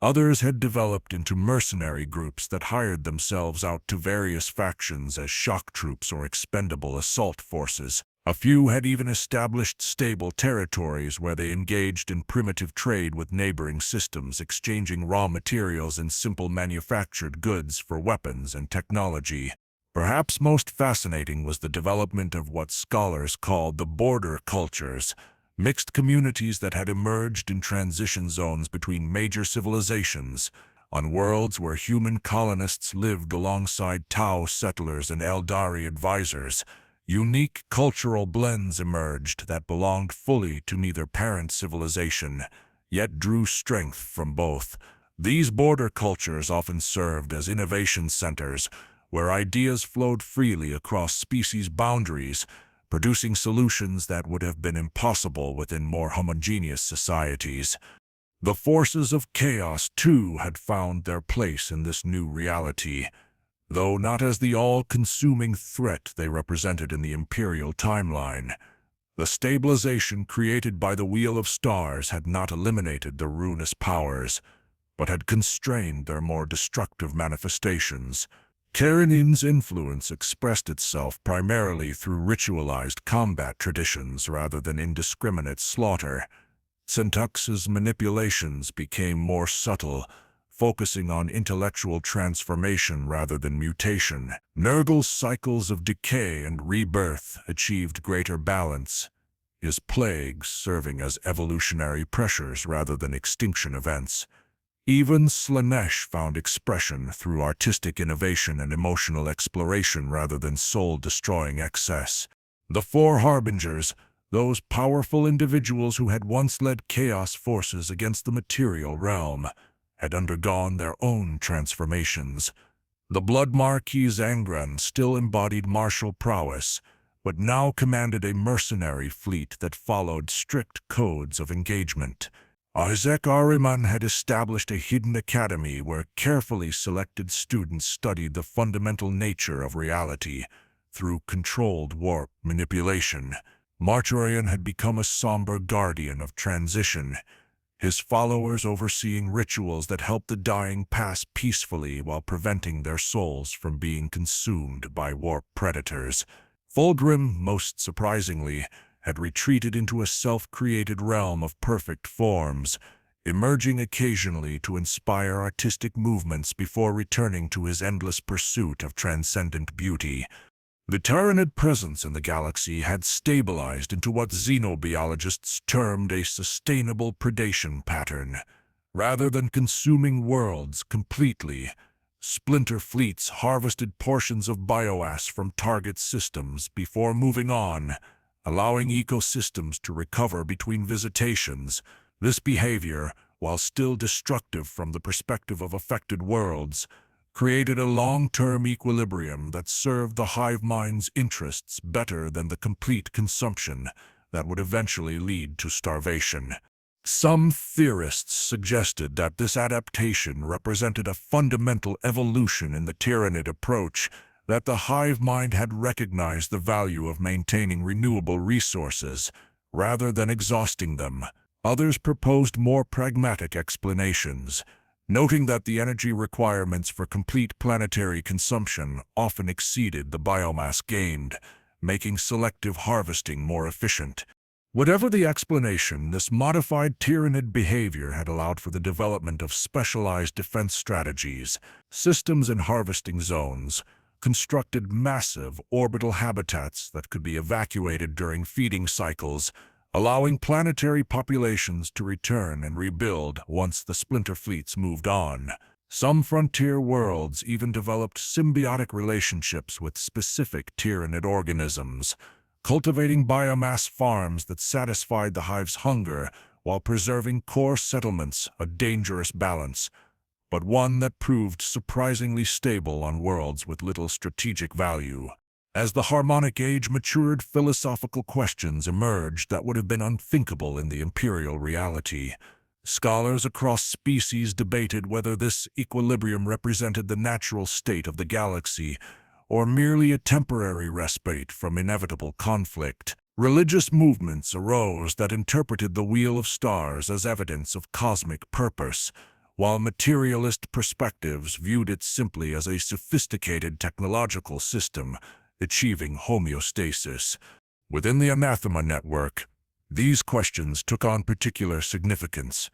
Others had developed into mercenary groups that hired themselves out to various factions as shock troops or expendable assault forces. A few had even established stable territories where they engaged in primitive trade with neighboring systems, exchanging raw materials and simple manufactured goods for weapons and technology. Perhaps most fascinating was the development of what scholars called the border cultures, mixed communities that had emerged in transition zones between major civilizations, on worlds where human colonists lived alongside Tau settlers and Eldari advisors. Unique cultural blends emerged that belonged fully to neither parent civilization, yet drew strength from both. These border cultures often served as innovation centers, where ideas flowed freely across species boundaries, producing solutions that would have been impossible within more homogeneous societies. The forces of chaos, too, had found their place in this new reality, though not as the all-consuming threat they represented in the Imperial timeline. The stabilization created by the Wheel of Stars had not eliminated the ruinous powers, but had constrained their more destructive manifestations. Tyranids' influence expressed itself primarily through ritualized combat traditions rather than indiscriminate slaughter. Syntax's manipulations became more subtle, focusing on intellectual transformation rather than mutation. Nurgle's cycles of decay and rebirth achieved greater balance, his plagues serving as evolutionary pressures rather than extinction events. Even Slanesh found expression through artistic innovation and emotional exploration rather than soul-destroying excess. The Four Harbingers, those powerful individuals who had once led chaos forces against the material realm, had undergone their own transformations. The Blood Marquis Angran still embodied martial prowess, but now commanded a mercenary fleet that followed strict codes of engagement. Isaac Ariman had established a hidden academy where carefully selected students studied the fundamental nature of reality through controlled warp manipulation. Marturian had become a somber guardian of transition, his followers overseeing rituals that helped the dying pass peacefully while preventing their souls from being consumed by warp predators. Fulgrim, most surprisingly, had retreated into a self-created realm of perfect forms, emerging occasionally to inspire artistic movements before returning to his endless pursuit of transcendent beauty. The Tyranid presence in the galaxy had stabilized into what xenobiologists termed a sustainable predation pattern. Rather than consuming worlds completely, splinter fleets harvested portions of biomass from target systems before moving on, allowing ecosystems to recover between visitations. This behavior, while still destructive from the perspective of affected worlds, created a long-term equilibrium that served the hive mind's interests better than the complete consumption that would eventually lead to starvation. Some theorists suggested that this adaptation represented a fundamental evolution in the Tyranid approach, that the hive mind had recognized the value of maintaining renewable resources rather than exhausting them. Others proposed more pragmatic explanations, noting that the energy requirements for complete planetary consumption often exceeded the biomass gained, making selective harvesting more efficient. Whatever the explanation, this modified Tyranid behavior had allowed for the development of specialized defense strategies, systems and harvesting zones, constructed massive orbital habitats that could be evacuated during feeding cycles, allowing planetary populations to return and rebuild once the splinter fleets moved on. Some frontier worlds even developed symbiotic relationships with specific Tyranid organisms, cultivating biomass farms that satisfied the hive's hunger while preserving core settlements, a dangerous balance, but one that proved surprisingly stable on worlds with little strategic value. As the Harmonic Age matured, philosophical questions emerged that would have been unthinkable in the Imperial reality. Scholars across species debated whether this equilibrium represented the natural state of the galaxy, or merely a temporary respite from inevitable conflict. Religious movements arose that interpreted the Wheel of Stars as evidence of cosmic purpose, while materialist perspectives viewed it simply as a sophisticated technological system achieving homeostasis. Within the Anathema Network, these questions took on particular significance.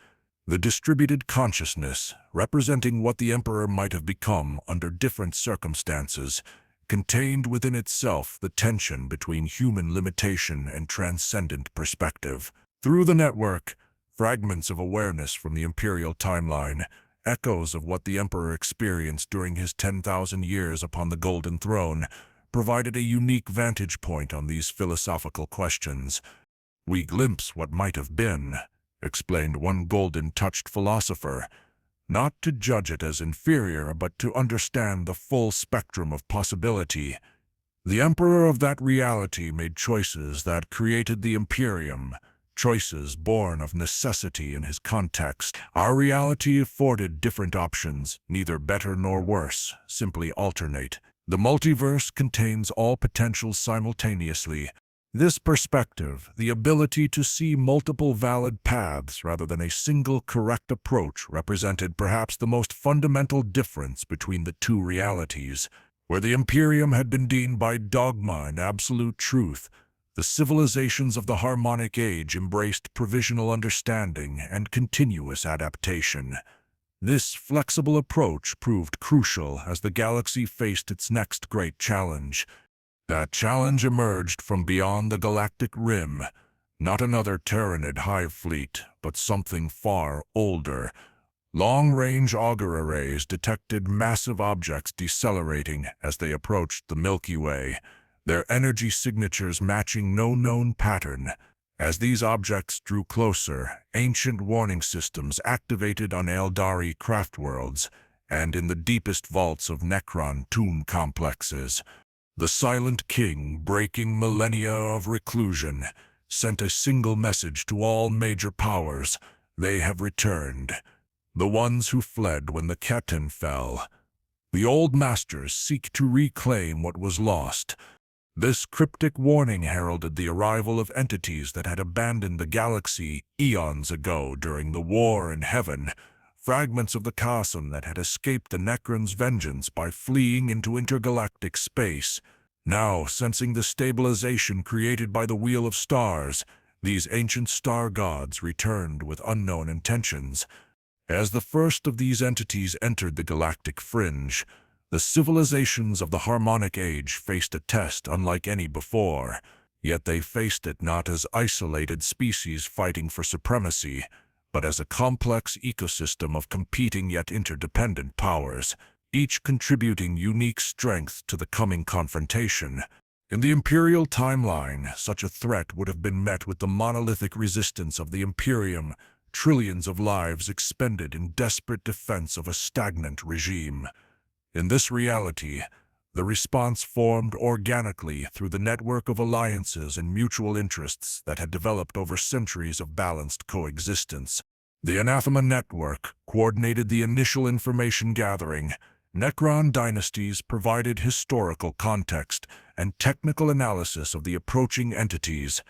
The distributed consciousness, representing what the Emperor might have become under different circumstances, contained within itself the tension between human limitation and transcendent perspective. Through the network, fragments of awareness from the Imperial timeline, echoes of what the Emperor experienced during his 10,000 years upon the Golden Throne, provided a unique vantage point on these philosophical questions. "We glimpse what might have been," explained one golden-touched philosopher, "not to judge it as inferior, but to understand the full spectrum of possibility. The Emperor of that reality made choices that created the Imperium, choices born of necessity in his context. Our reality afforded different options, neither better nor worse, simply alternate. The multiverse contains all potentials simultaneously. This perspective, the ability to see multiple valid paths rather than a single correct approach, represented perhaps the most fundamental difference between the two realities. Where the Imperium had been deemed by dogma and absolute truth, the civilizations of the Harmonic Age embraced provisional understanding and continuous adaptation. This flexible approach proved crucial as the galaxy faced its next great challenge. That challenge emerged from beyond the galactic rim, not another Tyranid hive fleet, but something far older. Long-range auger arrays detected massive objects decelerating as they approached the Milky Way, their energy signatures matching no known pattern. As these objects drew closer, ancient warning systems activated on Eldari craftworlds and in the deepest vaults of Necron tomb complexes. The Silent King, breaking millennia of reclusion, sent a single message to all major powers: they have returned. The ones who fled when the Ketan fell. The old masters seek to reclaim what was lost. This cryptic warning heralded the arrival of entities that had abandoned the galaxy eons ago during the war in heaven, fragments of the chasm that had escaped the Necrons' vengeance by fleeing into intergalactic space. Now, sensing the stabilization created by the Wheel of Stars, these ancient star gods returned with unknown intentions. As the first of these entities entered the galactic fringe, the civilizations of the Harmonic Age faced a test unlike any before, yet they faced it not as isolated species fighting for supremacy, but as a complex ecosystem of competing yet interdependent powers, each contributing unique strength to the coming confrontation. In the Imperial timeline, such a threat would have been met with the monolithic resistance of the Imperium, trillions of lives expended in desperate defense of a stagnant regime. In this reality, the response formed organically through the network of alliances and mutual interests that had developed over centuries of balanced coexistence. The Anathema Network coordinated the initial information gathering. Necron dynasties provided historical context and technical analysis of the approaching entities.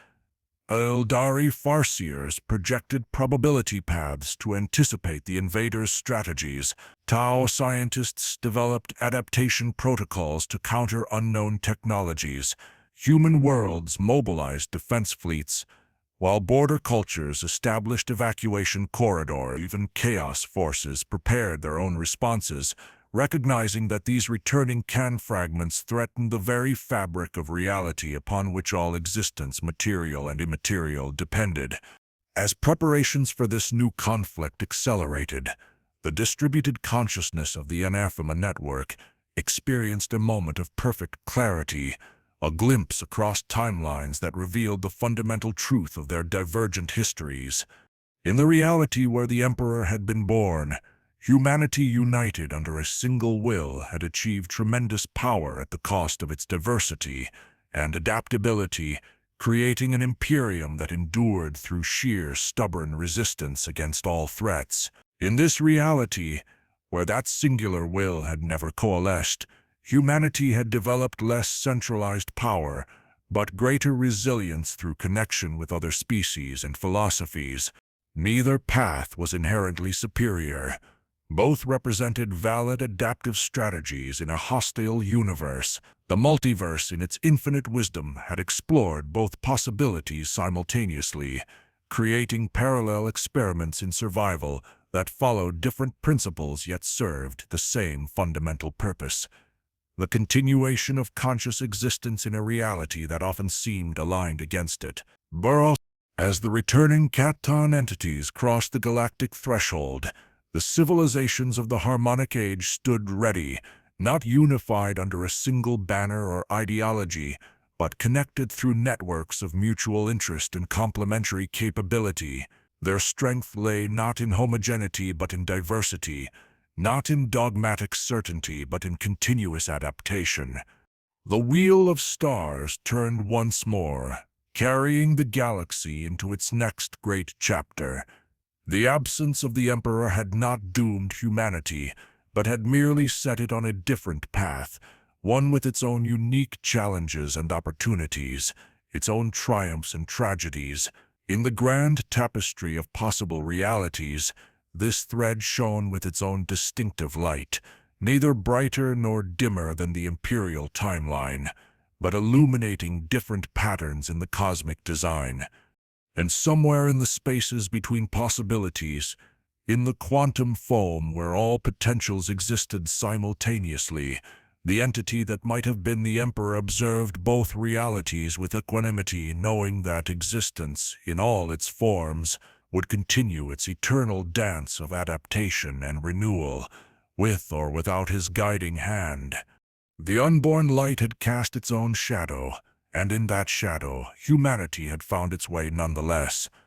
Eldari farseers projected probability paths to anticipate the invaders' strategies. Tau scientists developed adaptation protocols to counter unknown technologies. Human worlds mobilized defense fleets, while border cultures established evacuation corridors. Even chaos forces prepared their own responses, recognizing that these returning can fragments threatened the very fabric of reality upon which all existence, material and immaterial, depended. As preparations for this new conflict accelerated, the distributed consciousness of the Anathema Network experienced a moment of perfect clarity, a glimpse across timelines that revealed the fundamental truth of their divergent histories. In the reality where the Emperor had been born, humanity united under a single will had achieved tremendous power at the cost of its diversity and adaptability, creating an Imperium that endured through sheer stubborn resistance against all threats. In this reality, where that singular will had never coalesced, humanity had developed less centralized power, but greater resilience through connection with other species and philosophies. Neither path was inherently superior. Both represented valid adaptive strategies in a hostile universe. The multiverse, in its infinite wisdom, had explored both possibilities simultaneously, creating parallel experiments in survival that followed different principles yet served the same fundamental purpose: the continuation of conscious existence in a reality that often seemed aligned against it. As the returning Catan entities crossed the galactic threshold, the civilizations of the Harmonic Age stood ready, not unified under a single banner or ideology, but connected through networks of mutual interest and complementary capability. Their strength lay not in homogeneity but in diversity, not in dogmatic certainty but in continuous adaptation. The Wheel of Stars turned once more, carrying the galaxy into its next great chapter. The absence of the Emperor had not doomed humanity, but had merely set it on a different path, one with its own unique challenges and opportunities, its own triumphs and tragedies. In the grand tapestry of possible realities, this thread shone with its own distinctive light, neither brighter nor dimmer than the imperial timeline, but illuminating different patterns in the cosmic design. And somewhere in the spaces between possibilities, in the quantum foam where all potentials existed simultaneously, the entity that might have been the Emperor observed both realities with equanimity, knowing that existence, in all its forms, would continue its eternal dance of adaptation and renewal, with or without his guiding hand. The unborn light had cast its own shadow, and in that shadow, humanity had found its way nonetheless.